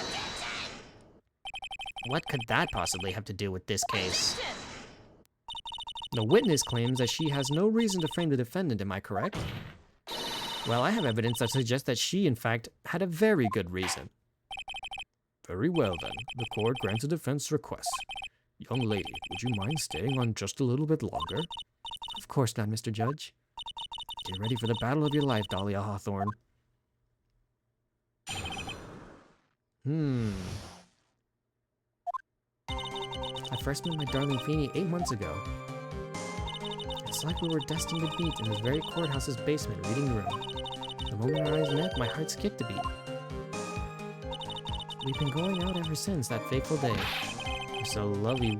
What could that possibly have to do with this case? The witness claims that she has no reason to frame the defendant, am I correct? Well, I have evidence that suggests that she, in fact, had a very good reason. Very well, then. The court grants a defense request. Young lady, would you mind staying on just a little bit longer? Of course not, Mr. Judge. Get ready for the battle of your life, Dahlia Hawthorne. I first met my darling Feeny 8 months ago. It's like we were destined to meet in this very courthouse's basement reading room. The moment our eyes met, my heart skipped a beat. We've been going out ever since that fateful day. We're so lovely,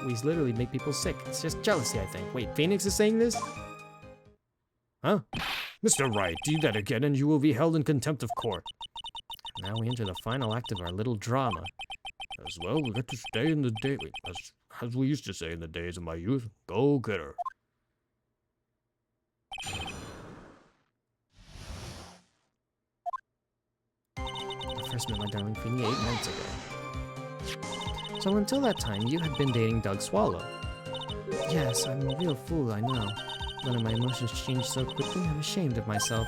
we literally make people sick. It's just jealousy, I think. Wait, Phoenix is saying this? Huh? Mr. Wright, do that again and you will be held in contempt of court. Now we enter the final act of our little drama. As well, we get to stay in the day, as we used to say in the days of my youth, go get her. I first met my darling Feeny 8 months ago. So until that time, you had been dating Doug Swallow. Yes, I'm a real fool, I know. None of my emotions changed so quickly, I'm ashamed of myself.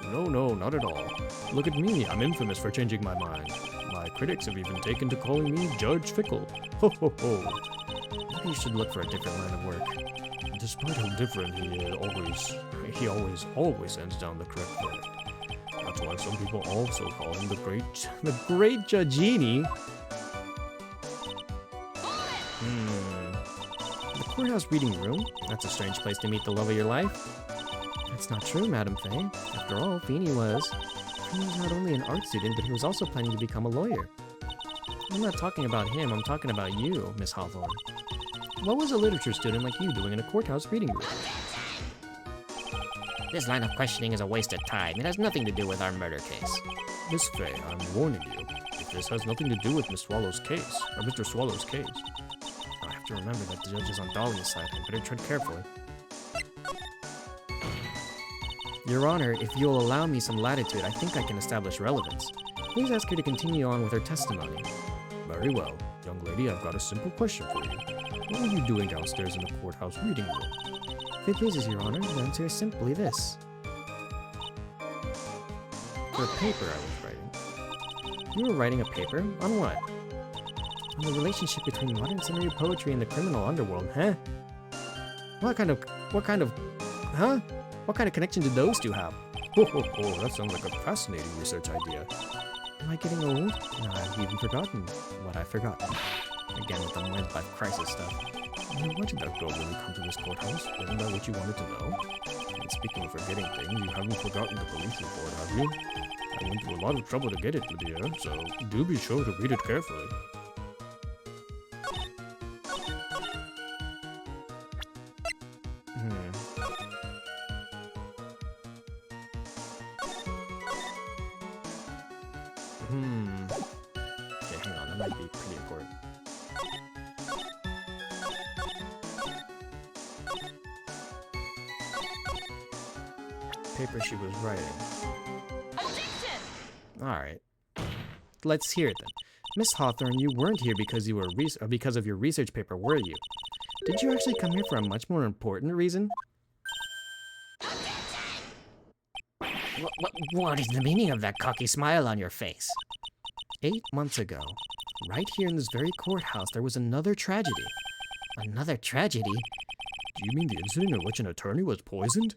No, not at all. Look at me, I'm infamous for changing my mind. My critics have even taken to calling me Judge Fickle. Ho ho ho. Maybe you should look for a different line of work. Despite how different he always ends down the correct verdict. That's why some people also call him the great Judgini. The courthouse reading room? That's a strange place to meet the love of your life. That's not true, Madam Faye. After all, Feeny was not only an art student, but he was also planning to become a lawyer. I'm not talking about him, I'm talking about you, Miss Hawthorne. What was a literature student like you doing in a courthouse reading room? This line of questioning is a waste of time. It has nothing to do with our murder case. Miss Faye, I'm warning you. If this has nothing to do with Mr. Swallow's case, I have to remember that the judge is on Dahlia's side. I better tread carefully. Your Honor, if you'll allow me some latitude, I think I can establish relevance. Please ask her to continue on with her testimony. Very well. Young lady, I've got a simple question for you. What are you doing downstairs in the courthouse reading room? If it pleases your honor, the answer is simply this. For a paper I was writing. You were writing a paper? On what? On the relationship between modern century poetry and the criminal underworld, huh? What kind of connection do those two have? Oh, that sounds like a fascinating research idea. Am I getting old? No, I've even forgotten what I've forgotten. Again with the midlife crisis stuff. Why did that girl really come to this courthouse? Wasn't that what you wanted to know? And speaking of forgetting things, you haven't forgotten the police report, have you? I went through a lot of trouble to get it, Lydia, so do be sure to read it carefully. Okay, hang on, that might be pretty important. Paper she was writing. Alright. Let's hear it then. Miss Hawthorne, you weren't here because you were because of your research paper, were you? Did you actually come here for a much more important reason? What is the meaning of that cocky smile on your face? 8 months ago, right here in this very courthouse, there was another tragedy. Another tragedy? Do you mean the incident in which an attorney was poisoned?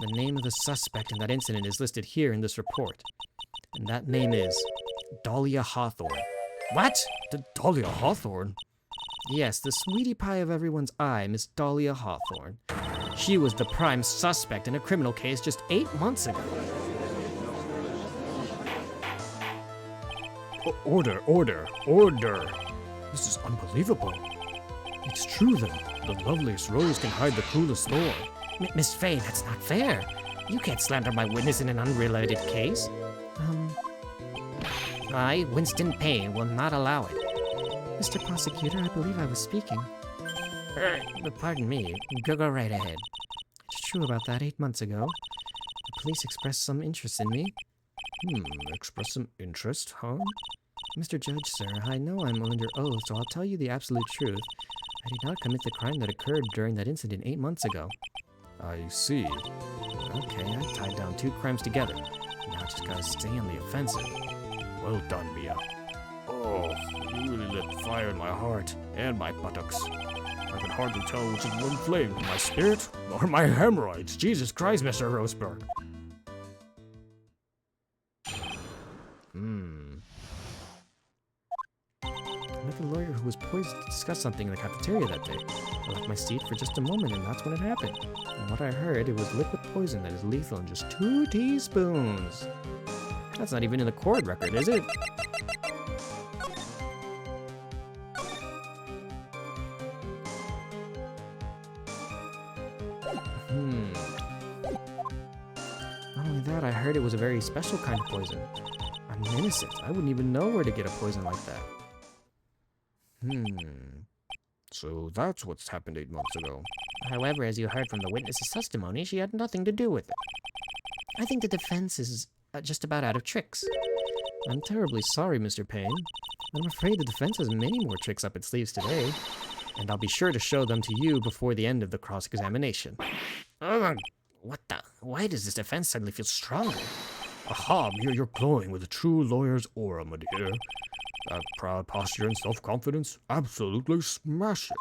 The name of the suspect in that incident is listed here in this report. And that name is Dahlia Hawthorne. What? Dahlia Hawthorne? Yes, the sweetie pie of everyone's eye, Miss Dahlia Hawthorne. She was the prime suspect in a criminal case just 8 months ago. Order, order, order! This is unbelievable. It's true then. The loveliest rose can hide the cruelest thorn. Miss Faye, that's not fair. You can't slander my witness in an unrelated case. I, Winston Payne, will not allow it. Mr. Prosecutor, I believe I was speaking. Pardon me. Go right ahead. It's true about that 8 months ago. The police expressed some interest in me. Express some interest, huh? Mr. Judge, sir, I know I'm under oath, so I'll tell you the absolute truth. I did not commit the crime that occurred during that incident 8 months ago. I see. Okay, I tied down 2 crimes together. Now I just gotta stay on the offensive. Well done, Mia. Oh, you really lit fire in my heart and my buttocks. I can hardly tell which is one flame, my spirit or my hemorrhoids. Jesus Christ, Mr. Roseberg. I met the lawyer who was poised to discuss something in the cafeteria that day. I left my seat for just a moment, and that's when it happened. From what I heard, it was liquid poison that is lethal in just 2 teaspoons. That's not even in the court record, is it? Not only that, I heard it was a very special kind of poison. I'm innocent. I wouldn't even know where to get a poison like that. So that's what's happened 8 months ago. However, as you heard from the witness's testimony, she had nothing to do with it. I think the defense is just about out of tricks. I'm terribly sorry, Mr. Payne. I'm afraid the defense has many more tricks up its sleeves today, and I'll be sure to show them to you before the end of the cross-examination. What the? Why does this defense suddenly feel stronger? Aha, Mia, you're glowing with a true lawyer's aura, my dear. That proud posture and self-confidence, absolutely smashing.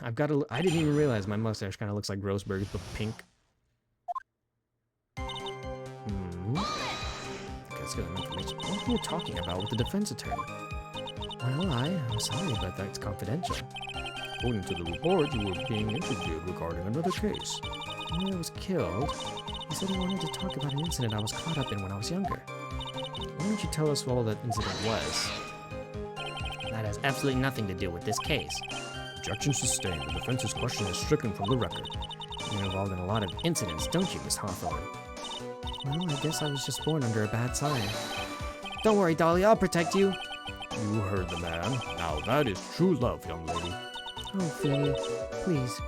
I didn't even realize my mustache kind of looks like Roseberg's, but pink. That's good information. What are you talking about with the defense attorney? Well, I'm sorry, but that's confidential. According to the report, you were being interviewed regarding another case. When I was killed, he said he wanted to talk about an incident I was caught up in when I was younger. Why don't you tell us what all that incident was? That has absolutely nothing to do with this case. Objection sustained. The defense's question is stricken from the record. You're involved in a lot of incidents, don't you, Miss Hawthorne? Well, I guess I was just born under a bad sign. Don't worry, Dolly, I'll protect you. You heard the man. Now that is true love, young lady. Oh, Phoebe, please.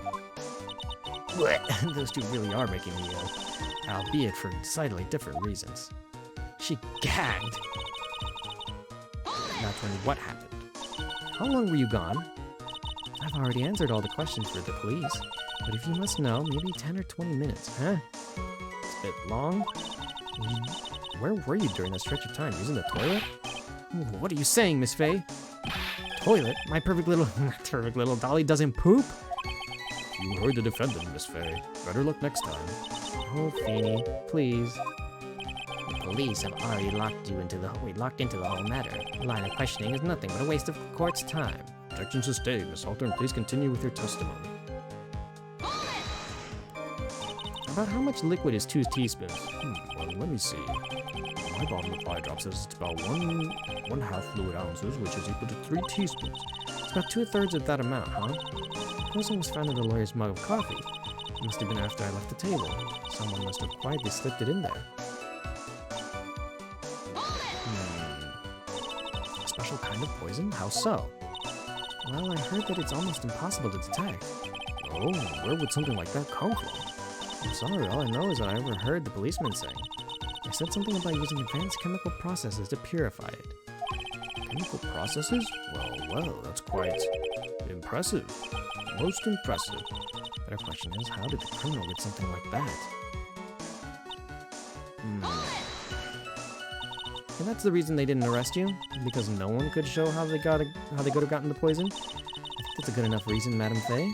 Those two really are making me ill, albeit for decidedly different reasons. She gagged. That's when what happened? How long were you gone? I've already answered all the questions for the police. But if you must know, maybe 10 or 20 minutes, huh? It's a bit long. Where were you during that stretch of time? Using the toilet? What are you saying, Miss Faye? Toilet? My perfect little dolly doesn't poop? You heard the defendant, Miss Faye. Better luck next time. Oh, Feeny, please. The police have already locked into the whole matter. The line of questioning is nothing but a waste of the court's time. Objection sustained. Miss Hawthorne, please continue with your testimony. About how much liquid is 2 teaspoons? Well, let me see. My bottom reply drop says it's about one half fluid ounces, which is equal to 3 teaspoons. It's about 2/3 of that amount, huh? The poison was found in the lawyer's mug of coffee. It must have been after I left the table. Someone must have quietly slipped it in there. A special kind of poison? How so? Well, I heard that it's almost impossible to detect. Oh, where would something like that come from? I'm sorry, all I know is that I overheard the policeman saying. They said something about using advanced chemical processes to purify it. Chemical processes? Well, that's quite impressive. Most impressive. Better question is, how did the criminal get something like that? And that's the reason they didn't arrest you? Because no one could show how they could have gotten the poison? I think that's a good enough reason, Madame Faye.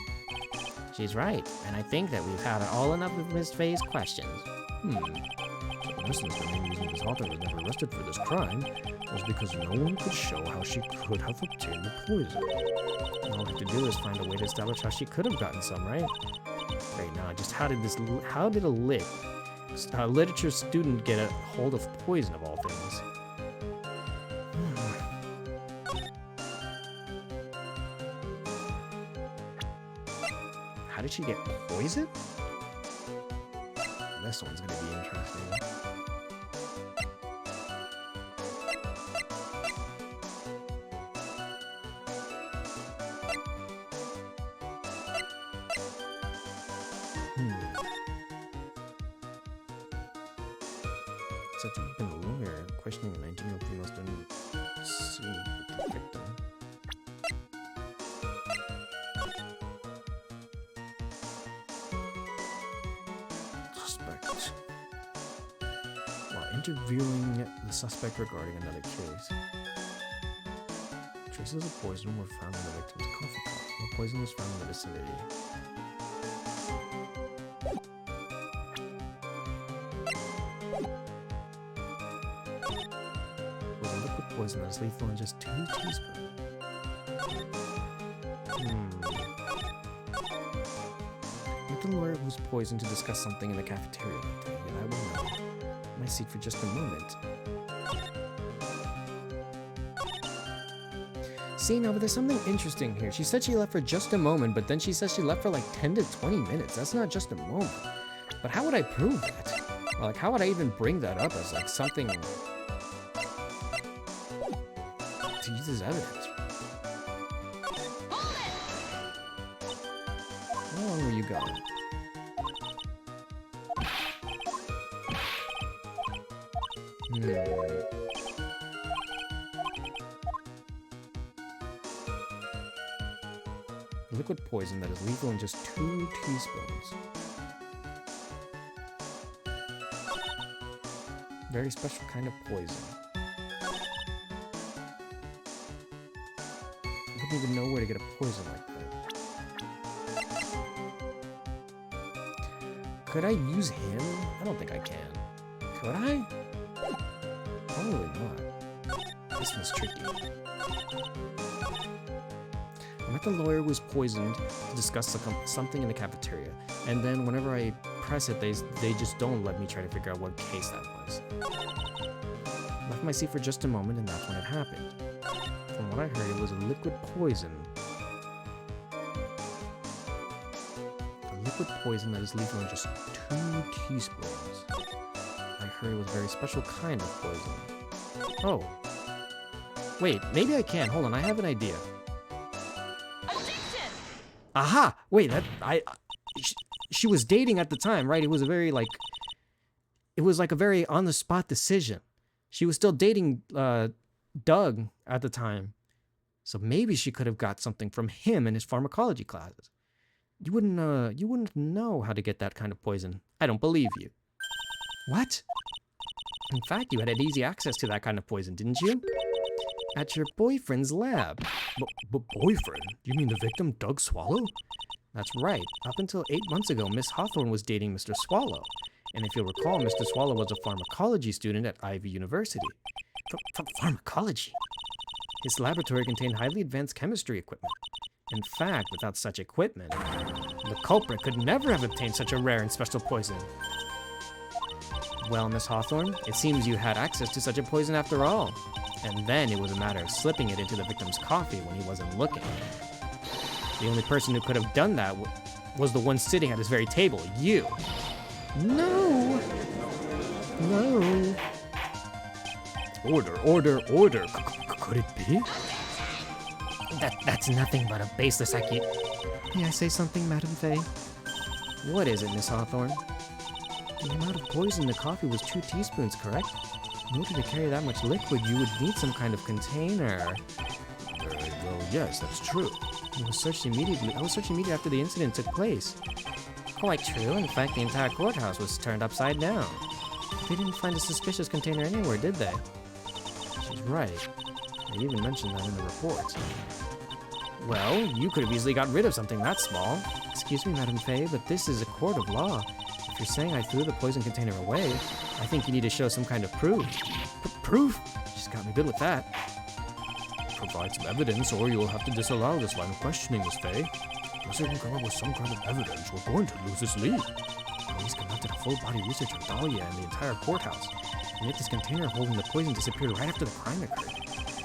She's right, and I think that we've had all enough of Miss Faye's questions. So in essence, the main reason Miss Hawthorne was never arrested for this crime was because no one could show how she could have obtained the poison. All we have to do is find a way to establish how she could have gotten some, right? Great, now just how did a literature student get a hold of poison of all things? How did she get poison? This one's gonna be interesting. Such a lawyer questioning a 19-year-old female student sued the victim. Suspect. While interviewing the suspect regarding another case, traces of poison were found in the victim's coffee cup. No poison was found in the vicinity. Was a liquid poison that is lethal in just 2 teaspoons. Met the lawyer who was poisoned to discuss something in the cafeteria that day, and I will know my seat for just a moment. See, now, but there's something interesting here. She said she left for just a moment, but then she says she left for like 10 to 20 minutes. That's not just a moment. But how would I prove that? Or, like, how would I even bring that up as, like, something to use as evidence? How long were you gone? Liquid poison that is lethal in just 2 teaspoons. Very special kind of poison. I wouldn't even know where to get a poison like that. Could I use him? I don't think I can. Could I? Probably not. This one's tricky. I met the lawyer who was poisoned to discuss something in the cafeteria, and then whenever I press it, they just don't let me try to figure out what case that was. Left my seat for just a moment, and that's when it happened. From what I heard, it was a liquid poison. A liquid poison that is lethal in just 2 teaspoons. I heard it was a very special kind of poison. Oh. Wait, maybe I can. Hold on, I have an idea. Aha! Wait, she was dating at the time, right? It was a very, like, it was like a very on-the-spot decision. She was still dating, Doug at the time. So maybe she could have got something from him in his pharmacology classes. You wouldn't know how to get that kind of poison. I don't believe you. What? In fact, you had easy access to that kind of poison, didn't you? At your boyfriend's lab. Boyfriend? You mean the victim, Doug Swallow? That's right. Up until 8 months ago, Miss Hawthorne was dating Mr. Swallow. And if you'll recall, Mr. Swallow was a pharmacology student at Ivy University. Pharmacology? His laboratory contained highly advanced chemistry equipment. In fact, without such equipment, the culprit could never have obtained such a rare and special poison. Well, Miss Hawthorne, it seems you had access to such a poison after all. And then it was a matter of slipping it into the victim's coffee when he wasn't looking. The only person who could have done that was the one sitting at this very table, you. No! No. Order. Could it be? That's nothing but a baseless accusation. May I say something, Madam Faye? What is it, Miss Hawthorne? The amount of poison in the coffee was 2 teaspoons, correct? In order to carry that much liquid, you would need some kind of container. Well, yes, that's true. I was searched immediately after the incident took place. Quite true. In fact, the entire courthouse was turned upside down. They didn't find a suspicious container anywhere, did they? She's right. They even mentioned that in the report. Well, you could have easily got rid of something that small. Excuse me, Madam Faye, but this is a court of law. If you're saying I threw the poison container away, I think you need to show some kind of proof. Proof? She's got me good with that. Provide some evidence, or you'll have to disallow this line of questioning, Miss Faye. Unless you can come up with some kind of evidence, we're going to lose this lead. Police conducted a full-body research on Dahlia and the entire courthouse, and yet this container holding the poison disappeared right after the crime occurred.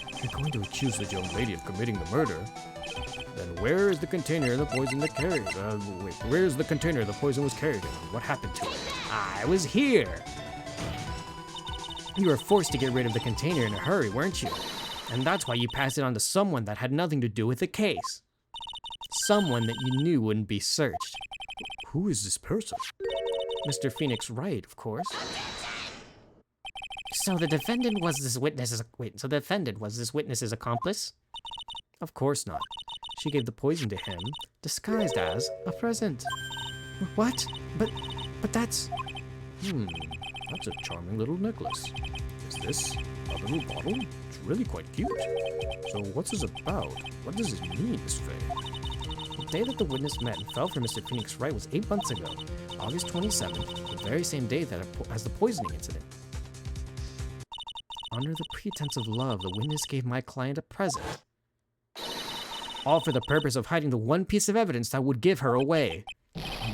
If you're going to accuse this young lady of committing the murder, then where is the container the poison that carried? Where's the container the poison was carried in? What happened to it? I was here! You were forced to get rid of the container in a hurry, weren't you? And that's why you passed it on to someone that had nothing to do with the case. Someone that you knew wouldn't be searched. Who is this person? Mr. Phoenix Wright, of course. So the defendant was this witness's accomplice? Of course not. She gave the poison to him, disguised as a present. What? But that's... That's a charming little necklace. Is this a little bottle? It's really quite cute. So what's this about? What does this mean, Miss Faye? The day that the witness met and fell for Mr. Phoenix Wright was 8 months ago, August 27th, the very same day as the poisoning incident. Under the pretense of love, the witness gave my client a present. All for the purpose of hiding the one piece of evidence that would give her away.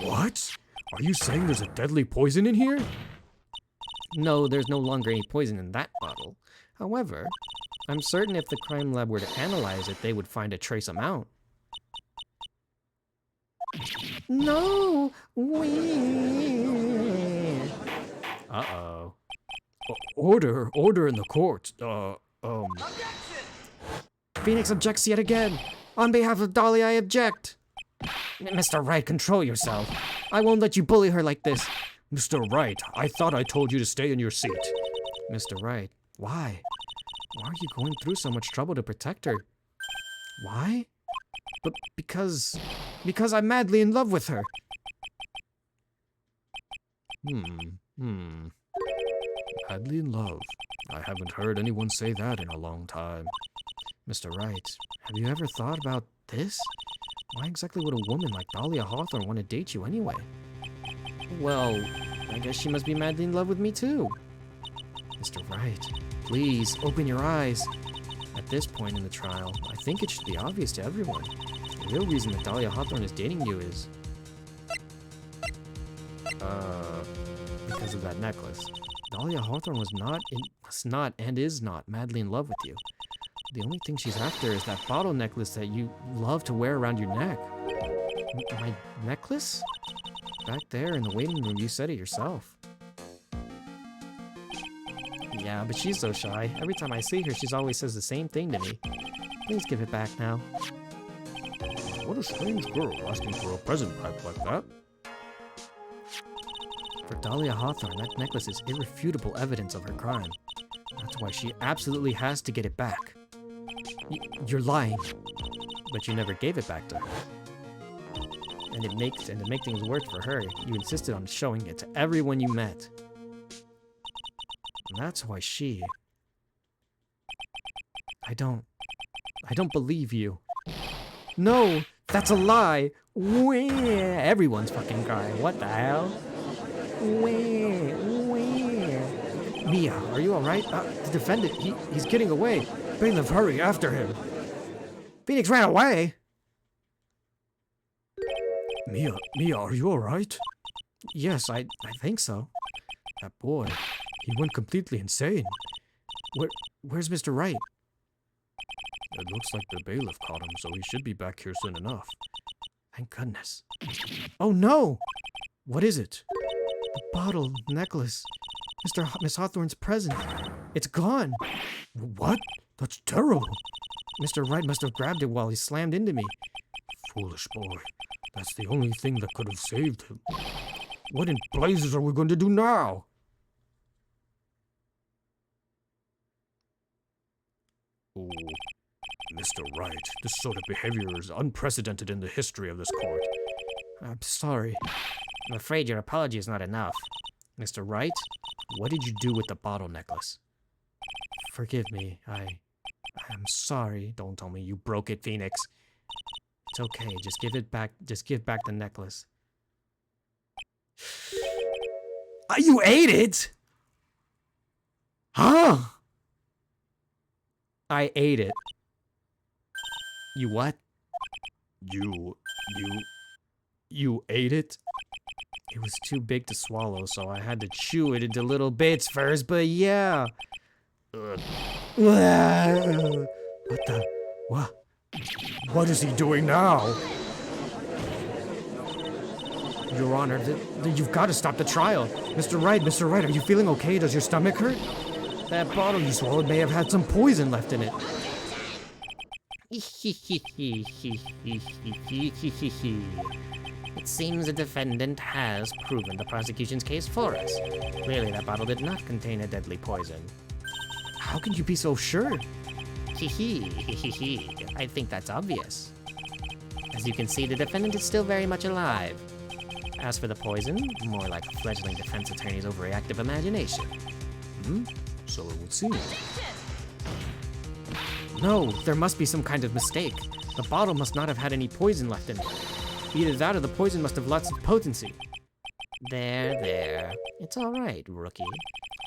What? Are you saying there's a deadly poison in here? No, there's no longer any poison in that bottle. However, I'm certain if the crime lab were to analyze it, they would find a trace amount. No! Uh-oh. Order in the court. Phoenix objects yet again. On behalf of Dahlia, I object. Mr. Wright, control yourself. I won't let you bully her like this. Mr. Wright, I thought I told you to stay in your seat. Mr. Wright, why? Why are you going through so much trouble to protect her? Why? But because I'm madly in love with her. Madly in love. I haven't heard anyone say that in a long time. Mr. Wright, have you ever thought about this? Why exactly would a woman like Dahlia Hawthorne want to date you anyway? Well, I guess she must be madly in love with me too. Mr. Wright, please, open your eyes. At this point in the trial, I think it should be obvious to everyone. The real reason that Dahlia Hawthorne is dating you is... because of that necklace. Dahlia Hawthorne was not and is not madly in love with you. The only thing she's after is that bottle necklace that you love to wear around your neck. My necklace? Back there in the waiting room, you said it yourself. Yeah, but she's so shy. Every time I see her, she always says the same thing to me. Please give it back now. What a strange girl asking for a present pack like that. For Dahlia Hawthorne, that necklace is irrefutable evidence of her crime. That's why she absolutely has to get it back. You're lying. But you never gave it back to her. And to make things worse for her, you insisted on showing it to everyone you met. And that's why she... I don't believe you. No, that's a lie. Where? Everyone's fucking crying. What the hell? Where? Mia, are you alright? The defendant, he's getting away. Bailiff, hurry, after him. Phoenix ran away. Mia, are you alright? Yes, I think so. That boy, he went completely insane. Where's Mr. Wright? It looks like the bailiff caught him, so he should be back here soon enough. Thank goodness. Oh no! What is it? The bottle, necklace, Miss Hawthorne's present. It's gone. What? That's terrible. Mr. Wright must have grabbed it while he slammed into me. Foolish boy. That's the only thing that could have saved him. What in blazes are we going to do now? Oh, Mr. Wright, this sort of behavior is unprecedented in the history of this court. I'm sorry. I'm afraid your apology is not enough. Mr. Wright, what did you do with the bottle necklace? Forgive me, I'm sorry. Don't tell me you broke it, Phoenix. It's okay, just give it back, just give back the necklace. You ate it? Huh? I ate it. You what? You ate it? It was too big to swallow, so I had to chew it into little bits first, but yeah. Ugh. What the? What? What is he doing now? Your Honor, you've got to stop the trial. Mr. Wright, are you feeling okay? Does your stomach hurt? That bottle you swallowed may have had some poison left in it. It seems the defendant has proven the prosecution's case for us. Clearly, that bottle did not contain a deadly poison. How can you be so sure? I think that's obvious. As you can see, the defendant is still very much alive. As for the poison, more like a fledgling defense attorney's overreactive imagination. So it would seem. No, there must be some kind of mistake. The bottle must not have had any poison left in it. Either that or the poison must have lots of potency. There. It's all right, rookie.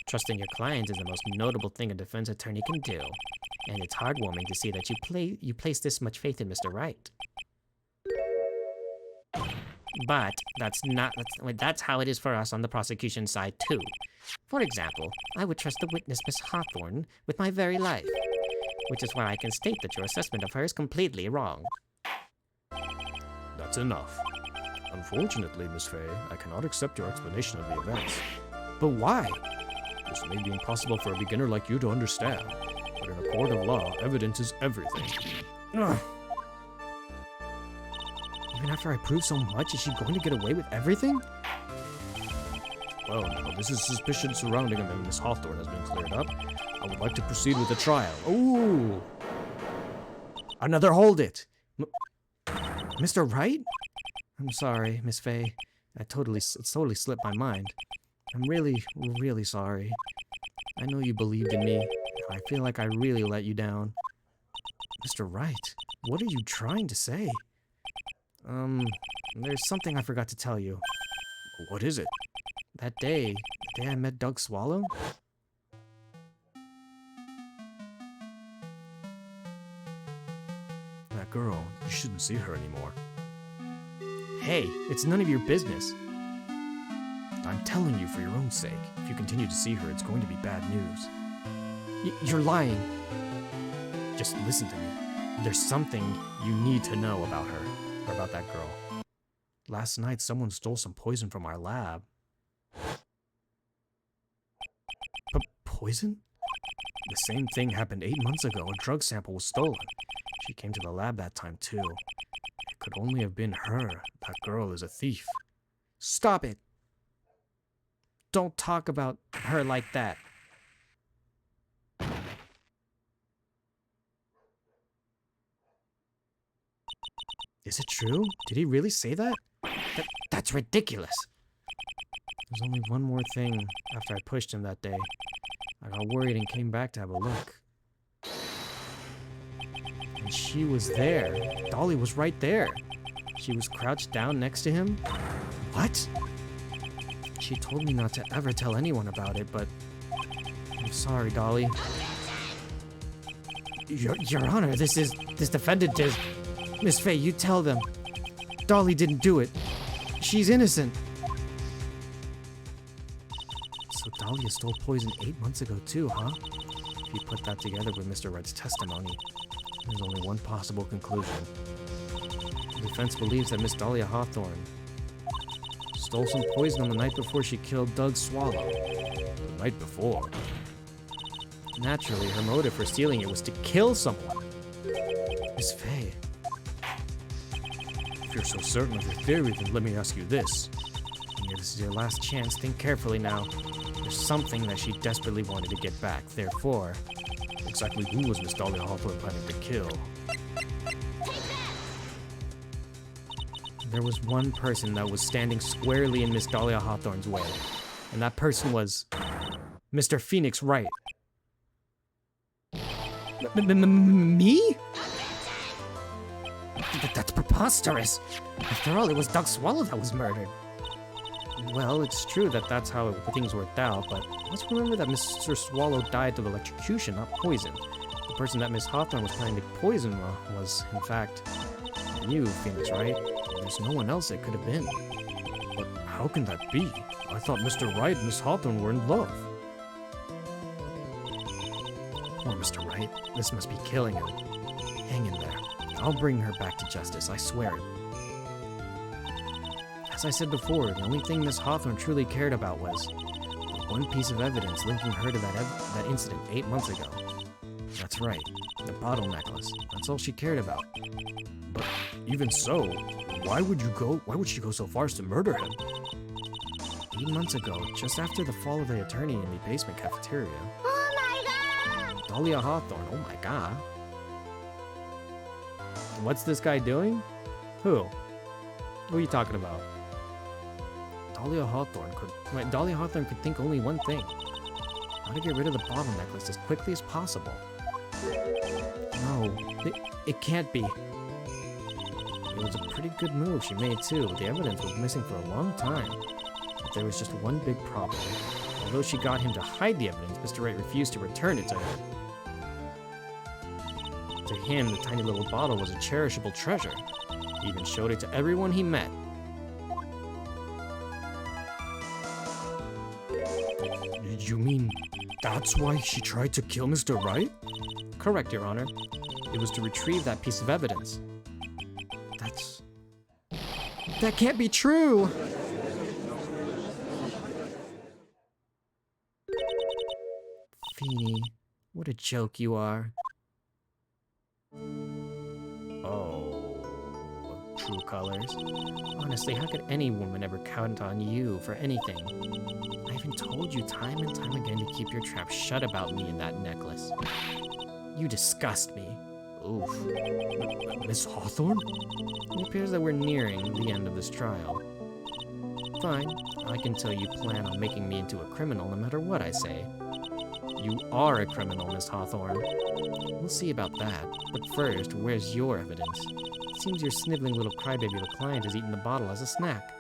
Trusting your client is the most notable thing a defense attorney can do. And it's heartwarming to see that you place this much faith in Mr. Wright. But that's how it is for us on the prosecution side too. For example, I would trust the witness, Miss Hawthorne, with my very life. Which is why I can state that your assessment of her is completely wrong. That's enough. Unfortunately, Miss Fay, I cannot accept your explanation of the events. But why? This may be impossible for a beginner like you to understand, but in a court of law, evidence is everything. Ugh. Even after I prove so much, is she going to get away with everything? Well, now, this is suspicion surrounding him and Miss Hawthorne has been cleared up. I would like to proceed with the trial. Ooh! Another hold it! Mr. Wright? I'm sorry, Miss Fay. It totally slipped my mind. I'm really, really sorry. I know you believed in me. I feel like I really let you down. Mr. Wright, what are you trying to say? There's something I forgot to tell you. What is it? That day, the day I met Doug Swallow? That girl, you shouldn't see her anymore. Hey, it's none of your business. I'm telling you for your own sake. If you continue to see her, it's going to be bad news. You're lying. Just listen to me. There's something you need to know about her, or about that girl. Last night, someone stole some poison from our lab. Poison? The same thing happened 8 months ago. A drug sample was stolen. She came to the lab that time, too. It could only have been her. That girl is a thief. Stop it. Don't talk about her like that. Is it true? Did he really say that? That's ridiculous. There's only one more thing after I pushed him that day. I got worried and came back to have a look. And she was there. Dolly was right there. She was crouched down next to him. What? She told me not to ever tell anyone about it, but I'm sorry, Dolly. Your Honor, this defendant is... Miss Faye, you tell them. Dolly didn't do it. She's innocent. So Dahlia stole poison 8 months ago too, huh? If you put that together with Mr. Red's testimony, there's only one possible conclusion. The defense believes that Miss Dahlia Hawthorne stole some poison on the night before she killed Doug Swallow. The night before? Naturally, her motive for stealing it was to kill someone. Miss Faye. If you're so certain of your theory, then let me ask you this. Here, this is your last chance. Think carefully now. There's something that she desperately wanted to get back. Therefore, exactly who was Miss Dahlia Hawthorne planning to kill? There was one person that was standing squarely in Miss Dahlia Hawthorne's way, and that person was Mr. Phoenix Wright. Me? That's preposterous. After all, it was Doug Swallow that was murdered. Well, it's true that that's how things worked out, but let's remember that Mr. Swallow died of electrocution, not poison. The person that Miss Hawthorne was planning to poison was, in fact, you, Phoenix, right? There's no one else it could have been. But how can that be? I thought Mr. Wright and Miss Hawthorne were in love. Poor Mr. Wright. This must be killing him. Hang in there. I'll bring her back to justice, I swear it. As I said before, the only thing Miss Hawthorne truly cared about was the one piece of evidence linking her to that incident 8 months ago. That's right, the bottle necklace. That's all she cared about. But even so, why would she go so far as to murder him? 8 months ago, just after the fall of the attorney in the basement cafeteria. Oh my god! Dahlia Hawthorne, oh my god. What's this guy doing? Who? Who are you talking about? Dahlia Hawthorne could think only one thing. How to get rid of the bottle necklace as quickly as possible. No, it can't be. It was a pretty good move she made too, but the evidence was missing for a long time. But there was just one big problem. Although she got him to hide the evidence, Mr. Wright refused to return it to her. To him, the tiny little bottle was a cherishable treasure. He even showed it to everyone he met. You mean that's why she tried to kill Mr. Wright? Correct, Your Honor. It was to retrieve that piece of evidence. That can't be true! Feeny, what a joke you are. Oh, true colors. Honestly, how could any woman ever count on you for anything? I even told you time and time again to keep your trap shut about me and that necklace. You disgust me. Oof. Miss Hawthorne? It appears that we're nearing the end of this trial. Fine, I can tell you plan on making me into a criminal no matter what I say. You are a criminal, Miss Hawthorne. We'll see about that, but first, where's your evidence? It seems your sniveling little crybaby of a client has eaten the bottle as a snack.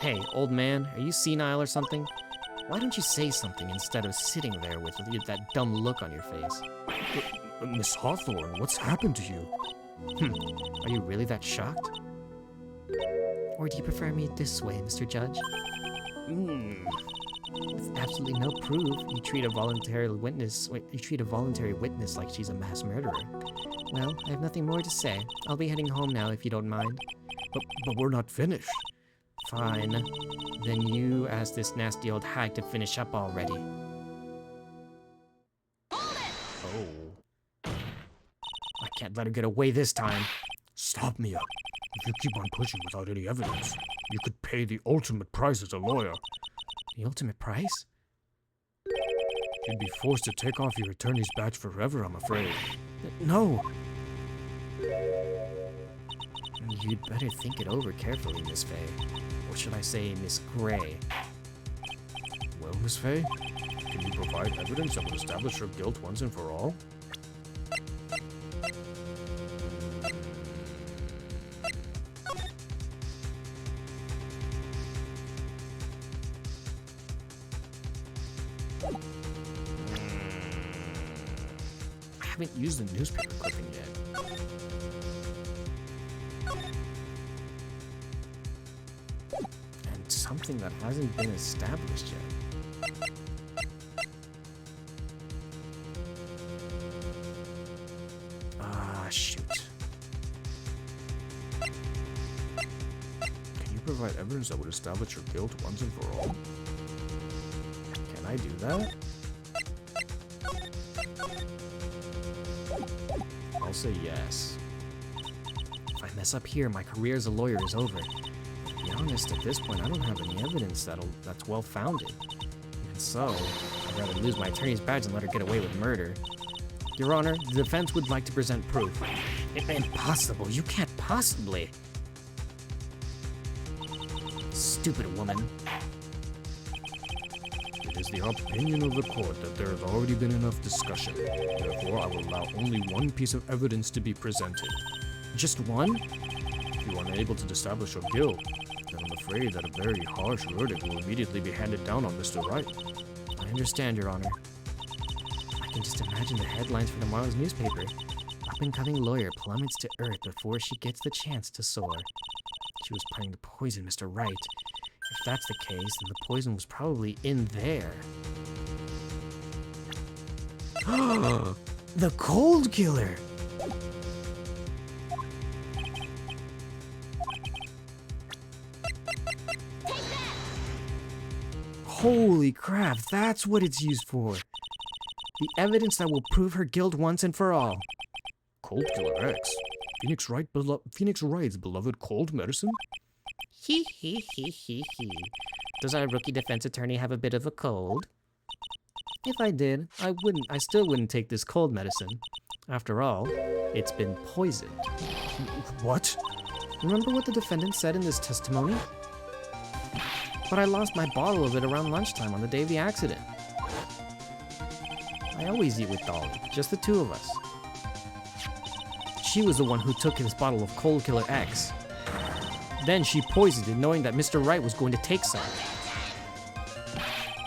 Hey, old man, are you senile or something? Why don't you say something instead of sitting there with that dumb look on your face? Miss Hawthorne, what's happened to you? Are you really that shocked? Or do you prefer me this way, Mr. Judge? With absolutely no proof, you treat a voluntary witness like she's a mass murderer. Well, I have nothing more to say. I'll be heading home now if you don't mind. But we're not finished. Fine. Then you ask this nasty old hag to finish up already. Oh. I can't let her get away this time. Stop, Mia. If you keep on pushing without any evidence, you could pay the ultimate price as a lawyer. The ultimate price? You'd be forced to take off your attorney's badge forever, I'm afraid. No! You'd better think it over carefully, Miss Fay. Or should I say, Miss Gray? Well, Miss Fay, can you provide evidence that will establish her guilt once and for all? I haven't used the newspaper clipping yet. And something that hasn't been established yet. Ah, shoot. Can you provide evidence that would establish her guilt once and for all? Can I do that? I'll say yes. If I mess up here, my career as a lawyer is over. To be honest, at this point, I don't have any evidence that's well-founded. Even so, I'd rather lose my attorney's badge than let her get away with murder. Your Honor, the defense would like to present proof. Impossible. You can't possibly. Stupid woman. It is the opinion of the court that there has already been enough discussion. Therefore, I will allow only one piece of evidence to be presented. Just one? If you are unable to establish her guilt, then I'm afraid that a very harsh verdict will immediately be handed down on Mr. Wright. I understand, Your Honor. I can just imagine the headlines for tomorrow's newspaper. Up-and-coming lawyer plummets to earth before she gets the chance to soar. She was planning to poison Mr. Wright. If that's the case, then the poison was probably in there. The cold killer! Holy crap, that's what it's used for. The evidence that will prove her guilt once and for all. Cold Killer X? Phoenix Wright's beloved cold medicine? Hee hee hee hee hee. Does our rookie defense attorney have a bit of a cold? If I did, I still wouldn't take this cold medicine. After all, it's been poisoned. What? Remember what the defendant said in this testimony? But I lost my bottle of it around lunchtime on the day of the accident. I always eat with Dolly, just the two of us. She was the one who took this bottle of Cold Killer X. Then she poisoned it, knowing that Mr. Wright was going to take some.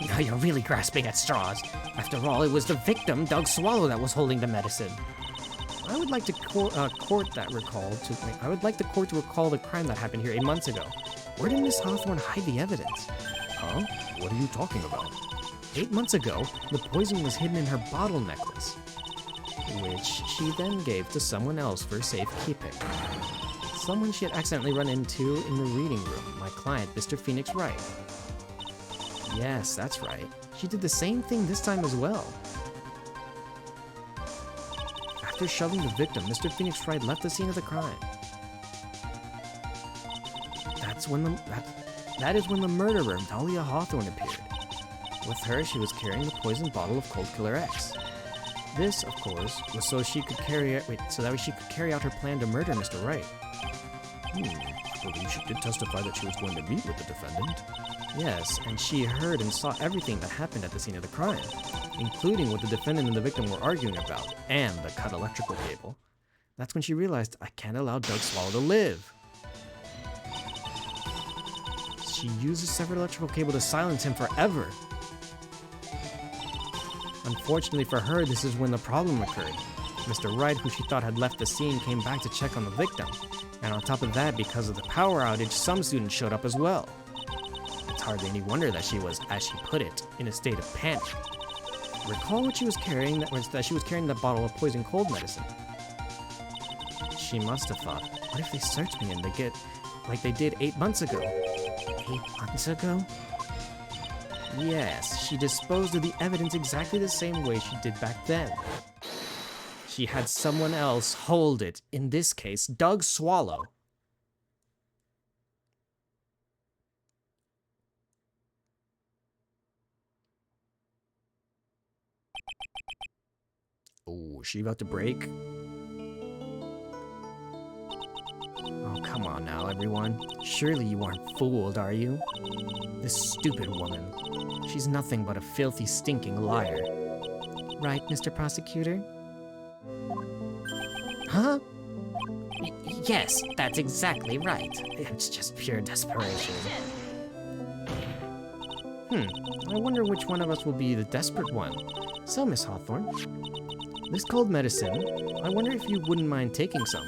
Now you're really grasping at straws. After all, it was the victim, Doug Swallow, that was holding the medicine. I would like the court to recall the crime that happened here 8 months ago. Where did Miss Hawthorne hide the evidence? Huh? What are you talking about? 8 months ago, the poison was hidden in her bottle necklace, which she then gave to someone else for safekeeping. Someone she had accidentally run into in the reading room, my client, Mr. Phoenix Wright. Yes, that's right. She did the same thing this time as well. After shoving the victim, Mr. Phoenix Wright left the scene of the crime. That is when the murderer, Dahlia Hawthorne, appeared. With her, she was carrying the poisoned bottle of Cold Killer X. This, of course, was so that she could carry out her plan to murder Mr. Wright. I believe she did testify that she was going to meet with the defendant. Yes, and she heard and saw everything that happened at the scene of the crime, including what the defendant and the victim were arguing about, and the cut electrical cable. That's when she realized, I can't allow Doug Swallow to live. She used the severed electrical cable to silence him forever. Unfortunately for her, this is when the problem occurred. Mr. Wright, who she thought had left the scene, came back to check on the victim. And on top of that, because of the power outage, some students showed up as well. It's hardly any wonder that she was, as she put it, in a state of panic. Recall what she was carrying, that she was carrying the bottle of poison cold medicine. She must have thought, what if they search me and they get like they did 8 months ago? 8 months ago? Yes, she disposed of the evidence exactly the same way she did back then. She had someone else hold it, in this case, Doug Swallow. Oh, is she about to break? Oh Oh, come on now, everyone. Surely you aren't fooled, are you? This stupid woman. She's nothing but a filthy, stinking liar. Right, Mr. Prosecutor? Huh? Yes, that's exactly right. It's just pure desperation. I wonder which one of us will be the desperate one. So, Miss Hawthorne, this cold medicine, I wonder if you wouldn't mind taking some.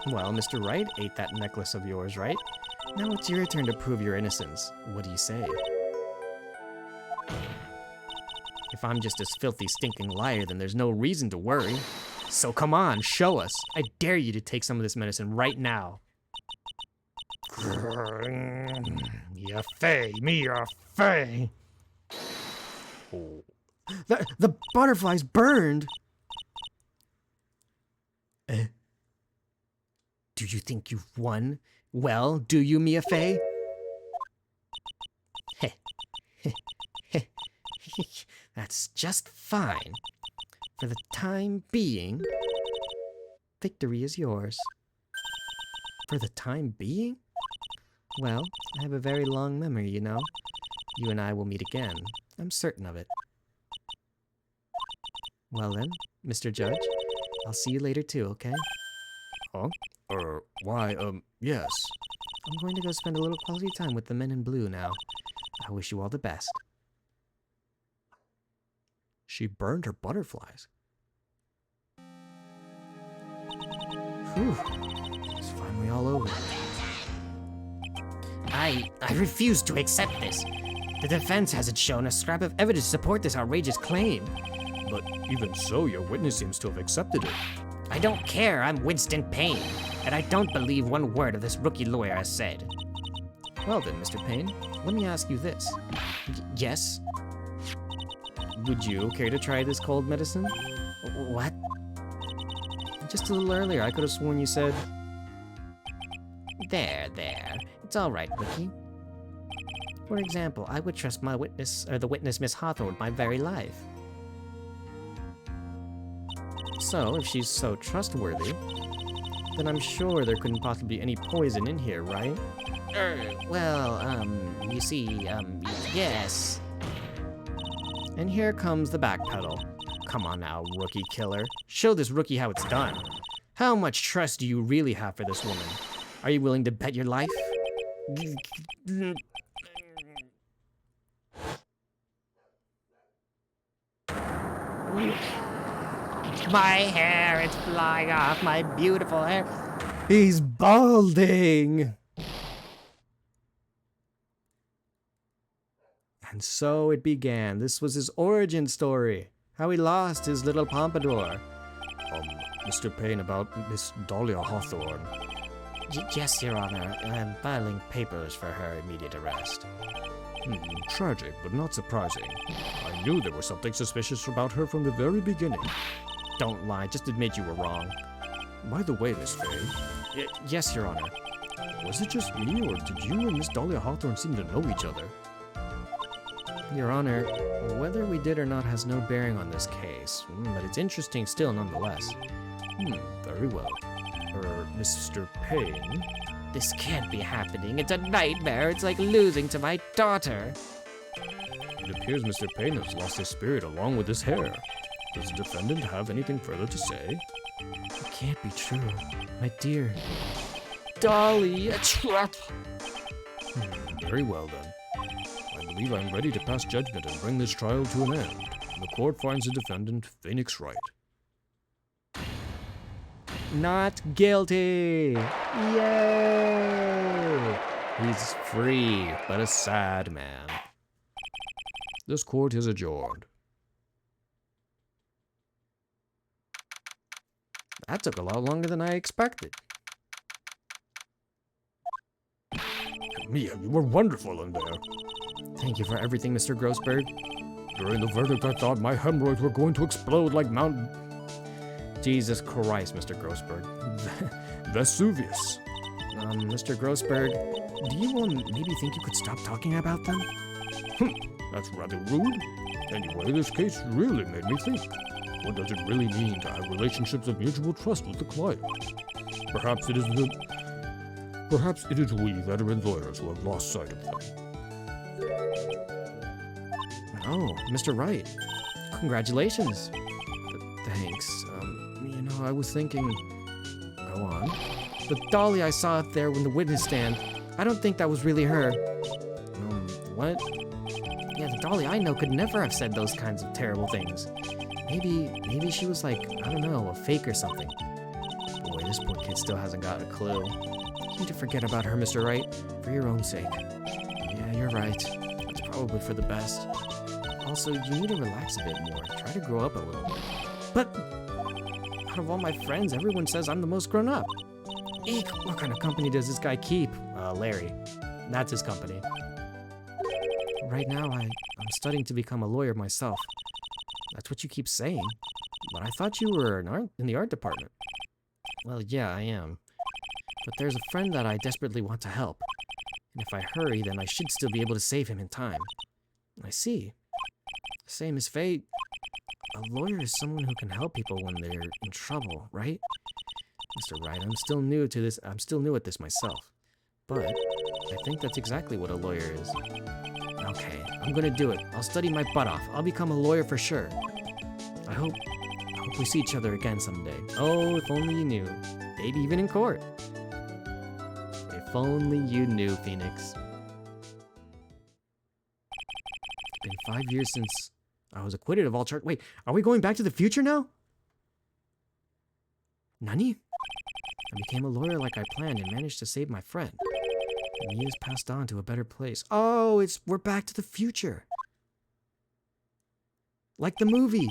Well, Mr. Wright ate that necklace of yours, right? Now it's your turn to prove your innocence. What do you say? If I'm just this filthy, stinking liar, then there's no reason to worry. So come on, show us. I dare you to take some of this medicine right now. You fey, me your fey. Oh. The butterfly's burned! Do you think you've won? Well, do you, Mia Fey? That's just fine. For the time being, victory is yours. For the time being? Well, I have a very long memory, you know. You and I will meet again. I'm certain of it. Well then, Mr. Judge, I'll see you later too, okay? Huh? Why, yes. I'm going to go spend a little quality time with the men in blue now. I wish you all the best. She burned her butterflies. Whew. It's finally all over. I refuse to accept this. The defense hasn't shown a scrap of evidence to support this outrageous claim. But even so, your witness seems to have accepted it. I don't care, I'm Winston Payne, and I don't believe one word of this rookie lawyer has said. Well then, Mr. Payne, let me ask you this. Yes? Would you care to try this cold medicine? What? Just a little earlier, I could have sworn you said... There. It's all right, rookie. For example, I would trust my witness, or the witness Miss Hawthorne, with my very life. So, if she's so trustworthy, then I'm sure there couldn't possibly be any poison in here, right? You see, yes. And here comes the backpedal. Come on now, rookie killer. Show this rookie how it's done. How much trust do you really have for this woman? Are you willing to bet your life? My hair, it's flying off, my beautiful hair. He's balding! And so it began. This was his origin story. How he lost his little pompadour. Mr. Payne, about Miss Dahlia Hawthorne. Yes, Your Honor. I'm filing papers for her immediate arrest. Tragic, but not surprising. I knew there was something suspicious about her from the very beginning. Don't lie, just admit you were wrong. By the way, Miss Fay. Yes, Your Honor. Was it just me, or did you and Miss Dahlia Hawthorne seem to know each other? Your Honor, whether we did or not has no bearing on this case, but it's interesting still nonetheless. Very well. Mr. Payne? This can't be happening. It's a nightmare. It's like losing to my daughter. It appears Mr. Payne has lost his spirit along with his hair. Does the defendant have anything further to say? It can't be true. My dear Dolly, a trap! Very well then. I believe I'm ready to pass judgment and bring this trial to an end. The court finds the defendant, Phoenix Wright. Not guilty! Yay! He's free, but a sad man. This court is adjourned. That took a lot longer than I expected. Mia, you were wonderful in there. Thank you for everything, Mr. Grossberg. During the verdict, I thought my hemorrhoids were going to explode like Mount... Jesus Christ, Mr. Grossberg. Vesuvius. Mr. Grossberg, do you maybe think you could stop talking about them? That's rather rude. Anyway, this case really made me think. What does it really mean to have relationships of mutual trust with the client? Perhaps it is we, veteran lawyers, who have lost sight of them. Oh, Mr. Wright. Congratulations. Thanks. I was thinking... Go on. The dolly I saw up there in the witness stand, I don't think that was really her. What? Yeah, the dolly I know could never have said those kinds of terrible things. Maybe she was like, I don't know, a fake or something. Boy, this poor kid still hasn't got a clue. You need to forget about her, Mr. Wright, for your own sake. Yeah, you're right. It's probably for the best. Also, you need to relax a bit more. Try to grow up a little bit. But out of all my friends, everyone says I'm the most grown up. Eek, what kind of company does this guy keep? Larry. That's his company. Right now, I'm studying to become a lawyer myself. That's what you keep saying. But I thought you were in the art department. Well, yeah, I am. But there's a friend that I desperately want to help. And if I hurry, then I should still be able to save him in time. I see. Same as fate. A lawyer is someone who can help people when they're in trouble, right? Mr. Wright, I'm still new at this myself. But I think that's exactly what a lawyer is. Okay, I'm gonna do it. I'll study my butt off. I'll become a lawyer for sure. I hope we see each other again someday. Oh, if only you knew. Maybe even in court. If only you knew, Phoenix. It's been 5 years since I was acquitted of all charges. Wait, are we going back to the future now? Nani? I became a lawyer like I planned and managed to save my friend. And he is passed on to a better place. Oh, we're back to the future. Like the movie.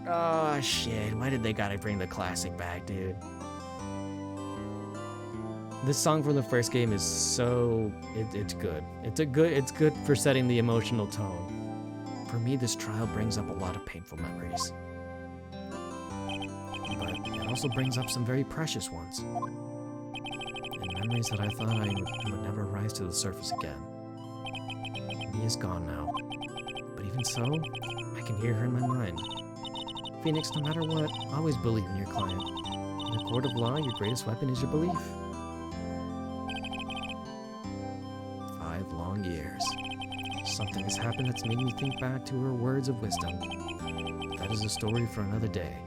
Oh shit, why did they gotta bring the classic back, dude? This song from the first game is so... it's good. It's good for setting the emotional tone. For me, this trial brings up a lot of painful memories. But it also brings up some very precious ones. And memories that I thought I would never rise to the surface again. He is gone now. But even so, I can hear her in my mind. Phoenix, no matter what, always believe in your client. In the court of law, your greatest weapon is your belief. 5 long years. Something has happened that's made me think back to her words of wisdom. That is a story for another day.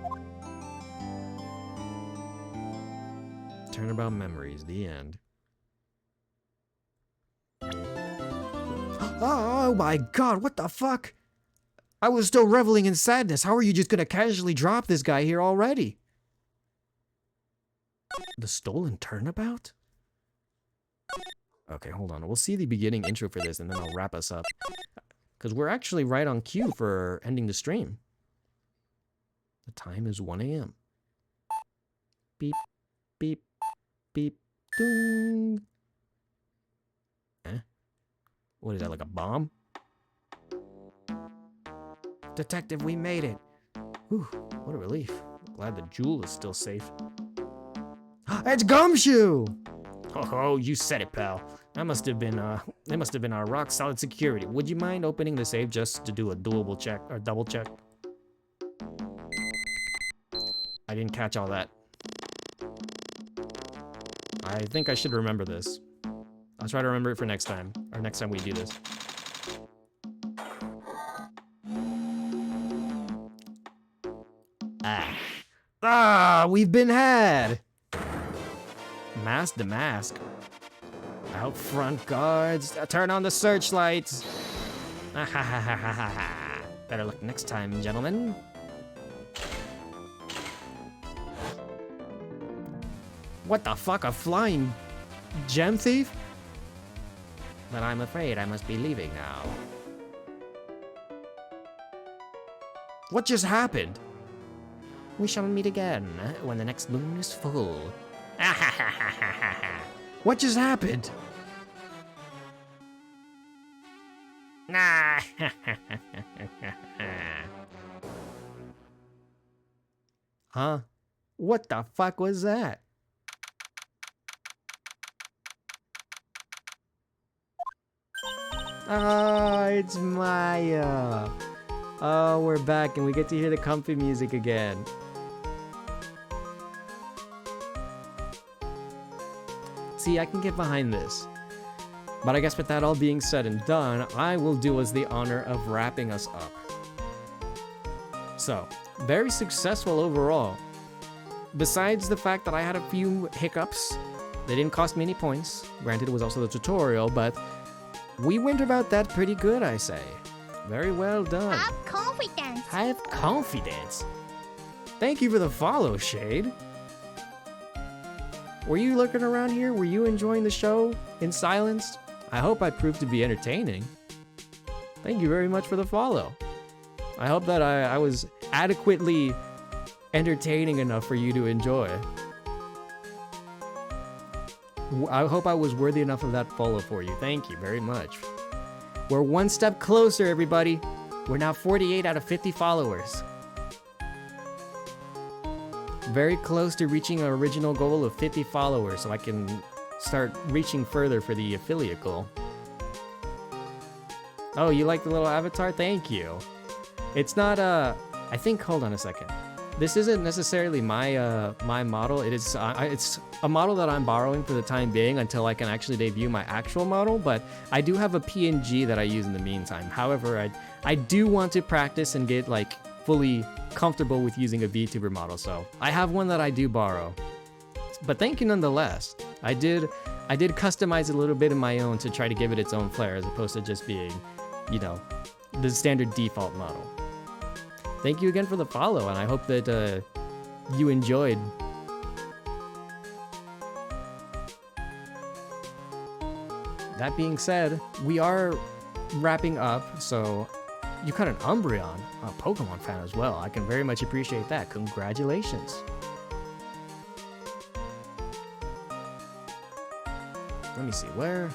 Turnabout Memories, the end. Oh my god, what the fuck? I was still reveling in sadness. How are you just gonna casually drop this guy here already? The stolen turnabout? Okay, hold on. We'll see the beginning intro for this, and then I'll wrap us up. Because we're actually right on cue for ending the stream. The time is 1 a.m. Beep, beep, beep, ding. Eh? What is that, like a bomb? Detective, we made it. Whew, what a relief. Glad the jewel is still safe. It's Gumshoe! Oh, you said it, pal. That must have been our rock solid security. Would you mind opening the safe just to do a double check? I didn't catch all that. I think I should remember this. I'll try to remember it for next time, or next time we do this. We've been had! Mask to mask. Out front guards, turn on the searchlights. Better luck next time, gentlemen. What the fuck, a flying gem thief? But I'm afraid I must be leaving now. What just happened? We shall meet again when the next moon is full. What just happened? Huh? What the fuck was that? Ah, it's Maya. Oh, we're back and we get to hear the comfy music again. See, I can get behind this. But I guess with that all being said and done, I will do us the honor of wrapping us up. So, very successful overall. Besides the fact that I had a few hiccups, they didn't cost me any points. Granted, it was also the tutorial, but we went about that pretty good, I say. Very well done. Have confidence. Have confidence. Thank you for the follow, Shade. Were you lurking around here? Were you enjoying the show in silence? I hope I proved to be entertaining. Thank you very much for the follow. I hope that I was adequately entertaining enough for you to enjoy. I hope I was worthy enough of that follow for you. Thank you very much. We're one step closer, everybody. We're now 48 out of 50 followers. Very close to reaching our original goal of 50 followers, so I can start reaching further for the affiliate goal. Oh, you like the little avatar? Thank you. It's not I think, hold on a second. This isn't necessarily my my model. It's a model that I'm borrowing for the time being until I can actually debut my actual model, but I do have a PNG that I use in the meantime. However, I do want to practice and get like fully comfortable with using a VTuber model, so I have one that I do borrow. But thank you nonetheless. I did customize it a little bit in my own to try to give it its own flair as opposed to just being, you know, the standard default model. Thank you again for the follow, and I hope that you enjoyed. That being said, we are wrapping up, so you caught an Umbreon, a Pokemon fan as well. I can very much appreciate that. Congratulations. Let me see, where?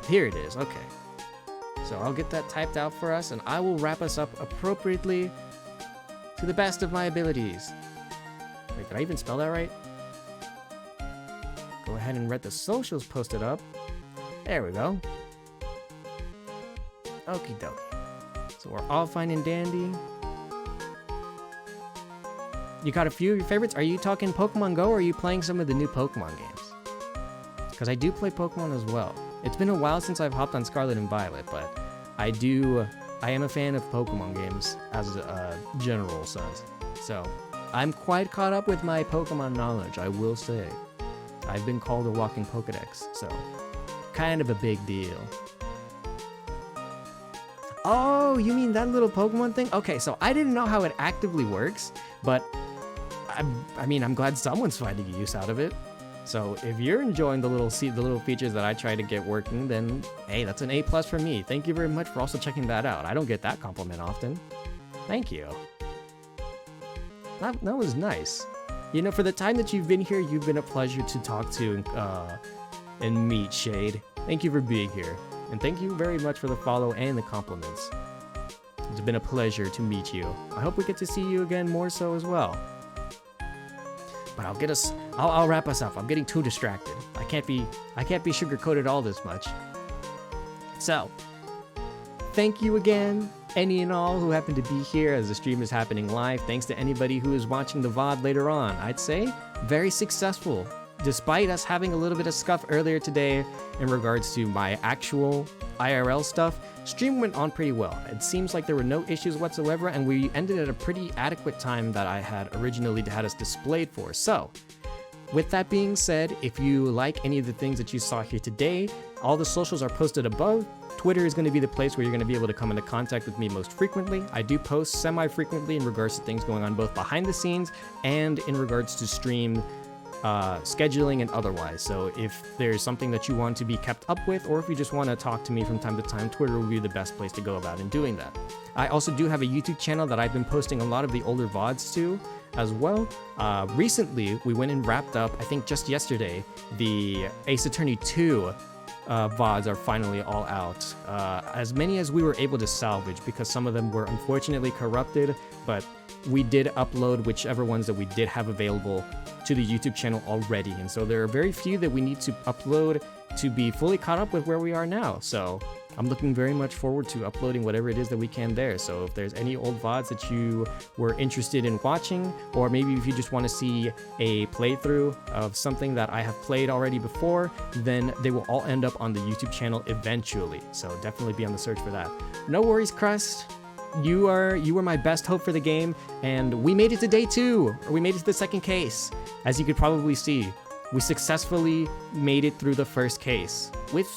Here it is, okay. So I'll get that typed out for us, and I will wrap us up appropriately to the best of my abilities. Wait, did I even spell that right? Go ahead and read the socials posted up. There we go. Okie dokie. So we're all fine and dandy. You got a few of your favorites? Are you talking Pokemon Go, or are you playing some of the new Pokemon games? Because I do play Pokemon as well. It's been a while since I've hopped on Scarlet and Violet, but I am a fan of Pokemon games as a general sense. So I'm quite caught up with my Pokemon knowledge, I will say. I've been called a walking Pokedex, so kind of a big deal. Oh, you mean that little Pokemon thing? Okay, so I didn't know how it actively works, but I mean, I'm glad someone's finding use out of it. So if you're enjoying the little features that I try to get working, then hey, that's an A+ for me. Thank you very much for also checking that out. I don't get that compliment often. Thank you. That was nice. You know, for the time that you've been here, you've been a pleasure to talk to and meet, Shade. Thank you for being here. And thank you very much for the follow and the compliments. It's been a pleasure to meet you. I hope we get to see you again more so as well. But I'll wrap us up. I'm getting too distracted. I can't be sugar-coated all this much. So, thank you again, any and all who happen to be here as the stream is happening live. Thanks to anybody who is watching the VOD later on. I'd say very successful, despite us having a little bit of scuff earlier today in regards to my actual IRL stuff. Stream went on pretty well. It seems like there were no issues whatsoever, and we ended at a pretty adequate time that I had originally had us displayed for. So, with that being said, if you like any of the things that you saw here today, all the socials are posted above. Twitter is going to be the place where you're going to be able to come into contact with me most frequently. I do post semi-frequently in regards to things going on both behind the scenes and in regards to stream scheduling and otherwise. So if there's something that you want to be kept up with, or if you just want to talk to me from time to time, Twitter will be the best place to go about in doing that. I also do have a YouTube channel that I've been posting a lot of the older VODs to as well. Recently, we went and wrapped up, I think just yesterday, the Ace Attorney 2 VODs are finally all out. As many as we were able to salvage, because some of them were unfortunately corrupted, but we did upload whichever ones that we did have available to the YouTube channel already. And so there are very few that we need to upload to be fully caught up with where we are now. So I'm looking very much forward to uploading whatever it is that we can there. So if there's any old VODs that you were interested in watching, or maybe if you just want to see a playthrough of something that I have played already before, then they will all end up on the YouTube channel eventually. So definitely be on the search for that. No worries, Crust. You were my best hope for the game, and we made it to day 2, or we made it to the second case. As you could probably see, we successfully made it through the first case with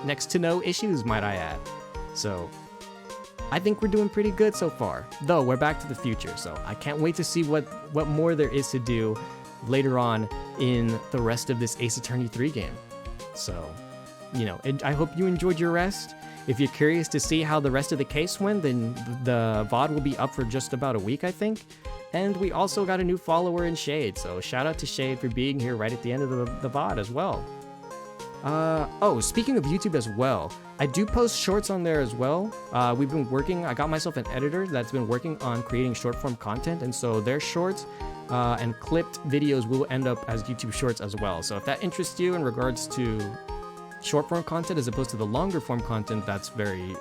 next to no issues, might I add. So I think we're doing pretty good so far. Though we're back to the future, so I can't wait to see what more there is to do later on in the rest of this Ace Attorney 3 game. So, and I hope you enjoyed your rest. If you're curious to see how the rest of the case went, then the VOD will be up for just about a week, I think. And we also got a new follower in Shade, so shout out to Shade for being here right at the end of the VOD as well. Oh, speaking of YouTube as well, I do post shorts on there as well. We've been working, I got myself an editor that's been working on creating short form content, and so their shorts and clipped videos will end up as YouTube shorts as well. So if that interests you in regards to short form content as opposed to the longer form content that's very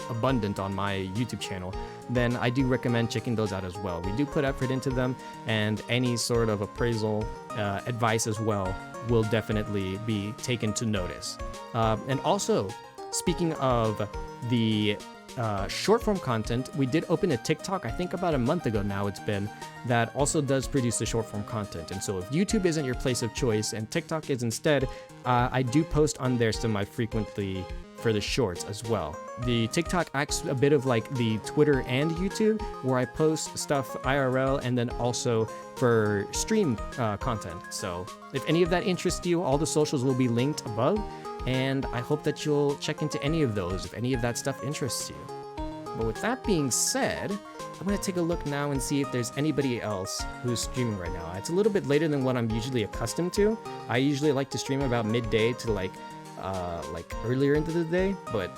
abundant on my YouTube channel, then I do recommend checking those out as well. We do put effort into them, and any sort of appraisal advice as well will definitely be taken to notice. And also, speaking of the short form content, we did open a TikTok, I think about a month ago now it's been, that also does produce the short form content. And so if YouTube isn't your place of choice and TikTok is instead, I do post on there semi-frequently for the shorts as well. The TikTok acts a bit of like the Twitter and YouTube, where I post stuff IRL and then also for stream content. So if any of that interests you, all the socials will be linked above, and I hope that you'll check into any of those if any of that stuff interests you. But with that being said, I'm going to take a look now and see if there's anybody else who's streaming right now. It's a little bit later than what I'm usually accustomed to. I usually like to stream about midday to like earlier into the day, but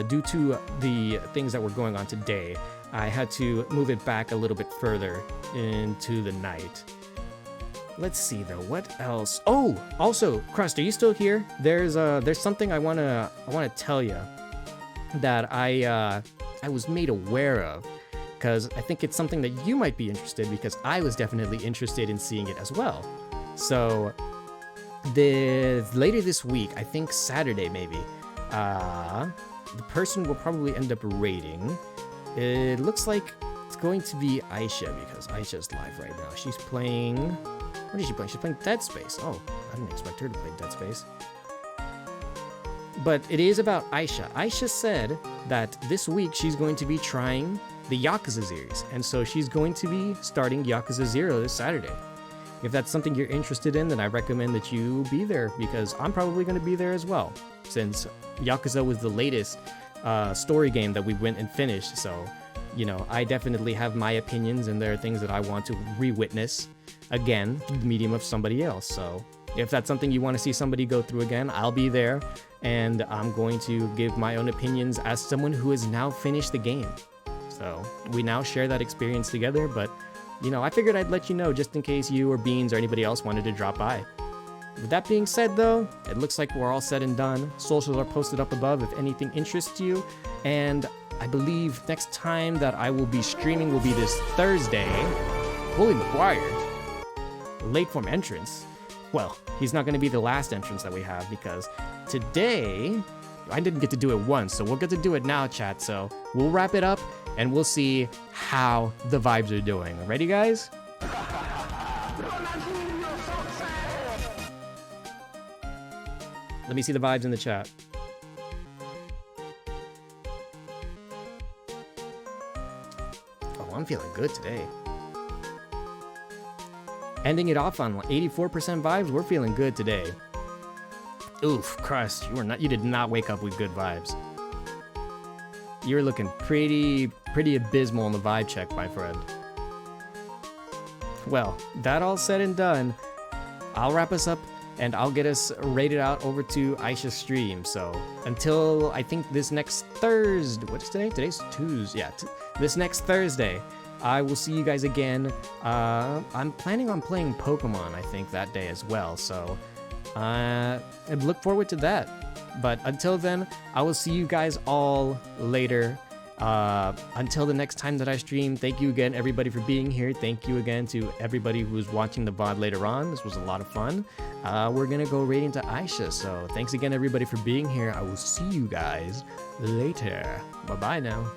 due to the things that were going on today, I had to move it back a little bit further into the night. Let's see though, what else? Oh, also, Crust, are you still here? There's something I wanna tell you that I was made aware of, because I think it's something that you might be interested, because I was definitely interested in seeing it as well. So later this week, I think Saturday maybe, the person will probably end up rating. It looks like it's going to be Aisha, because Aisha's live right now. She's playing, what is she playing? She's playing Dead Space. Oh, I didn't expect her to play Dead Space. But it is about Aisha. Aisha said that this week she's going to be trying the Yakuza series, and so she's going to be starting Yakuza 0 this Saturday. If that's something you're interested in, then I recommend that you be there, because I'm probably going to be there as well, since Yakuza was the latest story game that we went and finished. So, I definitely have my opinions, and there are things that I want to re-witness again through the medium of somebody else. So if that's something you want to see somebody go through again, I'll be there, and I'm going to give my own opinions as someone who has now finished the game. So we now share that experience together, but I figured I'd let you know just in case you or Beans or anybody else wanted to drop by. With that being said though, it looks like we're all said and done. Socials are posted up above if anything interests you, and I believe next time that I will be streaming will be this Thursday. Holy McGuire, late form entrance. Well, he's not going to be the last entrance that we have, because today I didn't get to do it once, so we'll get to do it now, chat. So we'll wrap it up and we'll see how the vibes are doing. Ready, guys? Let me see the vibes in the chat. Oh, I'm feeling good today. Ending it off on 84% vibes. We're feeling good today. Oof, Crust, you did not wake up with good vibes. You're looking pretty abysmal in the vibe check, my friend. Well, that all said and done, I'll wrap us up and I'll get us rated out over to Aisha's stream. So until I think this next Thursday, what is today? Today's Tuesday. Yeah, this next Thursday, I will see you guys again. I'm planning on playing Pokemon, I think, that day as well. So I look forward to that. But until then, I will see you guys all later. Until the next time that I stream, thank you again, everybody, for being here. Thank you again to everybody who's watching the VOD later on. This was a lot of fun. We're gonna go right into Aisha, so thanks again, everybody, for being here. I will see you guys later. Bye-bye now.